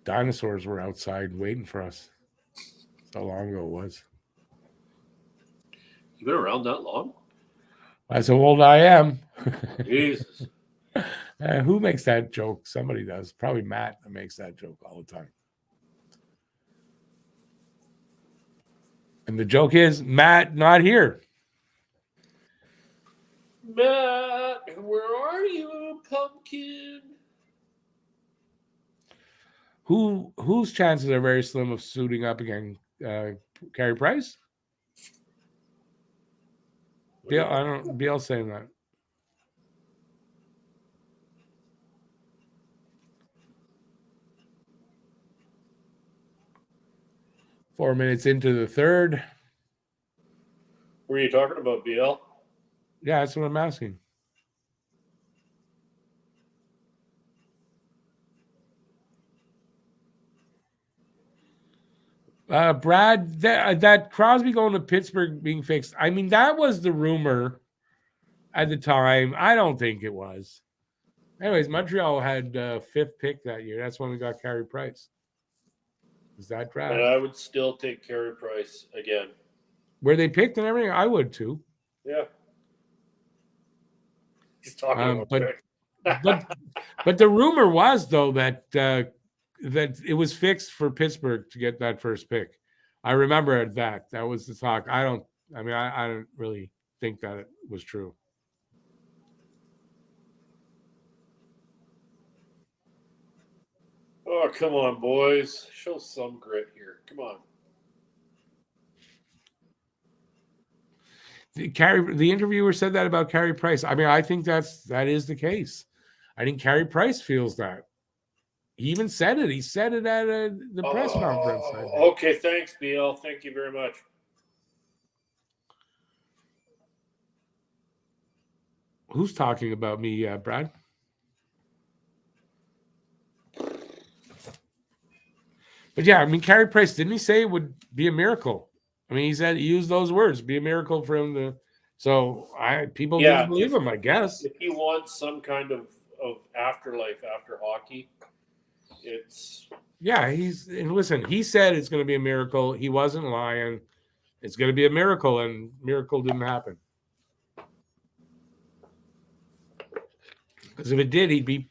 Dinosaurs were outside waiting for us. That's how long ago it was. You been around that long? That's how old I am. Jesus. Who makes that joke? Somebody does. Probably Matt that makes that joke all the time. And the joke is, Matt, not here. Matt, where are you, pumpkin? Whose chances are very slim of suiting up again? Carey Price? Bill saying that. Four minutes into the third. Were you talking about BL? Yeah, that's what I'm asking. Brad, that Crosby going to Pittsburgh being fixed. I mean, that was the rumor at the time. I don't think it was. Anyways, Montreal had 5th pick that year. That's when we got Carey Price. Is that draft? And I would still take Carey Price again. Where they picked and everything, I would too. Yeah. He's talking about but the rumor was though that that it was fixed for Pittsburgh to get that first pick. I remember that was the talk. I don't really think that it was true. Oh, come on, boys. Show some grit here. Come on. The interviewer said that about Carey Price. I mean, I think that is the case. I think Carey Price feels that. He even said it. He said it at the press conference. Okay, thanks, BL. Thank you very much. Who's talking about me, Brad? But yeah, I mean, Carey Price, didn't he say it would be a miracle? I mean, he used those words, be a miracle for him to. So people didn't believe him, I guess. If he wants some kind of afterlife after hockey, it's. Yeah, and listen, he said it's going to be a miracle. He wasn't lying. It's going to be a miracle, and miracle didn't happen. Because if it did, you'd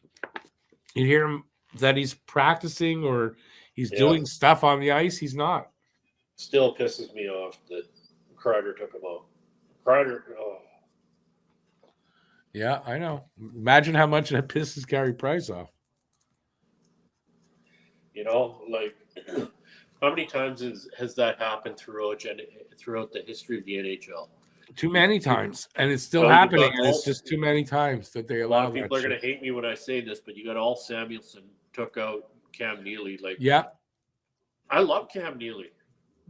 hear him that he's practicing or he's doing stuff on the ice. He's not. Still pisses me off that Kreider took him out. Kreider, Yeah, I know. Imagine how much that pisses Carey Price off. Like how many times has that happened throughout the history of the NHL? Too many times, and it's still happening. And it's just too many times that they allow. A lot of people are going to hate me when I say this, but you got all Samuelson took out Cam Neely. Like, yeah, I love Cam Neely.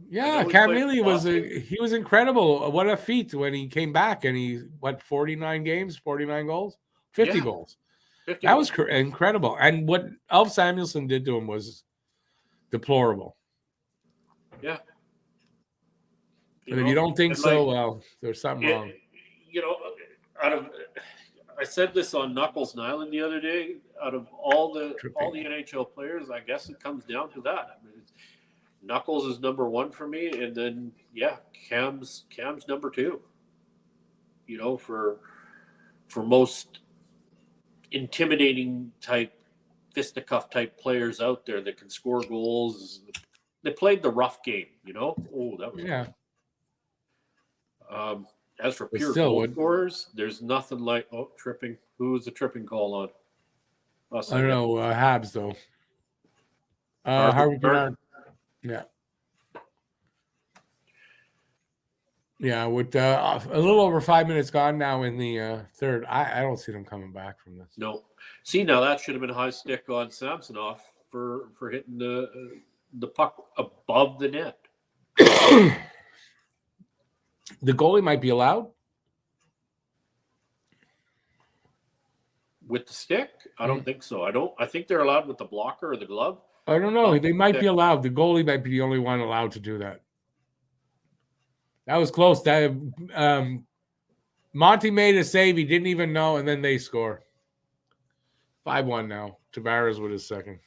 Yeah, Cam Neely was incredible. What a feat when he came back and he 49 games, 49 goals, 50 goals. 50 that goals. Was incredible. And what Elf Samuelson did to him was deplorable. Yeah. And if you don't think so, well, there's something wrong. I said this on Knuckles Nyland the other day. Out of all the NHL players, I guess it comes down to that. I mean, Knuckles is number one for me, and then Cam's number two. For most intimidating type fisticuff type players out there that can score goals. They played the rough game, Oh, that was as for pure goal scorers, there's nothing like tripping. Who was the tripping call on? I don't know. Habs though. Harvey Bernard. Yeah. Yeah, with a little over 5 minutes gone now in the third, I don't see them coming back from this. No. See, now that should have been a high stick on Samsonov for hitting the puck above the net. The goalie might be allowed with the stick. I don't think so. I think they're allowed with the blocker or the glove. I don't know. They might be allowed. The goalie might be the only one allowed to do that. That was close. Monty made a save. He didn't even know, and then they score. 5-1 now. Tavares with his second.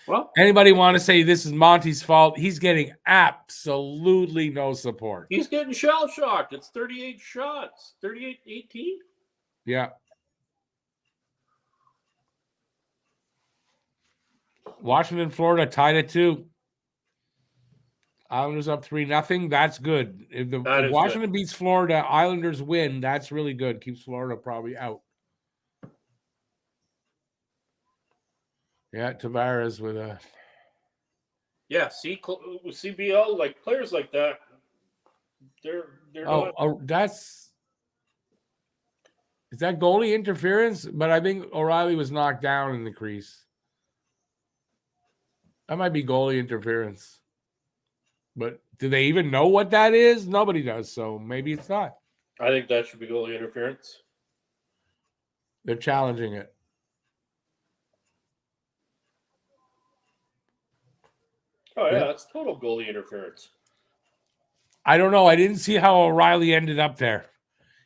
Well, anybody want to say this is Monty's fault? He's getting absolutely no support. He's getting shell-shocked. It's 38 shots. 38-18? Yeah. Washington, Florida tied it 2. Islanders up 3-0. That's good. If Washington beats Florida, Islanders win. That's really good. Keeps Florida probably out. Yeah, Tavares with a. Yeah, CBL, like players like that, they're not. Oh, is that goalie interference? But I think O'Reilly was knocked down in the crease. That might be goalie interference. But do they even know what that is? Nobody does, so maybe it's not. I think that should be goalie interference. They're challenging it. Oh, yeah, that's total goalie interference. I don't know. I didn't see how O'Reilly ended up there.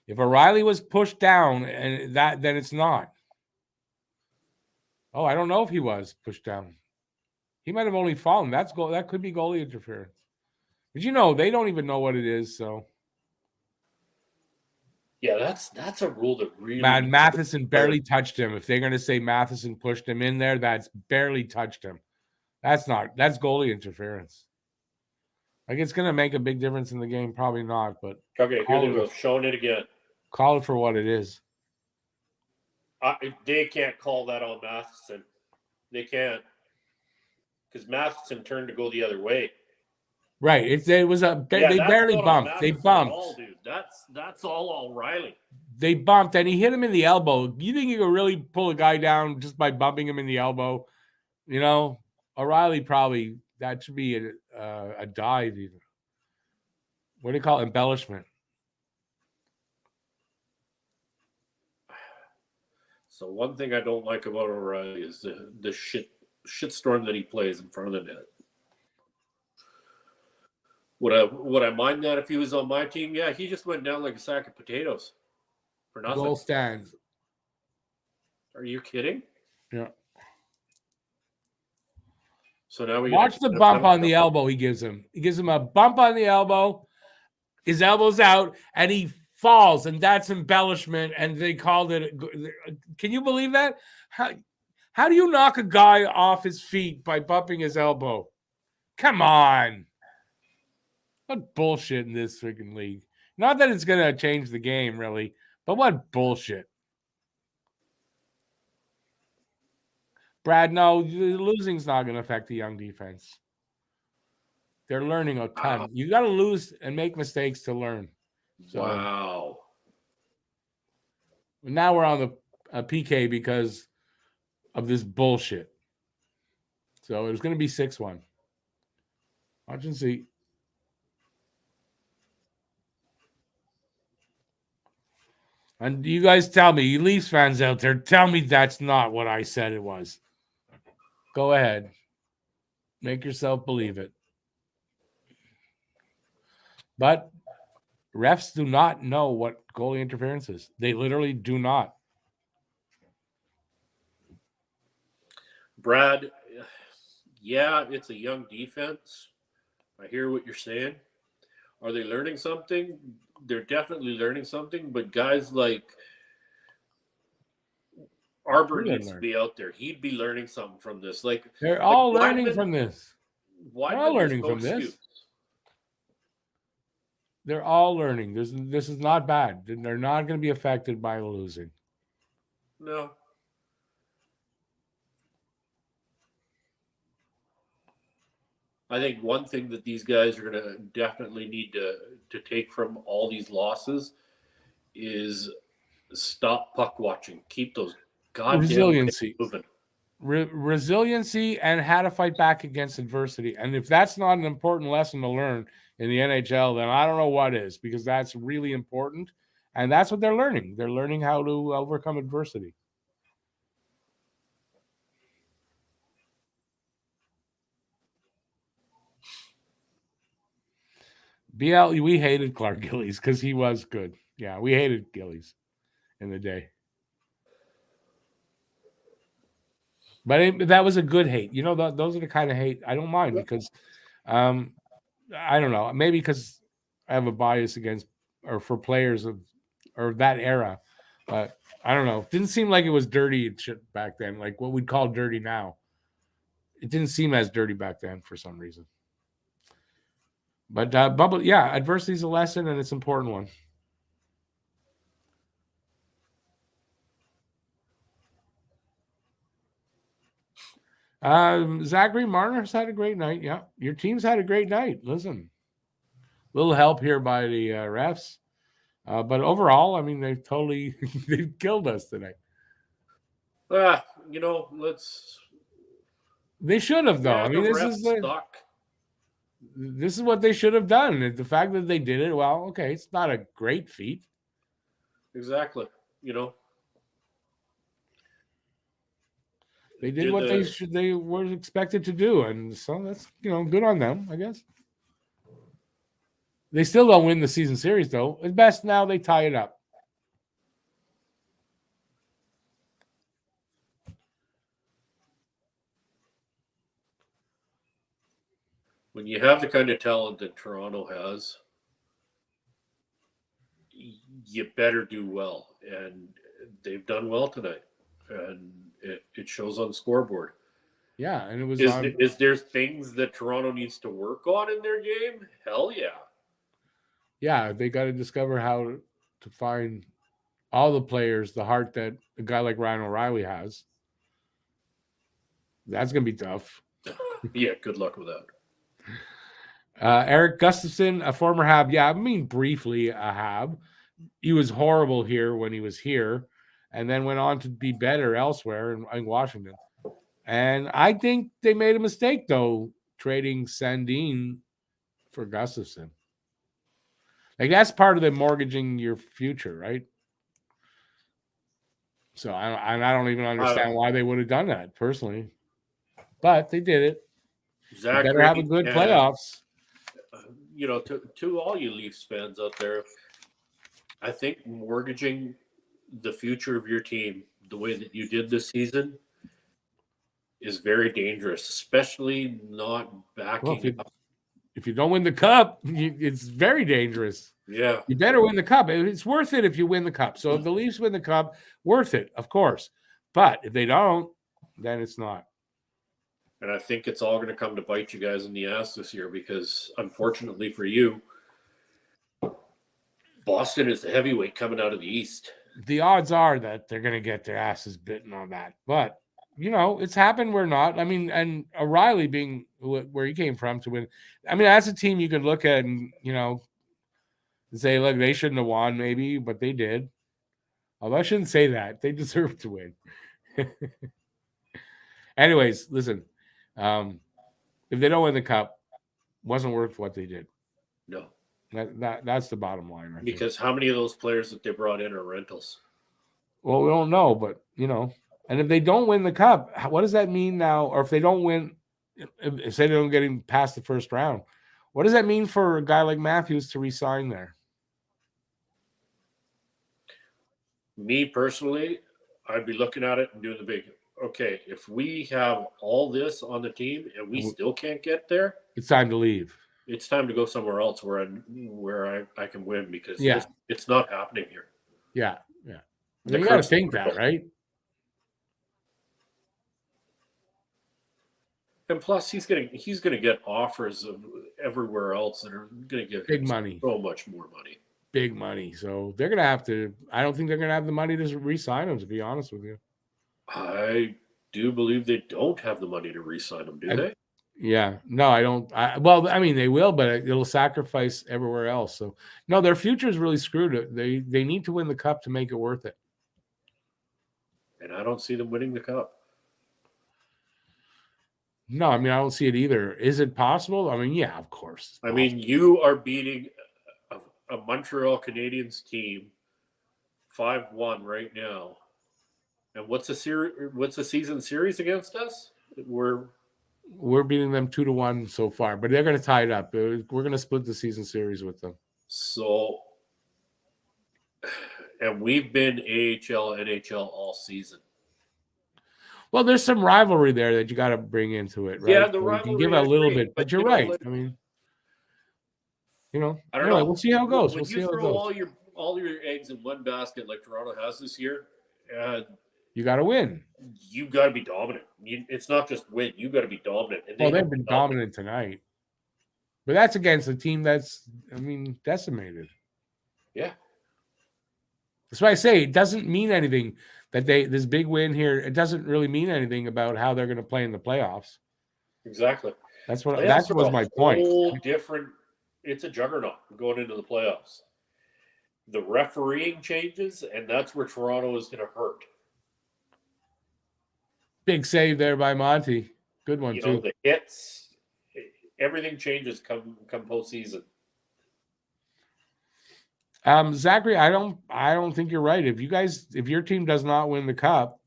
If O'Reilly was pushed down, then it's not. Oh, I don't know if he was pushed down. He might have only fallen. That could be goalie interference. But they don't even know what it is, so. Yeah, that's a rule that really. Man, Matheson barely touched him. If they're going to say Matheson pushed him in there, that's barely touched him. That's goalie interference. Like, it's going to make a big difference in the game. Probably not, but. Okay, here they go. Showing it again. Call it for what it is. They can't call that on Matheson. They can't. Because Matheson turned to go the other way. Right. It was they barely bumped. They bumped. All, dude. That's all O'Reilly. They bumped, and he hit him in the elbow. You think you could really pull a guy down just by bumping him in the elbow? O'Reilly probably, that should be a dive even. What do you call it? Embellishment. So one thing I don't like about O'Reilly is the shitstorm that he plays in front of the net. Would I mind that if he was on my team? Yeah, he just went down like a sack of potatoes for nothing. Goal stands. Are you kidding? Yeah. So now we watch the bump on the elbow he gives him. He gives him a bump on the elbow. His elbow's out, and he falls, and that's embellishment. And they called it. Can you believe that? How do you knock a guy off his feet by bumping his elbow? Come on. What bullshit in this freaking league. Not that it's going to change the game, really, but what bullshit. Brad, no, losing's not going to affect the young defense. They're learning a ton. Wow. You got to lose and make mistakes to learn. So, wow. Now we're on the PK because of this bullshit. So it was going to be 6-1. Watch and see. And you guys tell me, you Leafs fans out there, tell me that's not what I said it was. Go ahead. Make yourself believe it. But refs do not know what goalie interference is. They literally do not. Brad, yeah, it's a young defense. I hear what you're saying. Are they learning something? They're definitely learning something, but guys like Arbor needs to be out there. He'd be learning something from this. Like they're all learning from this. They're all learning from this. They're all learning. This is not bad. They're not going to be affected by losing. No. I think one thing that these guys are going to definitely need to take from all these losses is stop puck watching. Keep those goddamn resiliency moving. Resiliency and how to fight back against adversity. And if that's not an important lesson to learn in the NHL, then I don't know what is, because that's really important. And that's what they're learning. They're learning how to overcome adversity. BL, we hated Clark Gillies because he was good. Yeah, we hated Gillies in the day. But that was a good hate. You know, those are the kind of hate I don't mind because I don't know. Maybe because I have a bias against or for players of that era. But I don't know. It didn't seem like it was dirty and shit back then, like what we'd call dirty now. It didn't seem as dirty back then for some reason. But Bubble, yeah, adversity is a lesson and it's an important one. Zachary Marner's had a great night. Yeah, your team's had a great night. Listen, little help here by the refs, but overall, I mean, they've killed us tonight. You know, They should have though. I mean, this is what they should have done. The fact that they did it, well, okay, it's not a great feat. Exactly. You know. They did what they were expected to do, and so that's good on them, I guess. They still don't win the season series, though. At best, now they tie it up. When you have the kind of talent that Toronto has, you better do well, and they've done well tonight, and it shows on the scoreboard. Yeah, and it was. Is there things that Toronto needs to work on in their game? Hell yeah. Yeah, they got to discover how to find all the players, the heart that a guy like Ryan O'Reilly has. That's going to be tough. Yeah, good luck with that. Eric Gustafson, a former Hab. Yeah, I mean, briefly a Hab. He was horrible here when he was here, and then went on to be better elsewhere in Washington. And I think they made a mistake, though, trading Sandin for Gustafson. Like, that's part of the mortgaging your future, right? So I don't even understand why they would have done that personally, but they did it. Zachary, better have a good playoffs. To all you Leafs fans out there, I think mortgaging the future of your team the way that you did this season is very dangerous, especially not backing up. If you don't win the cup, it's very dangerous. Yeah. You better win the cup. It's worth it if you win the cup. So if the Leafs win the cup, worth it, of course. But if they don't, then it's not. And I think it's all going to come to bite you guys in the ass this year because, unfortunately for you, Boston is the heavyweight coming out of the East. The odds are that they're going to get their asses bitten on that. But, it's happened where not. I mean, and O'Reilly being where he came from to win. I mean, as a team, you could look at and, say, look, they shouldn't have won maybe, but they did. Although I shouldn't say that. They deserve to win. Anyways, listen. If they don't win the cup, wasn't worth what they did. No. That's the bottom line. Because how many of those players that they brought in are rentals? Well, we don't know, but, and if they don't win the cup, what does that mean now? Or if they don't win, if say they don't get him past the first round, what does that mean for a guy like Matthews to resign there? Me personally, I'd be looking at it and doing the big, okay, if we have all this on the team and we still can't get there, it's time to leave. It's time to go somewhere else where I can win because it's not happening here. Yeah. You got to think that, right? And plus, he's going to get offers of everywhere else that are going to give big money, so much more money. Big money. So they're going to have to. I don't think they're going to have the money to re-sign him. To be honest with you, I do believe they don't have the money to re-sign him. Do they? Yeah. No, I don't. Well, I mean, they will, but it'll sacrifice everywhere else. So no, their future is really screwed. They need to win the cup to make it worth it. And I don't see them winning the cup. No, I mean, I don't see it either. Is it possible? I mean, yeah, of course. I mean, you are beating a Montreal Canadiens team 5-1 right now. And what's the season series against us? We're beating them 2-1 so far, but they're going to tie it up. We're going to split the season series with them. So, and we've been AHL, NHL all season. Well, there's some rivalry there that you got to bring into it, right? Yeah, the rivalry. You can give it a little bit, but you're right. I mean, I don't know. We'll see how it goes. When you throw all your eggs in one basket like Toronto has this year, you got to win. You got to be dominant. It's not just win. You got to be dominant. And they've been dominant tonight, but that's against a team that's, decimated. Yeah, that's why I say it doesn't mean anything that this big win here. It doesn't really mean anything about how they're going to play in the playoffs. Exactly. That was my point. It's a juggernaut going into the playoffs. The refereeing changes, and that's where Toronto is going to hurt. Big save there by Monty. Good one, too. The hits, everything changes come postseason. Zachary, I don't think you're right. If your team does not win the cup,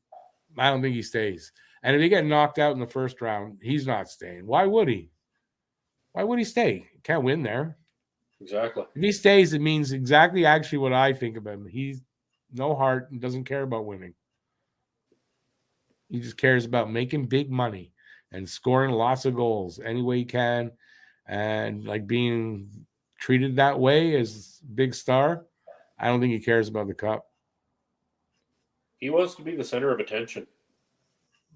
I don't think he stays. And if he get knocked out in the first round, he's not staying. Why would he? Why would he stay? He can't win there. Exactly. If he stays, it means exactly actually what I think of him. He's no heart and doesn't care about winning. He just cares about making big money and scoring lots of goals any way he can, and like being treated that way as big star. I don't think he cares about the cup. He wants to be the center of attention.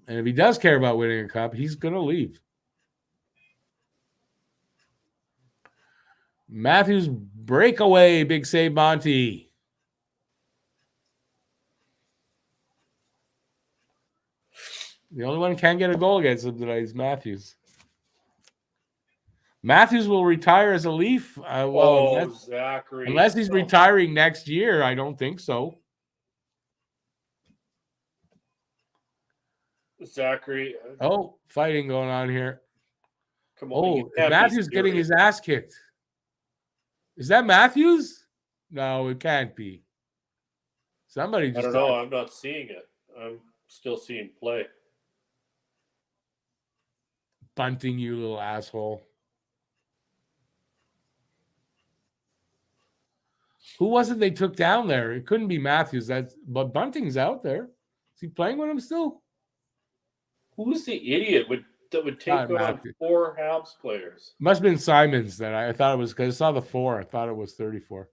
And if he does care about winning a cup, he's going to leave. Matthews breakaway, big save, Monty. The only one who can get a goal against him tonight is Matthews. Matthews will retire as a Leaf. Zachary. Unless he's retiring next year, I don't think so. Zachary. Fighting going on here. Come on. Matthews getting his ass kicked. Is that Matthews? No, it can't be. Somebody just. I don't know. I'm not seeing it. I'm still seeing play. Bunting, you little asshole. Who was it they took down there? It couldn't be Matthews. But Bunting's out there. Is he playing with him still? Who's the idiot that would take on 4 Habs players? Must have been Simons that I thought it was, because I saw the 4. I thought it was 34.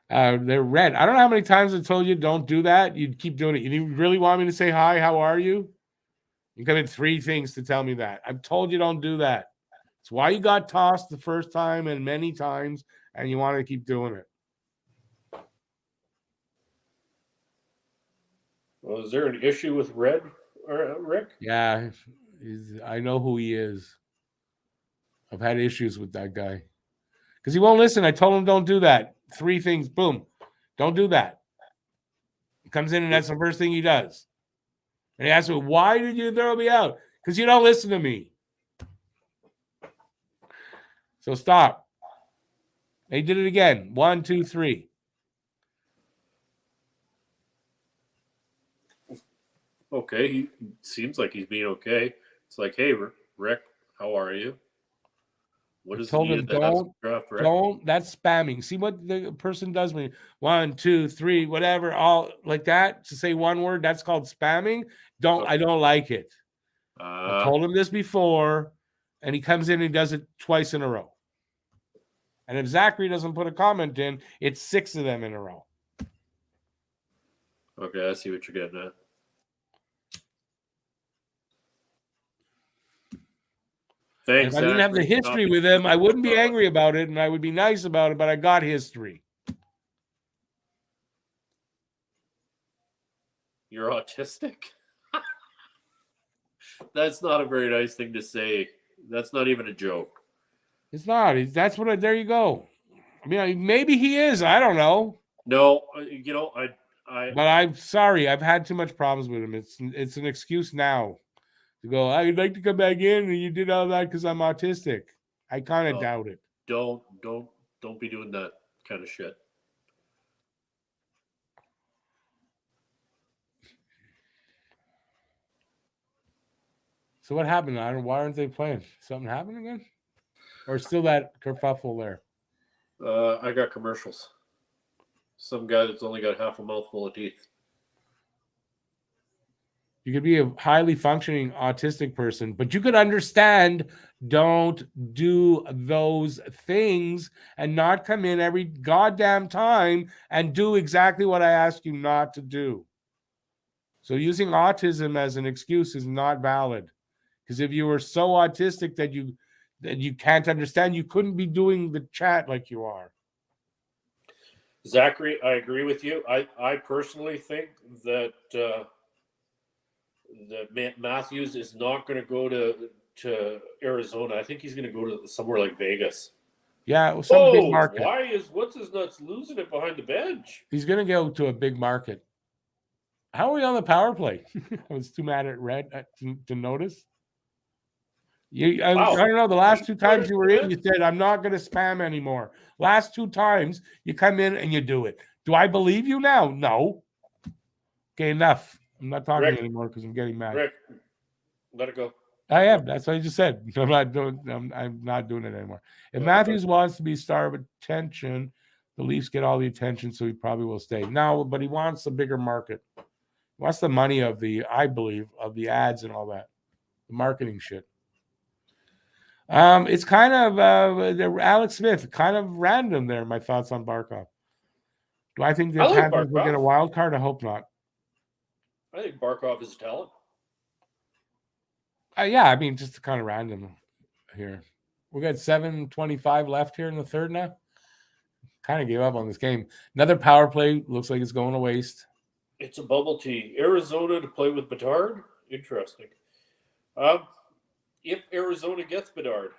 They're red. I don't know how many times I told you don't do that. You'd keep doing it. You really want me to say hi? How are you? You come in 3 things to tell me that. I've told you don't do that. It's why you got tossed the first time and many times, and you want to keep doing it. Well, is there an issue with Red, Rick? Yeah, I know who he is. I've had issues with that guy. Because he won't listen. I told him don't do that. 3 things, boom. Don't do that. He comes in and that's the first thing he does. And he asks me, why did you throw me out? Because you don't listen to me. So stop. He did it again. 1, 2, 3. Okay, he seems like he's being okay. It's like, hey, Rick, how are you? What is told him don't. That's spamming. See what the person does when 1, 2, 3, whatever, all like that to say one word. That's called spamming. I don't like it. I told him this before, and he comes in and does it twice in a row. And if Zachary doesn't put a comment in, it's 6 of them in a row. Okay, I see what you're getting at. Thanks. If I didn't have the history with him, I wouldn't be angry about it, and I would be nice about it, but I got history. You're autistic? That's not a very nice thing to say. That's not even a joke. It's not. That's what. There you go. I mean, maybe he is. I don't know. No, But I'm sorry. I've had too much problems with him. It's an excuse now to go, I'd like to come back in, and you did all that because I'm autistic. I kind of doubt it. Don't be doing that kind of shit. So what happened? Why aren't they playing? Something happened again? Or still that kerfuffle there? I got commercials. Some guy that's only got half a mouthful of teeth. You could be a highly functioning autistic person, but you could understand, don't do those things and not come in every goddamn time and do exactly what I ask you not to do. So using autism as an excuse is not valid. Because if you were so autistic that you can't understand, you couldn't be doing the chat like you are. Zachary, I agree with you. I personally think that that Matthews is not going to go to Arizona. I think he's going to go to somewhere like Vegas. Yeah, some big market. Why is what's his nuts losing it behind the bench? He's going to go to a big market. How are we on the power play? I was too mad at Red to notice. I don't know. The last 2 times you were in, you said, I'm not going to spam anymore. Last 2 times, you come in and you do it. Do I believe you now? No. Okay, enough. I'm not talking anymore because I'm getting mad. Rick, let it go. I am. That's what I just said. I'm not doing it anymore. If Matthews wants to be star of attention, the Leafs get all the attention, so he probably will stay. No, but he wants a bigger market. He wants the money of I believe, of the ads and all that. The marketing shit. It's kind of Alex Smith, kind of random there. My thoughts on Barkov. Do I think the Panthers will get a wild card? I hope not. I think Barkov is a talent. Yeah, I mean, just kind of random here. We got 7:25 left here in the third now. Kind of gave up on this game. Another power play looks like it's going to waste. It's a bubble tea. Arizona to play with Bedard? Interesting. If Arizona gets Bedard,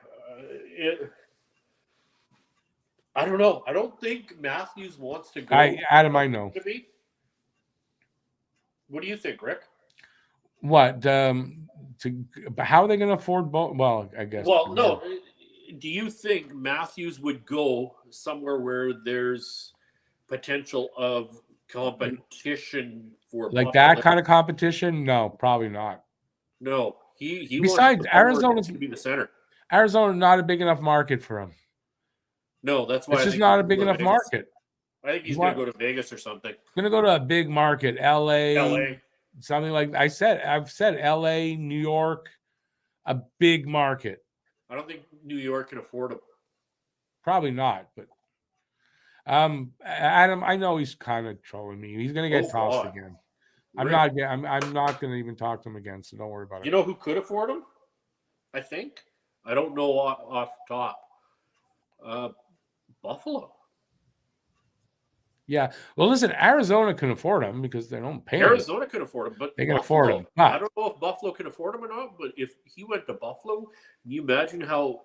I don't know. I don't think Matthews wants to go. Adam, I know. What do you think, Rick? What? how are they going to afford both? Well, I guess. Well, no. Do you think Matthews would go somewhere where there's potential of competition for like Buffalo? that kind of competition? No, probably not. No, he Besides, wants Arizona's to be the center. Arizona's not a big enough market for him. No, that's why it's just not a big enough market. I think he's going to go to Vegas or something. Going to go to a big market, LA, something like I've said LA, New York, a big market. I don't think New York can afford him. Probably not, but Adam, I know he's kind of trolling me. He's going to get tossed again. Really? I'm not going to even talk to him again, so don't worry about it. You know who could afford him? I think. I don't know off top. Buffalo. Yeah. Well, listen, Arizona can afford him because they don't pay him. Arizona can afford him, but they can afford him. But I don't know if Buffalo can afford him or not, but if he went to Buffalo, can you imagine how...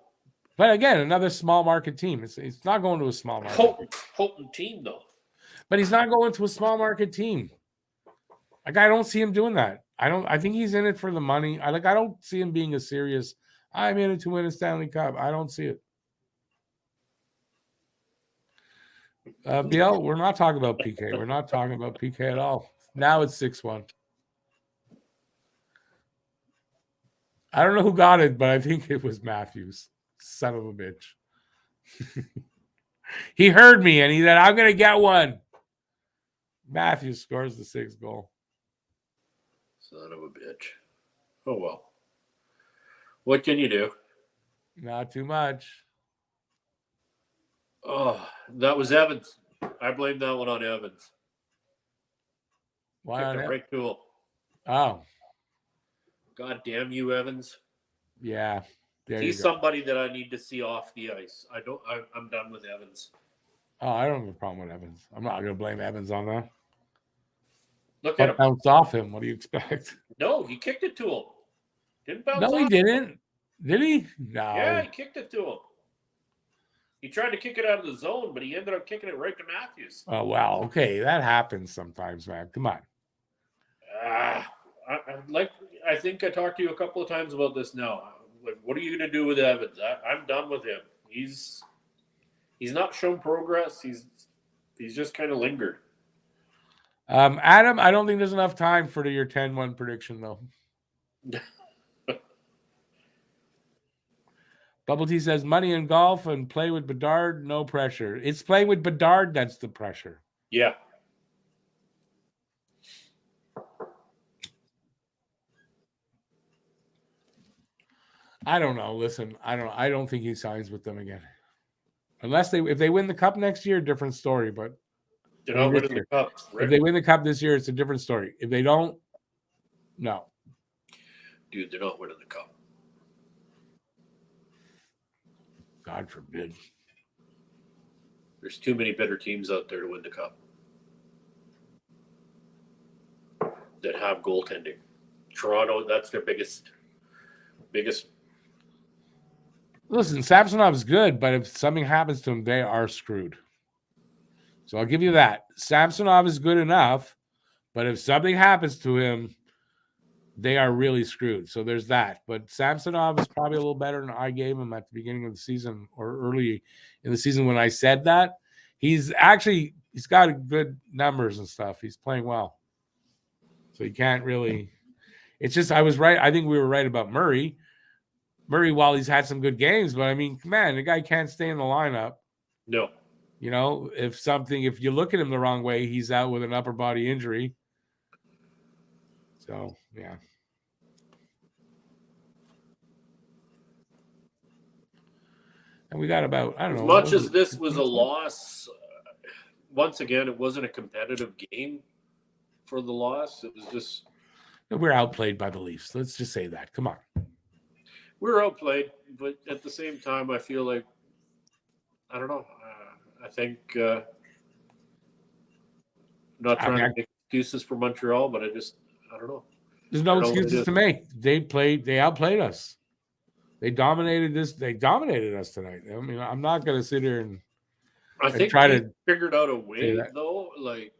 But again, another small market team. It's not going to a small market. Potent team, though. But he's not going to a small market team. Like, I don't see him doing that. I think he's in it for the money. I don't see him being a serious, I'm in it to win a Stanley Cup. I don't see it. BL, we're not talking about PK. We're not talking about PK at all. Now it's 6-1. I don't know who got it, but I think it was Matthews. Son of a bitch. He heard me and he said, I'm going to get one. Matthews scores the 6th goal. Son of a bitch. Oh, well. What can you do? Not too much. Oh, that was Evans. I blame that one on Evans. Why on right tool? Oh. God damn you, Evans. Yeah. He's somebody that I need to see off the ice. I'm done with Evans. Oh, I don't have a problem with Evans. I'm not going to blame Evans on that. Look at him. Bounced off him. What do you expect? No, he kicked it to him. Didn't bounce off. No, he didn't. Did he? No. Yeah, he kicked it to him. He tried to kick it out of the zone, but he ended up kicking it right to Matthews. Oh, wow. Okay, that happens sometimes, man. Come on. I think I talked to you a couple of times about this now. Like, what are you going to do with Evans? I'm done with him. He's not shown progress. He's just kind of lingered. Adam, I don't think there's enough time for your 10-1 prediction, though. Bubble T says, money in golf and play with Bedard, no pressure. It's playing with Bedard that's the pressure. Yeah. I don't know. Listen, I don't think he signs with them again. Unless if they win the cup next year, different story. But they're not winning the cup. If they win the cup this year, it's a different story. If they don't, no. Dude, they're not winning the cup. God forbid. There's too many better teams out there to win the cup that have goaltending. Toronto, that's their biggest. Listen, Samsonov's good, but if something happens to him, they are screwed. So I'll give you that. Samsonov is good enough, but if something happens to him, they are really screwed. So there's that. But Samsonov is probably a little better than I gave him at the beginning of the season or early in the season when I said that. He's got good numbers and stuff. He's playing well. So you can't really – it's just I was right. I think we were right about Murray. Murray, while he's had some good games, but I mean, man, the guy can't stay in the lineup. No. You know, if you look at him the wrong way, he's out with an upper body injury. So, yeah. And we got about, I don't know. As much as this was a loss, once again, it wasn't a competitive game for the loss. It was just. We're outplayed by the Leafs. Let's just say that. Come on. We're outplayed, but at the same time, I feel like, I don't know. I think, not trying to make excuses for Montreal, but I don't know. There's no excuses to make. They outplayed us. They dominated us tonight. I mean, I'm not going to sit here and I think try to figured out a way though, I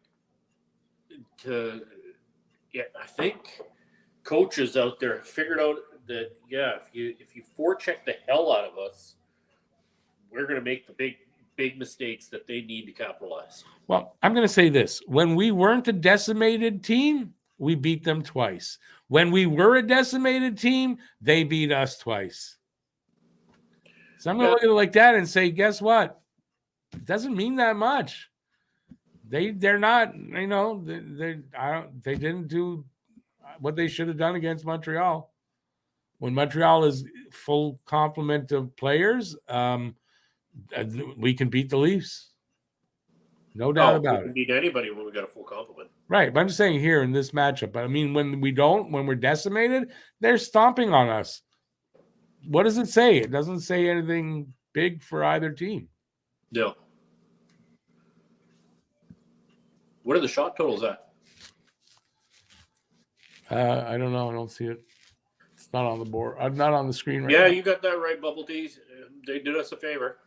think coaches out there have figured out that if you forecheck the hell out of us, we're going to make the big mistakes that they need to capitalize. Well, I'm going to say this. When we weren't a decimated team, we beat them twice. When we were a decimated team, they beat us twice. So I'm going to look at it like that and say, guess what? It doesn't mean that much. They're not, they didn't do what they should have done against Montreal. When Montreal is full complement of players, we can beat the Leafs. No doubt about it. We can beat anybody when we got a full complement. Right. But I'm just saying here in this matchup. I mean, when we're decimated, they're stomping on us. What does it say? It doesn't say anything big for either team. No. What are the shot totals at? I don't know. I don't see it. It's not on the board. I'm not on the screen right now. Yeah, you got that right, Bubble Tees. They did us a favor.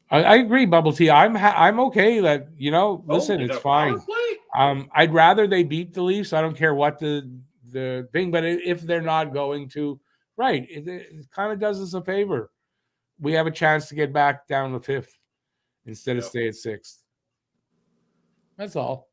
I agree, Bubble Tea. I'm okay that, listen, it's fine. I'd rather they beat the Leafs. I don't care what the thing, but if they're not going to, right, it kind of does us a favor. We have a chance to get back down to 5th instead of stay at 6th. That's all.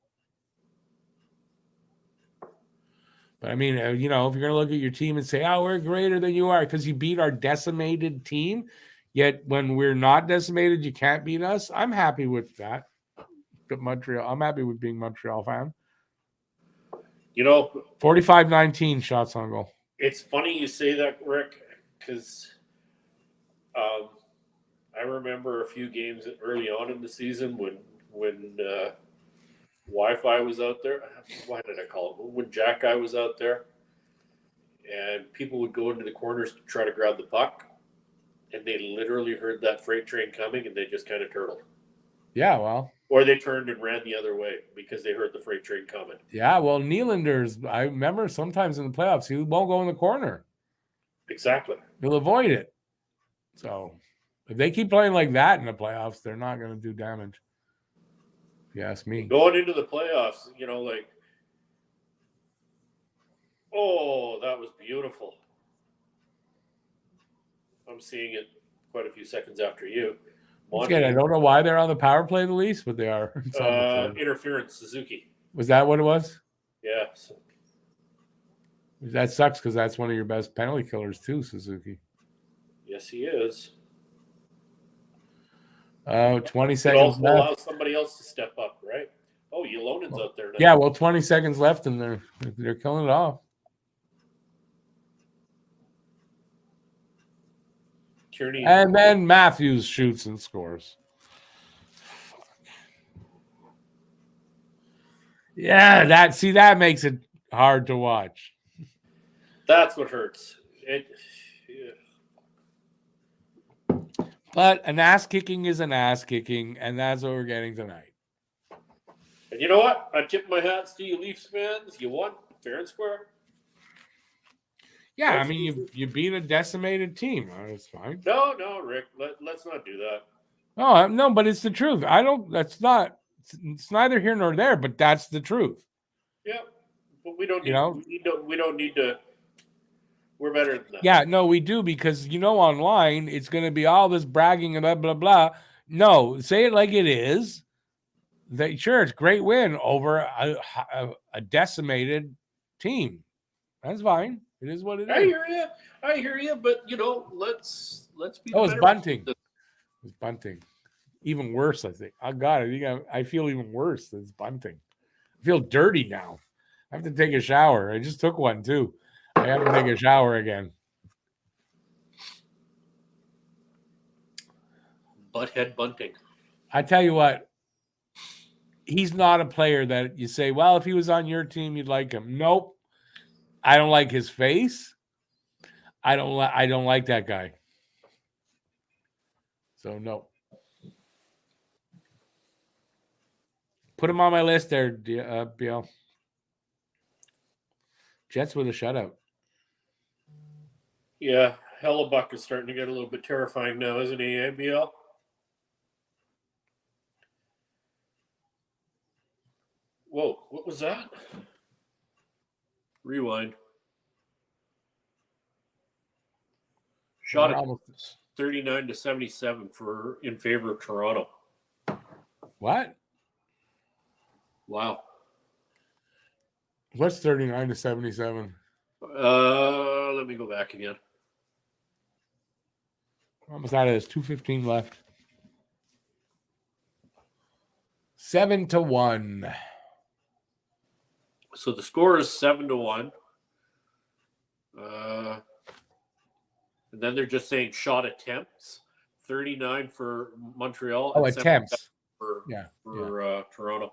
But I mean, if you're going to look at your team and say, oh, we're greater than you are because you beat our decimated team, yet when we're not decimated, you can't beat us. I'm happy with that. I'm happy with being a Montreal fan. 45-19 shots on goal. It's funny you say that, Rick, because I remember a few games early on in the season when Wi-Fi was out there. Why did I call it? When Jack Guy was out there, and people would go into the corners to try to grab the puck, and they literally heard that freight train coming, and they just kind of turtled. Yeah, well. Or they turned and ran the other way because they heard the freight train coming. Yeah, well, Nylander's, I remember sometimes in the playoffs, he won't go in the corner. Exactly. He'll avoid it. So if they keep playing like that in the playoffs, they're not going to do damage. If you ask me. Going into the playoffs, that was beautiful. I'm seeing it quite a few seconds after you. Again, I don't know why they're on the power play the least, but they are. Interference, Suzuki. Was that what it was? Yeah. That sucks because that's one of your best penalty killers too, Suzuki. Yes, he is. 20 seconds left. Allow somebody else to step up, right? Oh, Yelonen's out there now. Yeah, well, 20 seconds left, and they're killing it off. Kearney. And then Matthews shoots and scores. Yeah, that makes it hard to watch. That's what hurts. But an ass kicking is an ass kicking, and that's what we're getting tonight. And you know what? I tip my hats to you, Leafs fans. You won fair and square. Yeah, I mean, you beat a decimated team. That's fine. No, Rick. Let's not do that. No, but it's the truth. It's neither here nor there, but that's the truth. Yeah, but we don't need to. We're better than that. Yeah, no, we do because, online it's going to be all this bragging and blah, blah, blah. No, say it like it is. Sure, it's a great win over a decimated team. That's fine. It is what it is. I hear you, but let's be. Oh, it's bunting. It's bunting. Even worse, I think. Oh God, I feel even worse. It's bunting. I feel dirty now. I have to take a shower. I just took one too. I have to take a shower again. Butthead bunting. I tell you what. He's not a player that you say, well, if he was on your team, you'd like him. Nope. I don't like his face. I don't like that guy. So no. Put him on my list there, BL. Jets with a shutout. Yeah, Hellebuck is starting to get a little bit terrifying now, isn't he, BL? Whoa, what was that? Rewind. Shot at 39-77 in favor of Toronto. What? Wow. What's 39-77? Let me go back again. Almost out of this. 2:15 left. 7-1. So the score is 7-1. And then they're just saying shot attempts. 39 for Montreal. Oh, and attempts. For Toronto.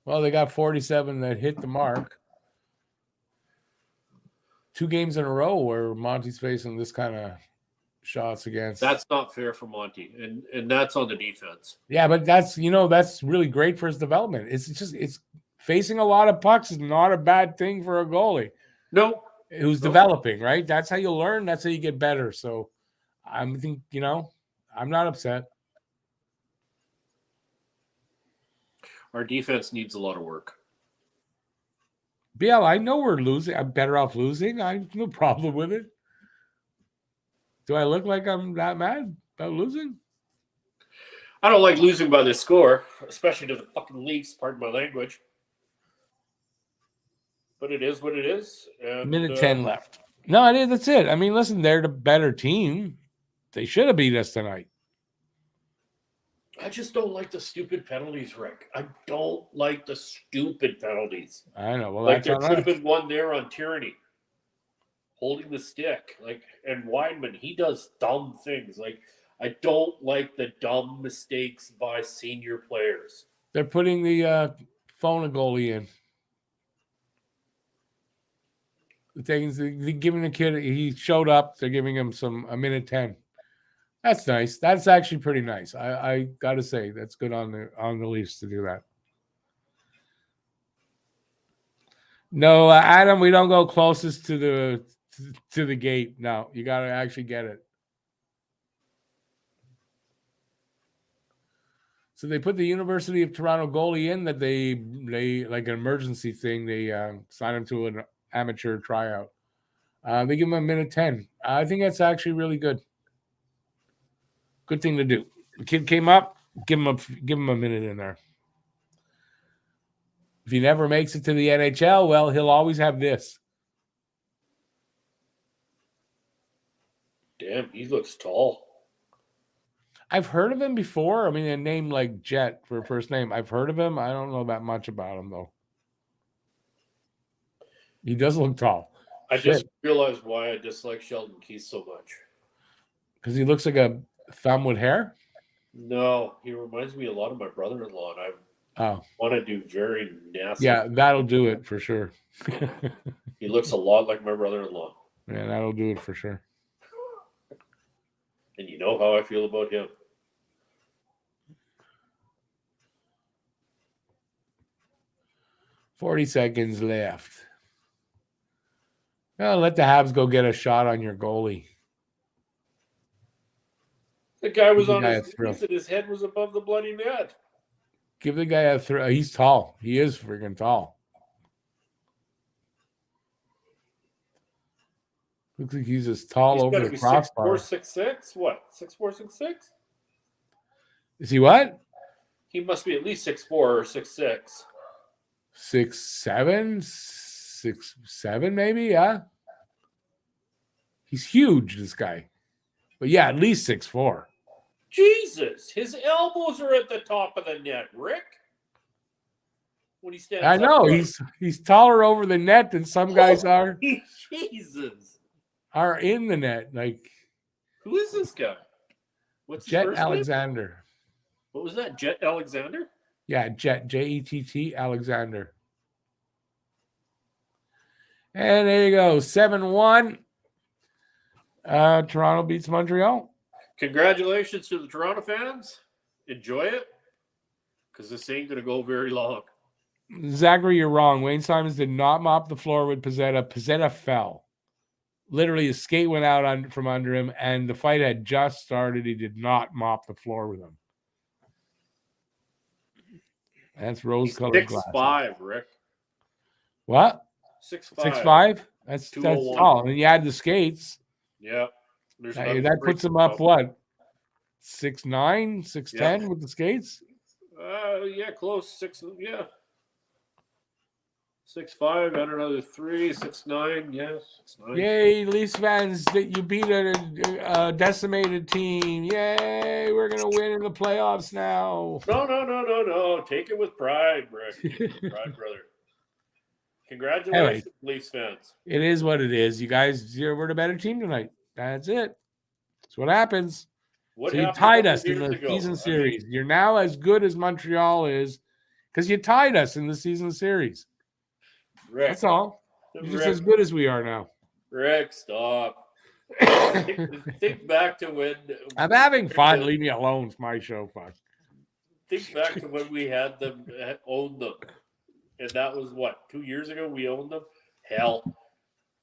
Well, they got 47 that hit the mark. 2 games in a row where Monty's facing this kind of shots against. That's not fair for Monty, and that's on the defense. Yeah, but that's really great for his development. It's facing a lot of pucks is not a bad thing for a goalie. No. Who's developing, right? That's how you learn. That's how you get better. So I'm not upset. Our defense needs a lot of work. BL, I know we're losing. I'm better off losing. I have no problem with it. Do I look like I'm that mad about losing? I don't like losing by this score, especially to the fucking Leafs, pardon my language. But it is what it is. And, minute 10 left. No, it is. That's it. I mean, listen, they're the better team. They should have beat us tonight. I just don't like the stupid penalties, Rick. I don't like the stupid penalties. I know. Well, like there should have been one there on Tyranny, holding the stick. And Weidman, he does dumb things. I don't like the dumb mistakes by senior players. They're putting the phone goalie in. They're giving the kid. He showed up. They're giving him a minute 10. That's nice. That's actually pretty nice. I got to say that's good on the Leafs to do that. No, Adam, we don't go closest to the gate. No, you got to actually get it. So they put the University of Toronto goalie in that they like an emergency thing. They signed him to an amateur tryout. They give him a minute 10. I think that's actually really good. Good thing to do. The kid came up, give him a minute in there. If he never makes it to the NHL, well, he'll always have this. Damn, he looks tall. I've heard of him before. I mean, a name like Jet for a first name. I've heard of him. I don't know that much about him, though. He does look tall. I just realized why I dislike Sheldon Keith so much. Because he looks like a thumb with hair? No, he reminds me a lot of my brother-in-law, and I want to do very nasty. Yeah, that'll do it for sure. He looks a lot like my brother-in-law. Yeah, that'll do it for sure. And you know how I feel about him. $40 seconds left. Well, let the Habs go get a shot on your goalie. The guy was on his knees and his head was above the bloody net. Give the guy a throw. He's tall. He is freaking tall. Looks like he's as tall over the crossbar. 6'4", 6'6", what? 6'4", 6'6"? Is he what? He must be at least 6'4" or 6'6". 6'7", 6'7", maybe. Yeah. He's huge, this guy. But yeah, at least 6'4". Jesus, his elbows are at the top of the net, Rick. When he stands I know he's taller over the net than some guys are. Jesus. Are in the net. Like, who is this guy? What's his Jet first Alexander. Name? What was that? Jet Alexander? Yeah, Jet, Jett Alexander. And there you go, 7-1. Toronto beats Montreal. Congratulations to the Toronto fans. Enjoy it, because this ain't going to go very long. Zachary, you're wrong. Wayne Simons did not mop the floor with Pizzetta. Pizzetta fell. Literally, his skate went out from under him, and the fight had just started. He did not mop the floor with him. That's rose-colored glasses. 6'5", Rick. What? 6'5". 6'5". That's 201. tall. And you add the skates. Yeah. There's That puts him up what? 6'9", 6'10" with the skates? Yeah, close. 6, yeah. 6'5", add another 3, 6'9", yes. 6'9". Yay, Leafs fans, that you beat a decimated team. Yay, we're going to win in the playoffs now. No. Take it with pride, Rick. Take it with pride, brother. Congratulations, Leafs fans. It is what it is. You guys, we're the better team tonight. That's it. That's what happens. So you tied us in the season series. You're now as good as Montreal is because you tied us in the season series. Rick, that's all. You're just as good as we are now. Rick, stop. think back to when... I'm having fun. Leave me alone. It's my show. Fuck. Think back to when we had them, owned them. And that was, what, 2 years ago we owned them? Hell.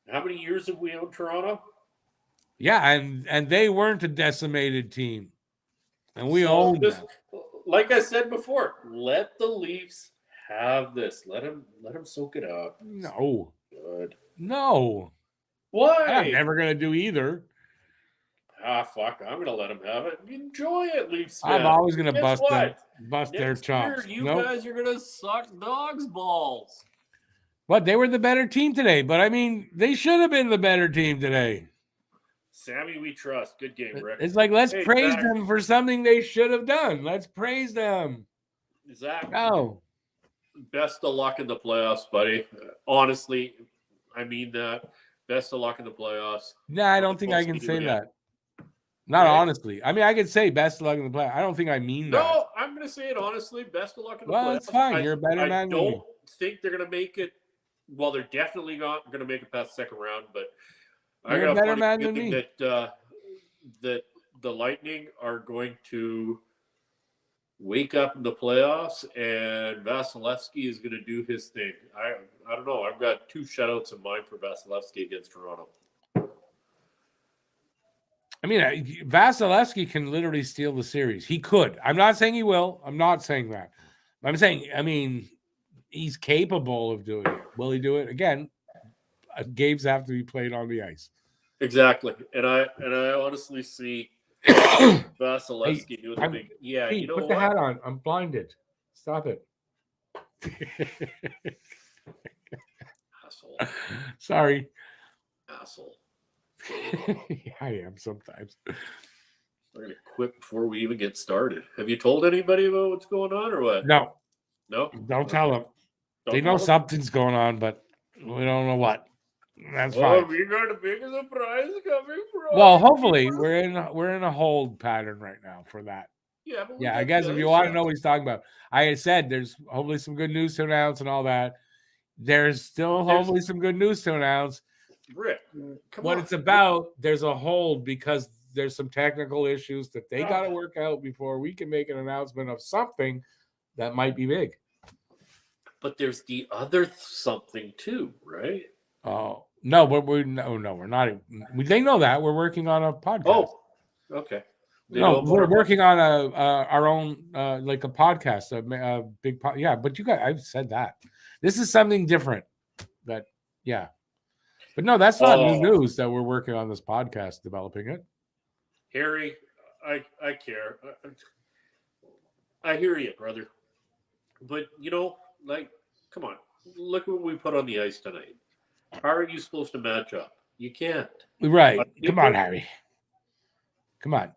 How many years have we owned Toronto? Yeah, and they weren't a decimated team. And we owned them. Like I said before, let the Leafs have this. Let them soak it up. No. Good. No. Why? I'm never going to do either. Fuck. I'm going to let them have it. Enjoy it, Leafs fans. I'm always going to bust their chops. You guys are going to suck dogs' balls. What? They were the better team today, but I mean, they should have been the better team today. Sammy, we trust. Good game, Rick. It's like, let's praise them for something they should have done. Let's praise them. Zach. Oh. Best of luck in the playoffs, buddy. Honestly, I mean that. Best of luck in the playoffs. No, I don't think I can say that. Not honestly. I mean, I could say best of luck in the playoffs. I don't think I mean that. No, I'm going to say it honestly. Best of luck in the playoffs. Well, it's fine. You're a better man than me. I don't think they're going to make it. Well, they're definitely not going to make it past the second round, but I got a better man than me. That the Lightning are going to wake up in the playoffs, and Vasilevsky is going to do his thing. I don't know. I've got 2 shutouts in mind for Vasilevsky against Toronto. I mean, Vasilevsky can literally steal the series. He could. I'm not saying he will. I'm not saying that. I'm saying, I mean, he's capable of doing it. Will he do it? Again, games have to be played on the ice. Exactly. And I honestly see Vasilevsky doing the big. Yeah, Pete, you know put what? The hat on. I'm blinded. Stop it. Asshole. Sorry. Asshole. Yeah, I am sometimes. We're going to quit before we even get started. Have you told anybody about what's going on or what? No. No? Don't tell them. They know something's going on, but we don't know what. That's fine. We got a big surprise coming from. Well, hopefully we're in a hold pattern right now for that. Yeah, I guess if you want to know what he's talking about, I had said there's hopefully some good news to announce and all that. There's still hopefully some good news to announce. Rick, what it's about, there's a hold because there's some technical issues that they got to work out before we can make an announcement of something that might be big. But there's the other something too, right? Oh, no, but we're not. They know that we're working on a podcast. Oh, okay. We're working on our own like a podcast, a big yeah. But you guys, I've said that this is something different. But no, that's not new news that we're working on this podcast, developing it. Harry, I care. I hear you, brother. But come on, look what we put on the ice tonight. How are you supposed to match up? You can't. Right. Come on, Harry. Come on.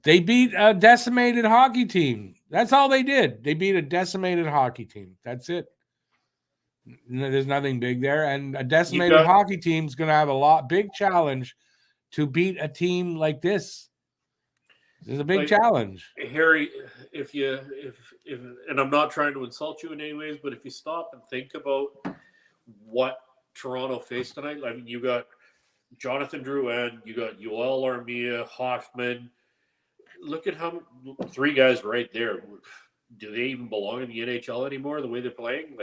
They beat a decimated hockey team. That's all they did. They beat a decimated hockey team. That's it. There's nothing big there. And a decimated hockey team is going to have a big challenge to beat a team like this. There's a big challenge. Harry, if and I'm not trying to insult you in any ways, but if you stop and think about what Toronto faced tonight, I mean, you got Jonathan Drouin, you got Yoel Armia, Hoffman. Look at how 3 guys right there. Do they even belong in the NHL anymore? The way they're playing,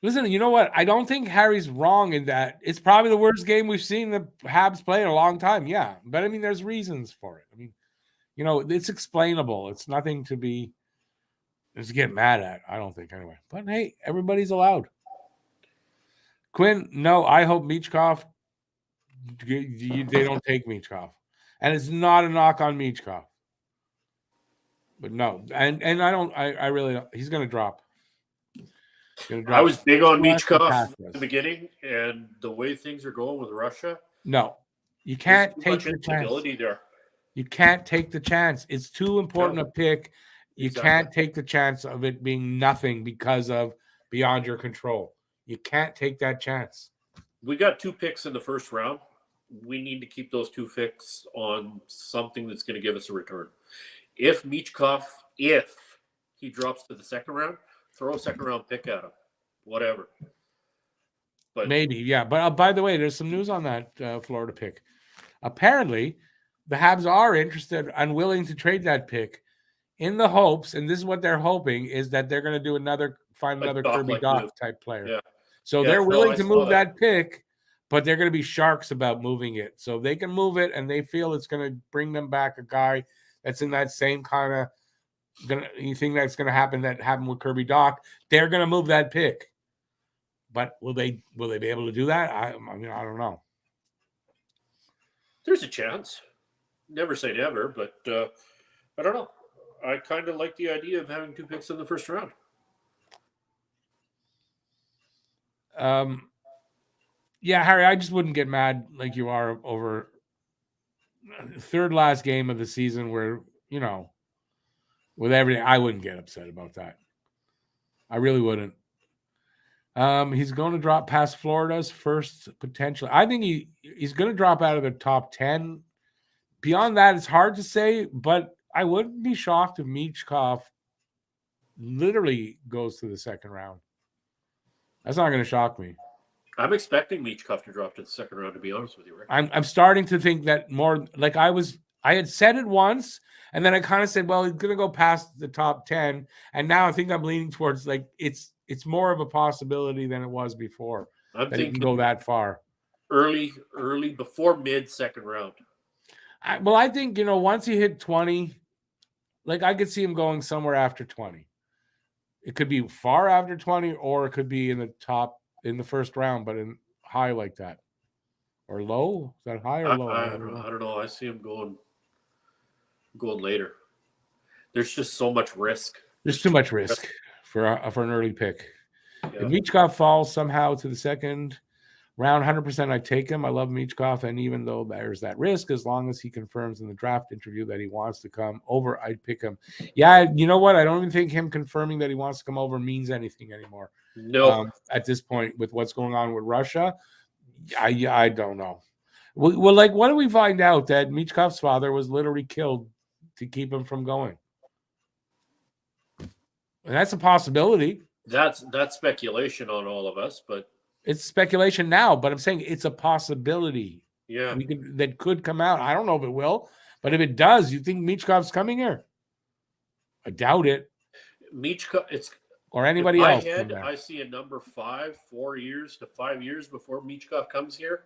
Listen, you know what? I don't think Harry's wrong in that. It's probably the worst game we've seen the Habs play in a long time. Yeah, but I mean, there's reasons for it. I mean, it's explainable. It's nothing to be. is to get mad at. I don't think anyway. But hey, everybody's allowed. Quinn, no, I hope Michkov, they don't take Michkov. And it's not a knock on Michkov. But no, and I really don't. He's going to drop. I was big on Michkov in the beginning, and the way things are going with Russia. No, you can't take the chance. There. You can't take the chance. It's too important a pick. You can't take the chance of it being nothing because of beyond your control. You can't take that chance. We got 2 picks in the first round. We need to keep those 2 picks on something that's going to give us a return. If Michkov, if he drops to the second round, throw a second round pick at him. Whatever. But maybe, yeah. But by the way, there's some news on that Florida pick. Apparently, the Habs are interested and willing to trade that pick in the hopes, and this is what they're hoping, is that they're going to do find another Kirby Dach type player. Yeah. So they're willing to move that pick, but they're going to be sharks about moving it. So they can move it, and they feel it's going to bring them back a guy that's in that same kind of you think that's going to happen that happened with Kirby Dach. They're going to move that pick. But will they be able to do that? I mean, I don't know. There's a chance. Never say never, but I don't know. I kind of like the idea of having 2 picks in the first round. Yeah, Harry, I just wouldn't get mad like you are over third last game of the season where, with everything. I wouldn't get upset about that. I really wouldn't. He's going to drop past Florida's first potential. I think he's going to drop out of the top 10. Beyond that, it's hard to say, but I wouldn't be shocked if Michkov literally goes to the second round. That's not going to shock me. I'm expecting Michkov to drop to the second round, to be honest with you, Rick. I'm starting to think that more like I had said it once, and then I kind of said, well, he's going to go past the top 10. And now I think I'm leaning towards like it's more of a possibility than it was before. I'm that thinking he can go that far. Early, before mid-second round. I think, once he hit 20, like I could see him going somewhere after 20. It could be far after 20, or it could be in the first round, but in high like that. Or low? Is that high or low? I don't know. I see him going later. There's just so much risk. There's too much risk for an early pick. Yeah. If Michkov falls somehow to the second round, 100% I take him. I love Michkov, and even though there's that risk, as long as he confirms in the draft interview that he wants to come over, I'd pick him. Yeah, you know what? I don't even think him confirming that he wants to come over means anything anymore. No. At this point, with what's going on with Russia, I don't know. Well, like, what do we find out? That Michkov's father was literally killed to keep him from going. And that's a possibility. That's speculation on all of us, but it's speculation now. But I'm saying it's a possibility. Yeah, that could come out. I don't know if it will, but if it does, you think Michkov's coming here? I doubt it. Michkov, or anybody else. I see a number 5, 4 years to 5 years before Michkov comes here,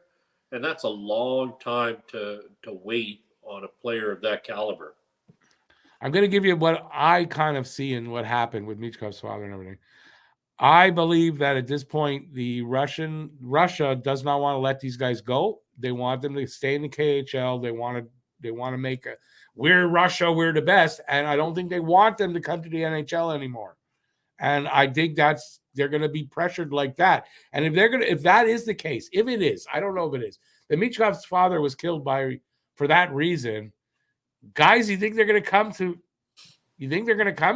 and that's a long time to wait on a player of that caliber. I'm going to give you what I kind of see in what happened with Michkov's father and everything. I believe that at this point, Russia does not want to let these guys go. They want them to stay in the KHL. They want to make we're Russia, we're the best, and I don't think they want them to come to the NHL anymore. And I think they're going to be pressured like that. And if that is the case, if it is, I don't know if it is, that Michkov's father was killed for that reason. Guys, you think they're going to come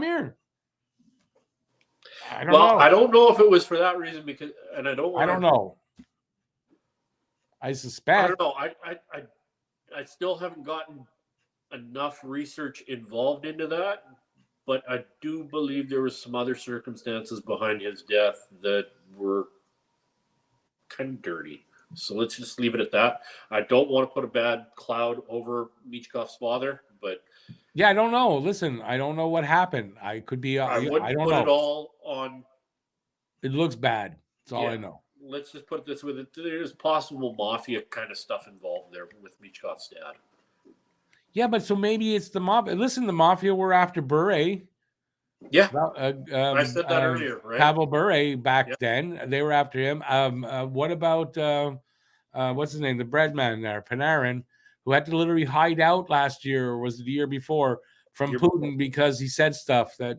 here? I don't know. I don't know if it was for that reason I don't know. I suspect. I don't know. I still haven't gotten enough research involved into that, but I do believe there was some other circumstances behind his death that were kind of dirty. So let's just leave it at that. I don't want to put a bad cloud over Michkov's father, but yeah, I don't know. Listen, I don't know what happened. I could be. I wouldn't put it all on. It looks bad. That's all I know. Let's just put it this way: there's possible mafia kind of stuff involved there with Michkov's dad. Yeah, but so maybe it's the mafia. Listen, the mafia were after Bure. Yeah, Well, I said that earlier, right? Pavel Bure back Yeah. then, they were after him. What about what's his name? The bread man there, Panarin, who had to literally hide out last year, or was it the year before, from Putin because he said stuff that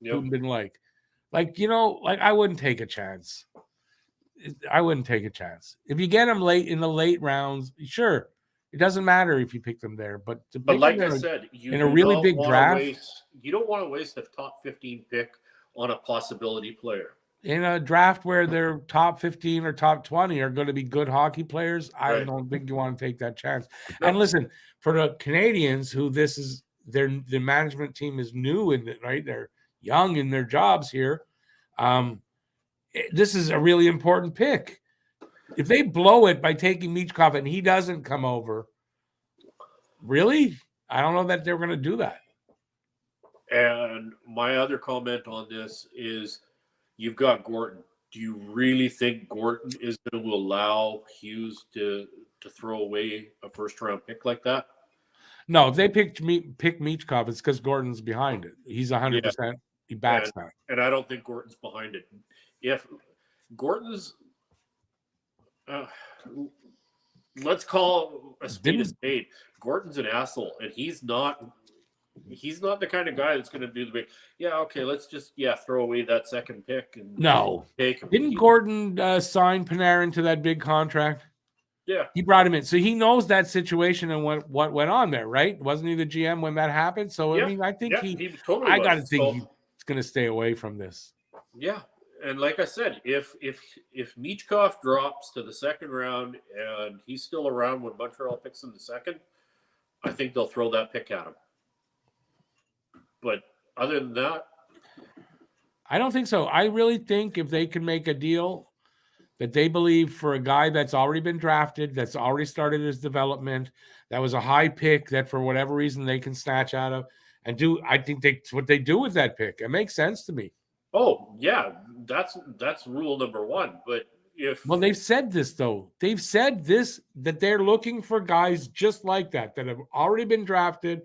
Putin didn't like. Like, I wouldn't take a chance. I wouldn't take a chance. If you get them late in the late rounds, sure. It doesn't matter if you pick them there, but to pick like them I said, you in a do really not big want to draft, waste. You don't want to waste a top 15 pick on a possibility player. in a draft where their top 15 or top 20 are going to be good hockey players, I don't think you want to take that chance. No. And listen, for the Canadians, who this is the management team is new in it, right? They're young in their jobs here. This is a really important pick. If they blow it by taking Michkov and he doesn't come over, really? I don't know that they're going to do that. And my other comment on this is you've got Gorton. Do you really think Gorton is going to allow Hughes to throw away a first-round pick like that? No, if they pick Michkov, it's because Gorton's behind it. He's 100%. He backs that. And I don't think Gorton's behind it. If Gorton's let's call a spade a spade. Gordon's an asshole, and he's not the kind of guy that's going to do the big. Yeah, okay, let's just throw away that second pick and take him. Didn't Gordon sign Panarin to that big contract? Yeah, he brought him in, so he knows that situation and what went on there, right? Wasn't he the GM when that happened? So I mean, I think he totally. I got to think he's going to stay away from this. Yeah. And like I said, if Michkov drops to the second round and he's still around when Montreal picks him the second, I think they'll throw that pick at him. But other than that, I don't think so. I really think if they can make a deal that they believe for a guy that's already been drafted, that's already started his development, that was a high pick that for whatever reason they can snatch out of and do, I think that's what they do with that pick. It makes sense to me. Oh, yeah, that's rule number one. But they've said this, though. They've said this, that they're looking for guys just like that have already been drafted,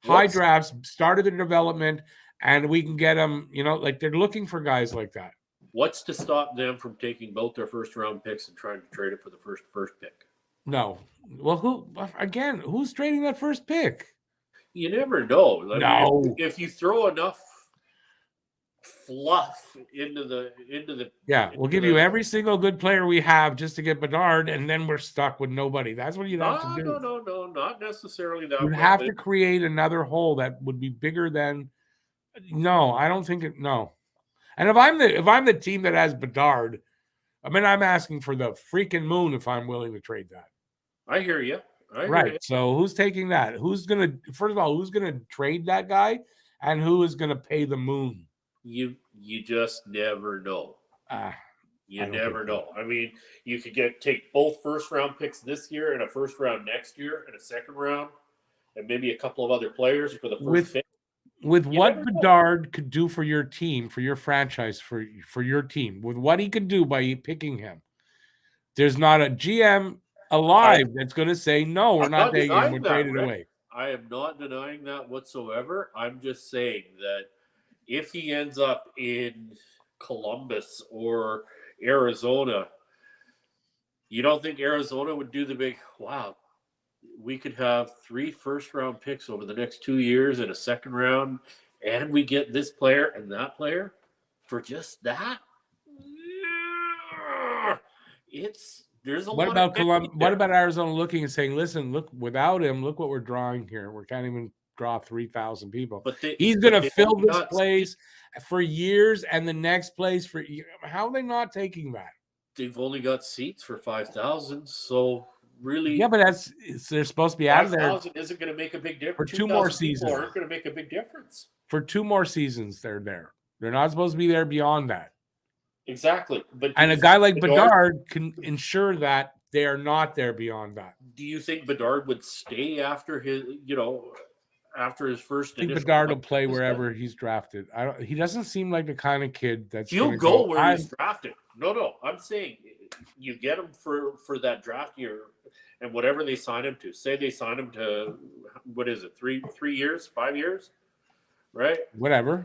high drafts, started their development, and we can get them, like they're looking for guys like that. What's to stop them from taking both their first-round picks and trying to trade it for the first pick? No. Well, who's trading that first pick? You never know. No. If you throw enough fluff into the we'll give you every single good player we have just to get Bedard, and then we're stuck with nobody. That's what you'd have to do. No, not necessarily that. You'd have to create another hole that would be bigger than. No, I don't think it. No, and if I'm the team that has Bedard, I mean, I'm asking for the freaking moon if I'm willing to trade that. I hear you. Right. So who's taking that? Who's gonna trade that guy, and who is gonna pay the moon? You just never know. You never know. I mean, you could take both first-round picks this year and a first-round next year and a second-round and maybe a couple of other players for the first pick. With what Bedard could do for your team, for your franchise, for your team, with what he could do by picking him, there's not a GM alive that's going to say, no, we're not taking him, we're trading away. I am not denying that whatsoever. I'm just saying that if he ends up in Columbus or Arizona, you don't think Arizona would do the big, wow, we could have 3 first-round picks over the next 2 years and a second round, and we get this player and that player for just that? There's a lot. What about Arizona looking and saying, listen, look, without him, look what we're drawing here. We can't even draw 3,000 people. But he's going to fill this place for years and the next place for – how are they not taking that? They've only got seats for 5,000, so really – yeah, but they're supposed to be out of there. 5,000 isn't going to make a big difference. For 2 more seasons. Aren't going to make a big difference. For 2 more seasons, they're there. They're not supposed to be there beyond that. Exactly. And a guy like Bedard can ensure that they are not there beyond that. Do you think Bedard would stay after his, after his first? I think Bedard will play wherever he's drafted. He doesn't seem like the kind of kid that's. He'll go where he's drafted. No. I'm saying you get him for that draft year, and whatever they sign him to. Say they sign him to, what is it? 3 years, 5 years, right? Whatever.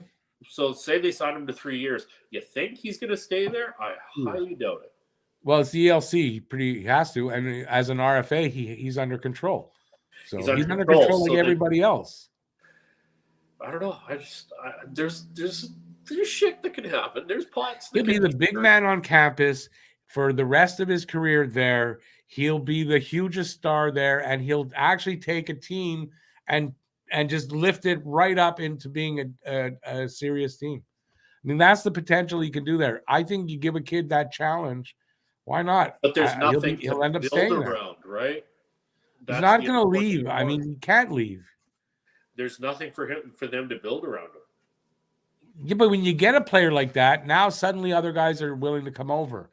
So say they sign him to 3 years. You think he's going to stay there? I highly doubt it. Well, it's ELC. He has to, and as an RFA, he's under control. So he's under control like everybody else. I don't know. There's shit that can happen. There's pots. He'll be the big man on campus for the rest of his career there. He'll be the hugest star there, and he'll actually take a team and just lift it right up into being a serious team. I mean, that's the potential he can do there. I think you give a kid that challenge, why not? But there's nothing he'll end up staying around, there. Right? He's not going to leave. I mean, he can't leave. There's nothing for them to build around him. Yeah, but when you get a player like that, now suddenly other guys are willing to come over.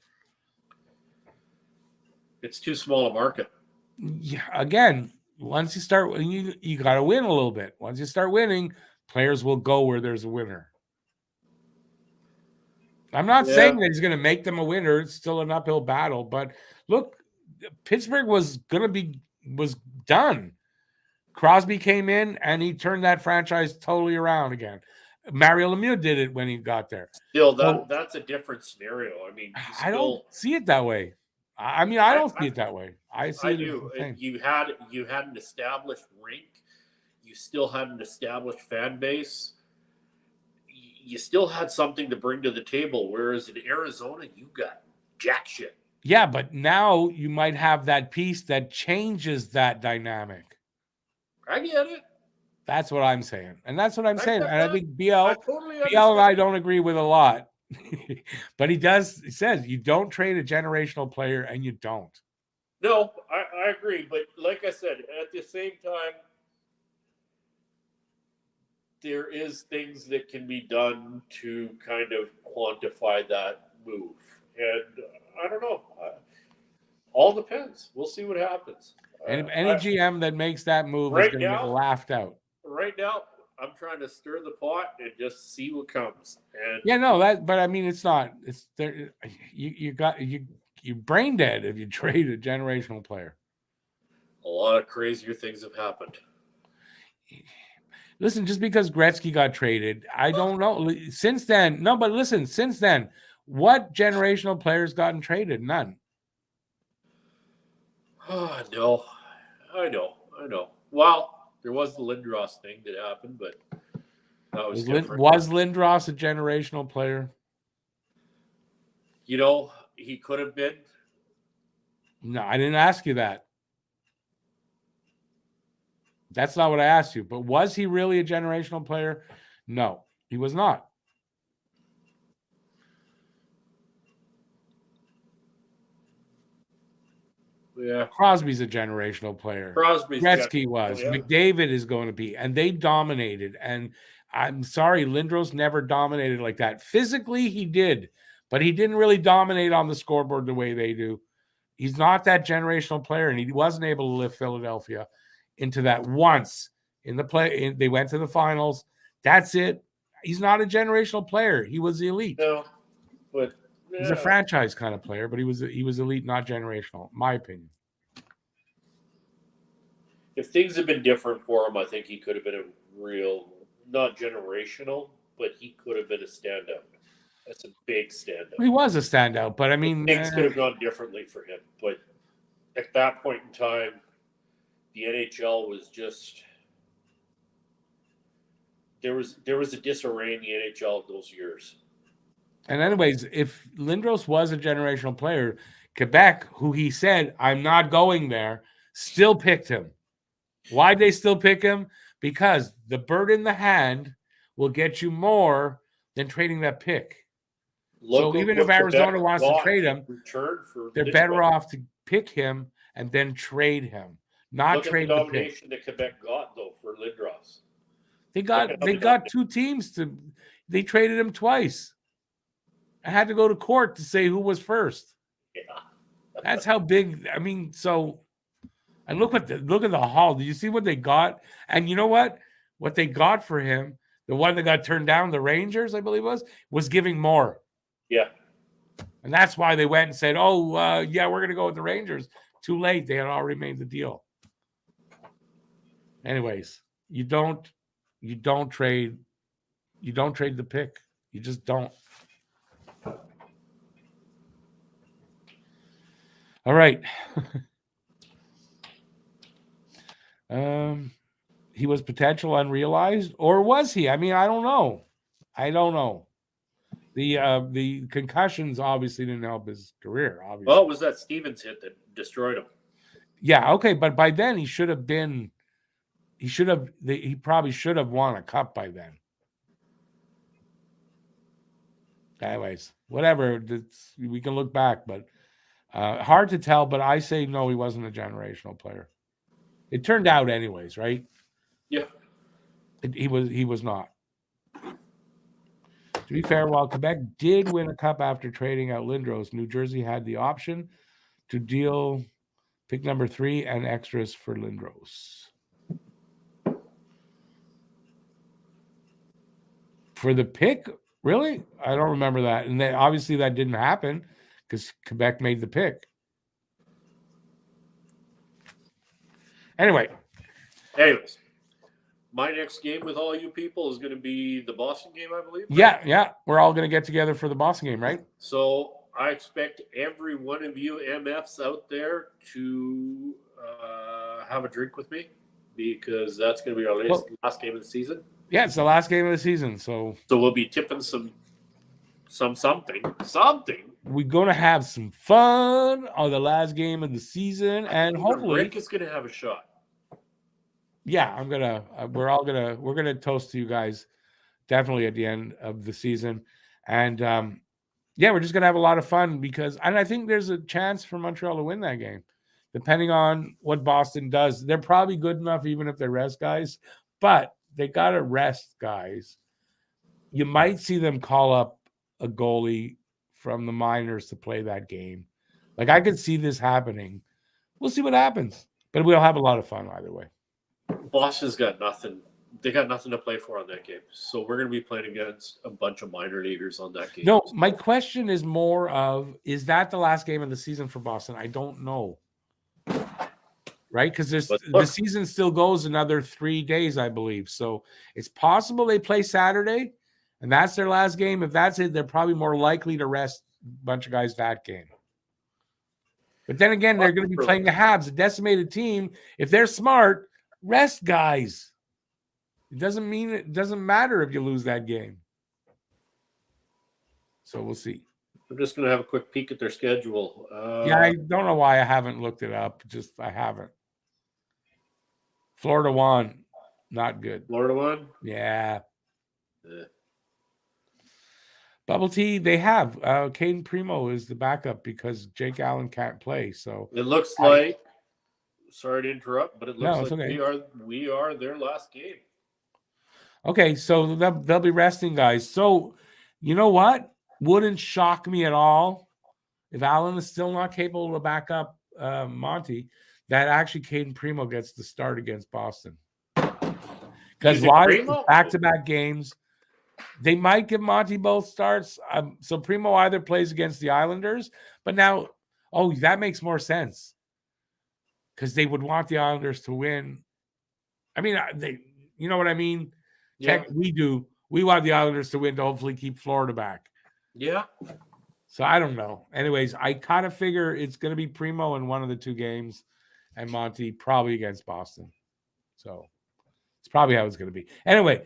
It's too small a market. Yeah, again, once you start, you got to win a little bit. Once you start winning, players will go where there's a winner. I'm not saying that he's going to make them a winner. It's still an uphill battle. But look, Pittsburgh was done. Crosby came in and he turned that franchise totally around again. Mario Lemieux did it when he got there. Still, that's a different scenario. I mean, I don't see it that way. I mean, I don't see it that way. I do. You had an established rink. You still had an established fan base. You still had something to bring to the table. Whereas in Arizona, you got jack shit. Yeah, but now you might have that piece that changes that dynamic. I get it. That's what I'm saying. And that's what I'm saying. And I think BL and I don't agree with a lot. But he says you don't trade a generational player, and you don't. No, I agree. But like I said, at the same time, there is things that can be done to kind of quantify that move. And I don't know. All depends. We'll see what happens. And any GM that makes that move is going to get laughed out. Right now, I'm trying to stir the pot and just see what comes. And but I mean, it's not. It's there. You brain dead if you trade a generational player. A lot of crazier things have happened. Listen, just because Gretzky got traded, I don't know. Since then, since then, what generational players gotten traded? None. Oh, no. I know. Well, there was the Lindros thing that happened, but that was different. Was Lindros a generational player? He could have been. No, I didn't ask you that. That's not what I asked you. But was he really a generational player? No, he was not. Yeah. Crosby's a generational player. Gretzky was. Yeah. McDavid is going to be. And they dominated. And I'm sorry, Lindros never dominated like that. Physically, he did. But he didn't really dominate on the scoreboard the way they do. He's not that generational player. And he wasn't able to lift Philadelphia into that once in the play. They went to the finals. That's it. He's not a generational player. He was the elite. No, but he's a franchise kind of player, but he was elite, not generational, in my opinion. If things had been different for him, I think he could have been a real, not generational, but he could have been a standout. That's a big standout. He was a standout, but I mean, things could have gone differently for him. But at that point in time, the NHL was just there was a disarray in the NHL those years. And anyways, if Lindros was a generational player, Quebec, who he said, I'm not going there, still picked him. Why'd they still pick him? Because the bird in the hand will get you more than trading that pick. So even if Arizona wants to trade him, they're better off to pick him and then trade him. Not trade the domination that Quebec got though for Lindros. They got two teams they traded him twice. I had to go to court to say who was first. Yeah. That's how big. I mean, so and look at the haul. Do you see what they got? And you know what? What they got for him, the one that got turned down, the Rangers, I believe was giving more. Yeah. And that's why they went and said, we're going to go with the Rangers. Too late. They had already made the deal. Anyways, you don't trade You don't trade the pick. You just don't. All right. He was potential unrealized, or was he? I mean, I don't know. The concussions obviously didn't help his career. Obviously, well, it was that Stevens hit that destroyed him. Yeah, okay, but by then he should have been. He probably should have won a cup by then. Anyways, whatever. We can look back, but hard to tell. But I say no, he wasn't a generational player. It turned out, anyways, right? Yeah, He was not. To be fair, while Quebec did win a cup after trading out Lindros, New Jersey had the option to deal pick number 3 and extras for Lindros. For the pick, really? I don't remember that. And then obviously that didn't happen because Quebec made the pick. Anyways, my next game with all you people is going to be the Boston game, I believe. Right? Yeah. We're all going to get together for the Boston game, right? So I expect every one of you MFs out there to have a drink with me because that's going to be our last game of the season. Yeah, it's the last game of the season, so we'll be tipping something. We're gonna have some fun on the last game of the season, and hopefully Rick is gonna have a shot. Yeah, we're gonna toast to you guys definitely at the end of the season, and we're just gonna have a lot of fun and I think there's a chance for Montreal to win that game, depending on what Boston does. They're probably good enough even if they rest guys, but they got to rest guys. You might see them call up a goalie from the minors to play that game. Like, I could see this happening. We'll see what happens, but we'll have a lot of fun either way. Boston's got nothing. They got nothing to play for on that game. So we're going to be playing against a bunch of minor leaguers on that game. No, my question is more of, is that the last game of the season for Boston? I don't know. Right? Because the season still goes another 3 days, I believe. So it's possible they play Saturday, and that's their last game. If that's it, they're probably more likely to rest a bunch of guys that game. But then again, they're going to be playing the Habs, a decimated team. If they're smart, rest guys. It doesn't matter if you lose that game. So we'll see. I'm just going to have a quick peek at their schedule. I don't know why I haven't looked it up. I haven't. Florida won. Not good. Florida won? Yeah. Bubble Tea, they have. Caden Primo is the backup because Jake Allen can't play. So it looks like, sorry to interrupt, but it looks like okay. we are their last game. Okay, so they'll be resting guys. So you know what? Wouldn't shock me at all if Allen is still not capable to back up Monty, that actually Caden Primo gets the start against Boston. Because back-to-back games, they might give Monty both starts. So Primo either plays against the Islanders, but now, that makes more sense. Because they would want the Islanders to win. I mean, you know what I mean? Yeah. We do. We want the Islanders to win to hopefully keep Florida back. Yeah. So I don't know. Anyways, I kind of figure it's going to be Primo in one of the 2 games and Monty probably against Boston. So it's probably how it's going to be. Anyway,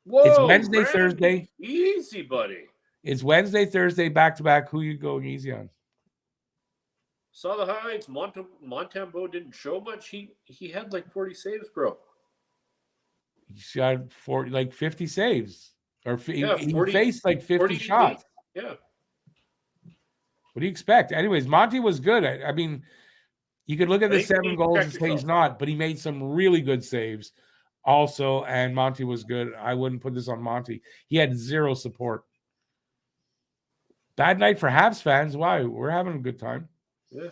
it's Wednesday, Thursday. Easy, buddy. It's Wednesday, Thursday, back-to-back. Who you going easy on? Saw the highlights. Montembeault didn't show much. He had like 40 saves, bro. He got 50 saves. Or he 40, faced like 50 shots. Yeah. What do you expect? Anyways, Monty was good. I mean, you could look at the 7 goals and say he's not, but he made some really good saves also, and Monty was good. I wouldn't put this on Monty. He had 0 support. Bad night for Habs fans. Why? We're having a good time. Yeah.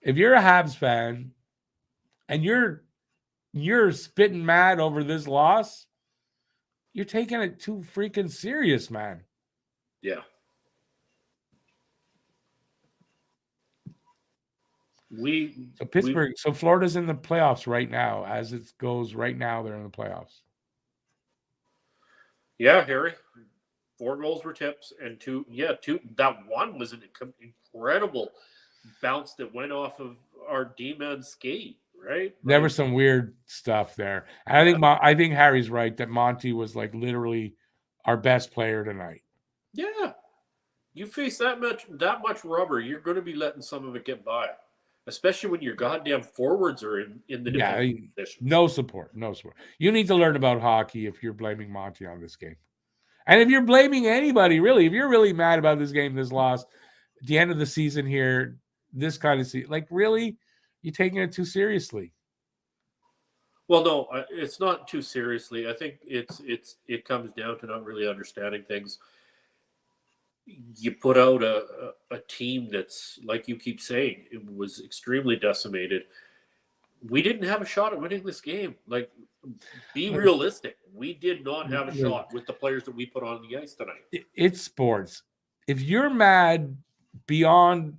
If you're a Habs fan and you're spitting mad over this loss, you're taking it too freaking serious, man. Yeah. So Florida's in the playoffs right now. As it goes right now, they're in the playoffs. Yeah, Harry. 4 goals were tips, and two. That one was an incredible bounce that went off of our D-man skate. Right? There was some weird stuff there. And I think Harry's right that Monty was like literally our best player tonight. Yeah. You face that much rubber, you're going to be letting some of it get by, especially when your goddamn forwards are in the defensive positions. No support. You need to learn about hockey if you're blaming Monty on this game. And if you're blaming anybody, really, if you're really mad about this game, this loss, at the end of the season here, this kind of season, like really, you're taking it too seriously. Well, no, it's not too seriously. I think it comes down to not really understanding things. You put out a team that's, like you keep saying, it was extremely decimated. We didn't have a shot at winning this game. Like, be realistic. We did not have a shot with the players that we put on the ice tonight. It's sports. If you're mad beyond,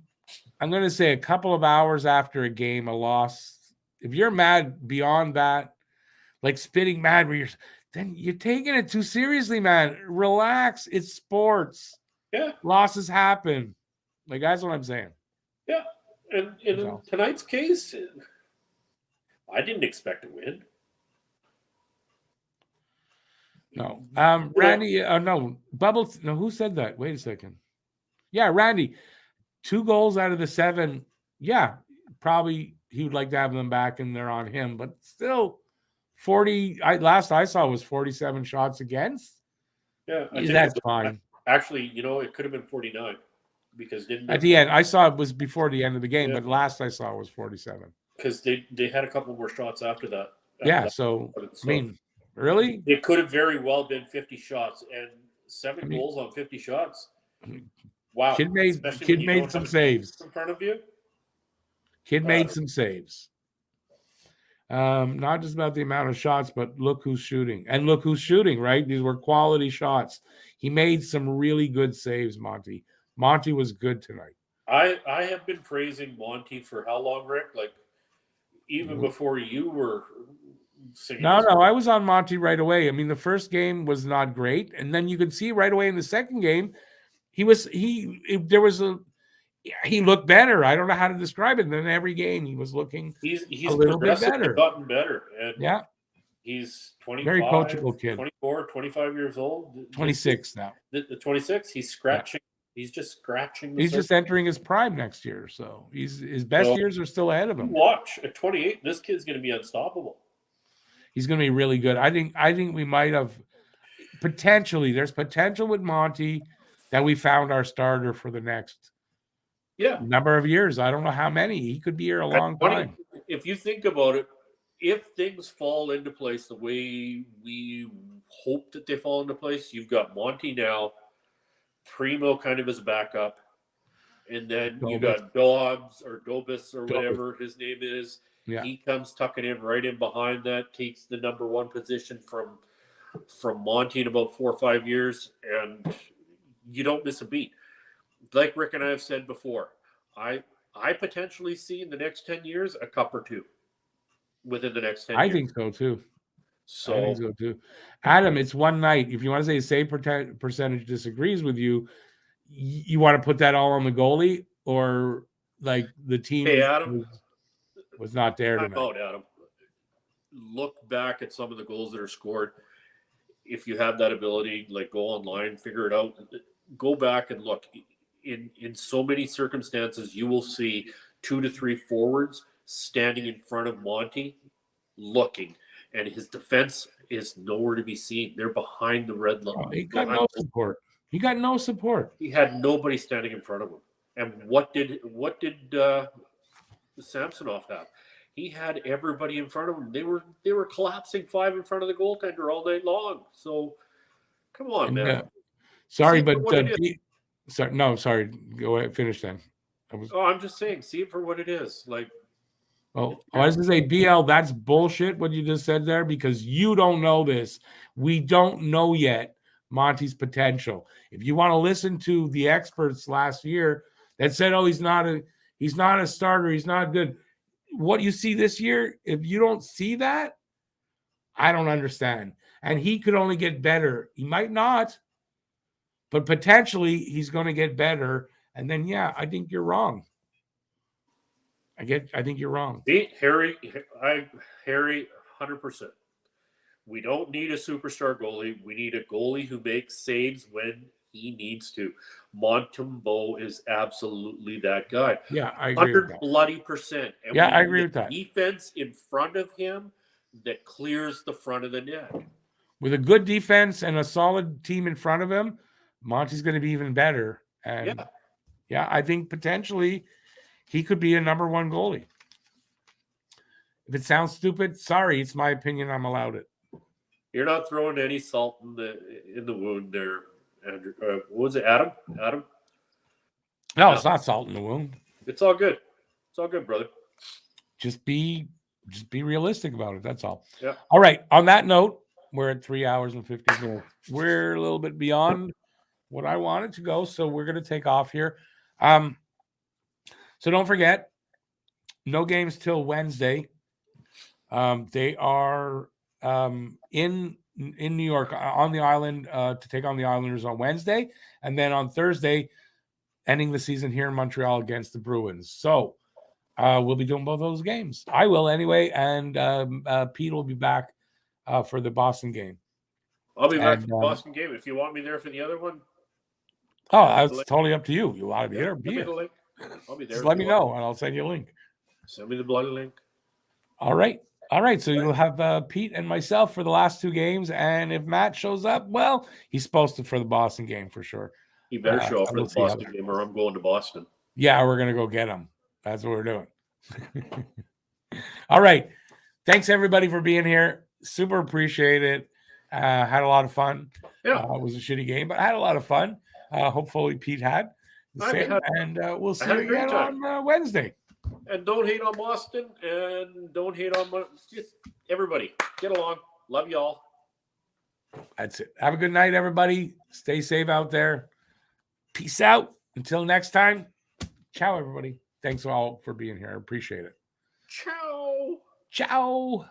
I'm going to say a couple of hours after a game, a loss, if you're mad beyond that, like spitting mad, then you're taking it too seriously, man. Relax. It's sports. Yeah. Losses happen. Like, that's what I'm saying. Yeah. And in tonight's case, I didn't expect to win. No. Randy, no. Bubbles, no, who said that? Wait a second. Yeah, Randy. 2 goals out of the 7. Yeah, probably he would like to have them back and they're on him, but still 40. Last I saw was 47 shots against. Yeah, that's fine. Actually, it could have been 49 because at the end I saw it was before the end of the game, but last I saw it was 47 because they had a couple more shots after that. So I mean, really, it could have very well been 50 shots and 7 goals on 50 shots. Wow, kid made some saves in front of you. Kid made some saves. Not just about the amount of shots, but look who's shooting. And look who's shooting, right? These were quality shots. He made some really good saves, Monty. Monty was good tonight. I have been praising Monty for how long, Rick? Like, even before you were singing. No, I was on Monty right away. I mean, the first game was not great. And then you could see right away in the second game, he looked better. I don't know how to describe it. And then every game he was looking he's a little bit better. Gotten better. And yeah. He's 25, very coachable kid. 24, 25 years old. 26 now. The 26, he's scratching. Yeah. He's just scratching. He's just entering his prime next year. So his best years are still ahead of him. Watch, at 28, this kid's going to be unstoppable. He's going to be really good. I think we might have potentially, there's potential with Monty that we found our starter for the next number of years. I don't know how many. He could be here a long time. If you think about it, if things fall into place the way we hope that they fall into place, you've got Monty now, Primo kind of as a backup, and then you got Dobbs or Dobis or whatever his name is. Yeah. He comes tucking in right in behind that, takes the number 1 position from Monty in about 4 or 5 years, and you don't miss a beat. Like Rick and I have said before, I potentially see in the next 10 years a cup or 2. Within the next 10 years. I think so too. Adam, it's one night. If you want to say save percentage disagrees with you, you want to put that all on the goalie or like the team was not there tonight. Adam. Look back at some of the goals that are scored. If you have that ability, like go online, figure it out. Go back and look. In so many circumstances, you will see 2 to 3 forwards standing in front of Monty looking, and his defense is nowhere to be seen. They're behind the red line. He got no support. He had nobody standing in front of him. And what did Samsonov have? He had everybody in front of him. They were collapsing 5 in front of the goaltender all night long. So come on, man. Sorry, but sorry. Go ahead, finish then. I'm just saying, see it for what it is. Like, I was going to say, BL, that's bullshit what you just said there because you don't know this. We don't know yet Monty's potential. If you want to listen to the experts last year that said, oh, he's not a starter, he's not good. What you see this year, if you don't see that, I don't understand. And he could only get better. He might not, but potentially he's going to get better. And then, yeah, I think you're wrong. I think you're wrong. Harry, 100%. We don't need a superstar goalie. We need a goalie who makes saves when he needs to. Montembeault is absolutely that guy. Yeah, I agree with that. 100%. And yeah, I agree with that. Defense in front of him that clears the front of the net. With a good defense and a solid team in front of him, Monty's going to be even better. And yeah, I think potentially he could be a number one goalie. If it sounds stupid, sorry, it's my opinion. I'm allowed it. You're not throwing any salt in the wound there, Andrew. What was it, Adam? Adam? No, it's not salt in the wound. It's all good. It's all good, brother. Just be realistic about it. That's all. Yeah. All right. On that note, we're at 3 hours and 50 minutes. We're a little bit beyond what I wanted to go, so we're going to take off here. So don't forget, no games till Wednesday. They are in New York on the island to take on the Islanders on Wednesday, and then on Thursday, ending the season here in Montreal against the Bruins. So we'll be doing both those games. I will anyway, and Pete will be back for the Boston game. I'll be back for the Boston game. If you want me there for the other one. Oh, that's totally up to you. You want to be there? Be the link. I'll be there. Just let me know, and I'll send you a link. Send me the bloody link. All right. So you'll have Pete and myself for the last two games, and if Matt shows up, well, he's supposed to for the Boston game for sure. He better show up for the Boston game, or I'm going to Boston. Yeah, we're going to go get him. That's what we're doing. All right. Thanks, everybody, for being here. Super appreciate it. Had a lot of fun. Yeah. It was a shitty game, but I had a lot of fun. Hopefully Pete had the same. And we'll see you again on Wednesday. And don't hate on Boston, and don't hate on just everybody. Get along. Love y'all. That's it. Have a good night, everybody. Stay safe out there. Peace out. Until next time. Ciao, everybody. Thanks all for being here. I appreciate it. Ciao. Ciao.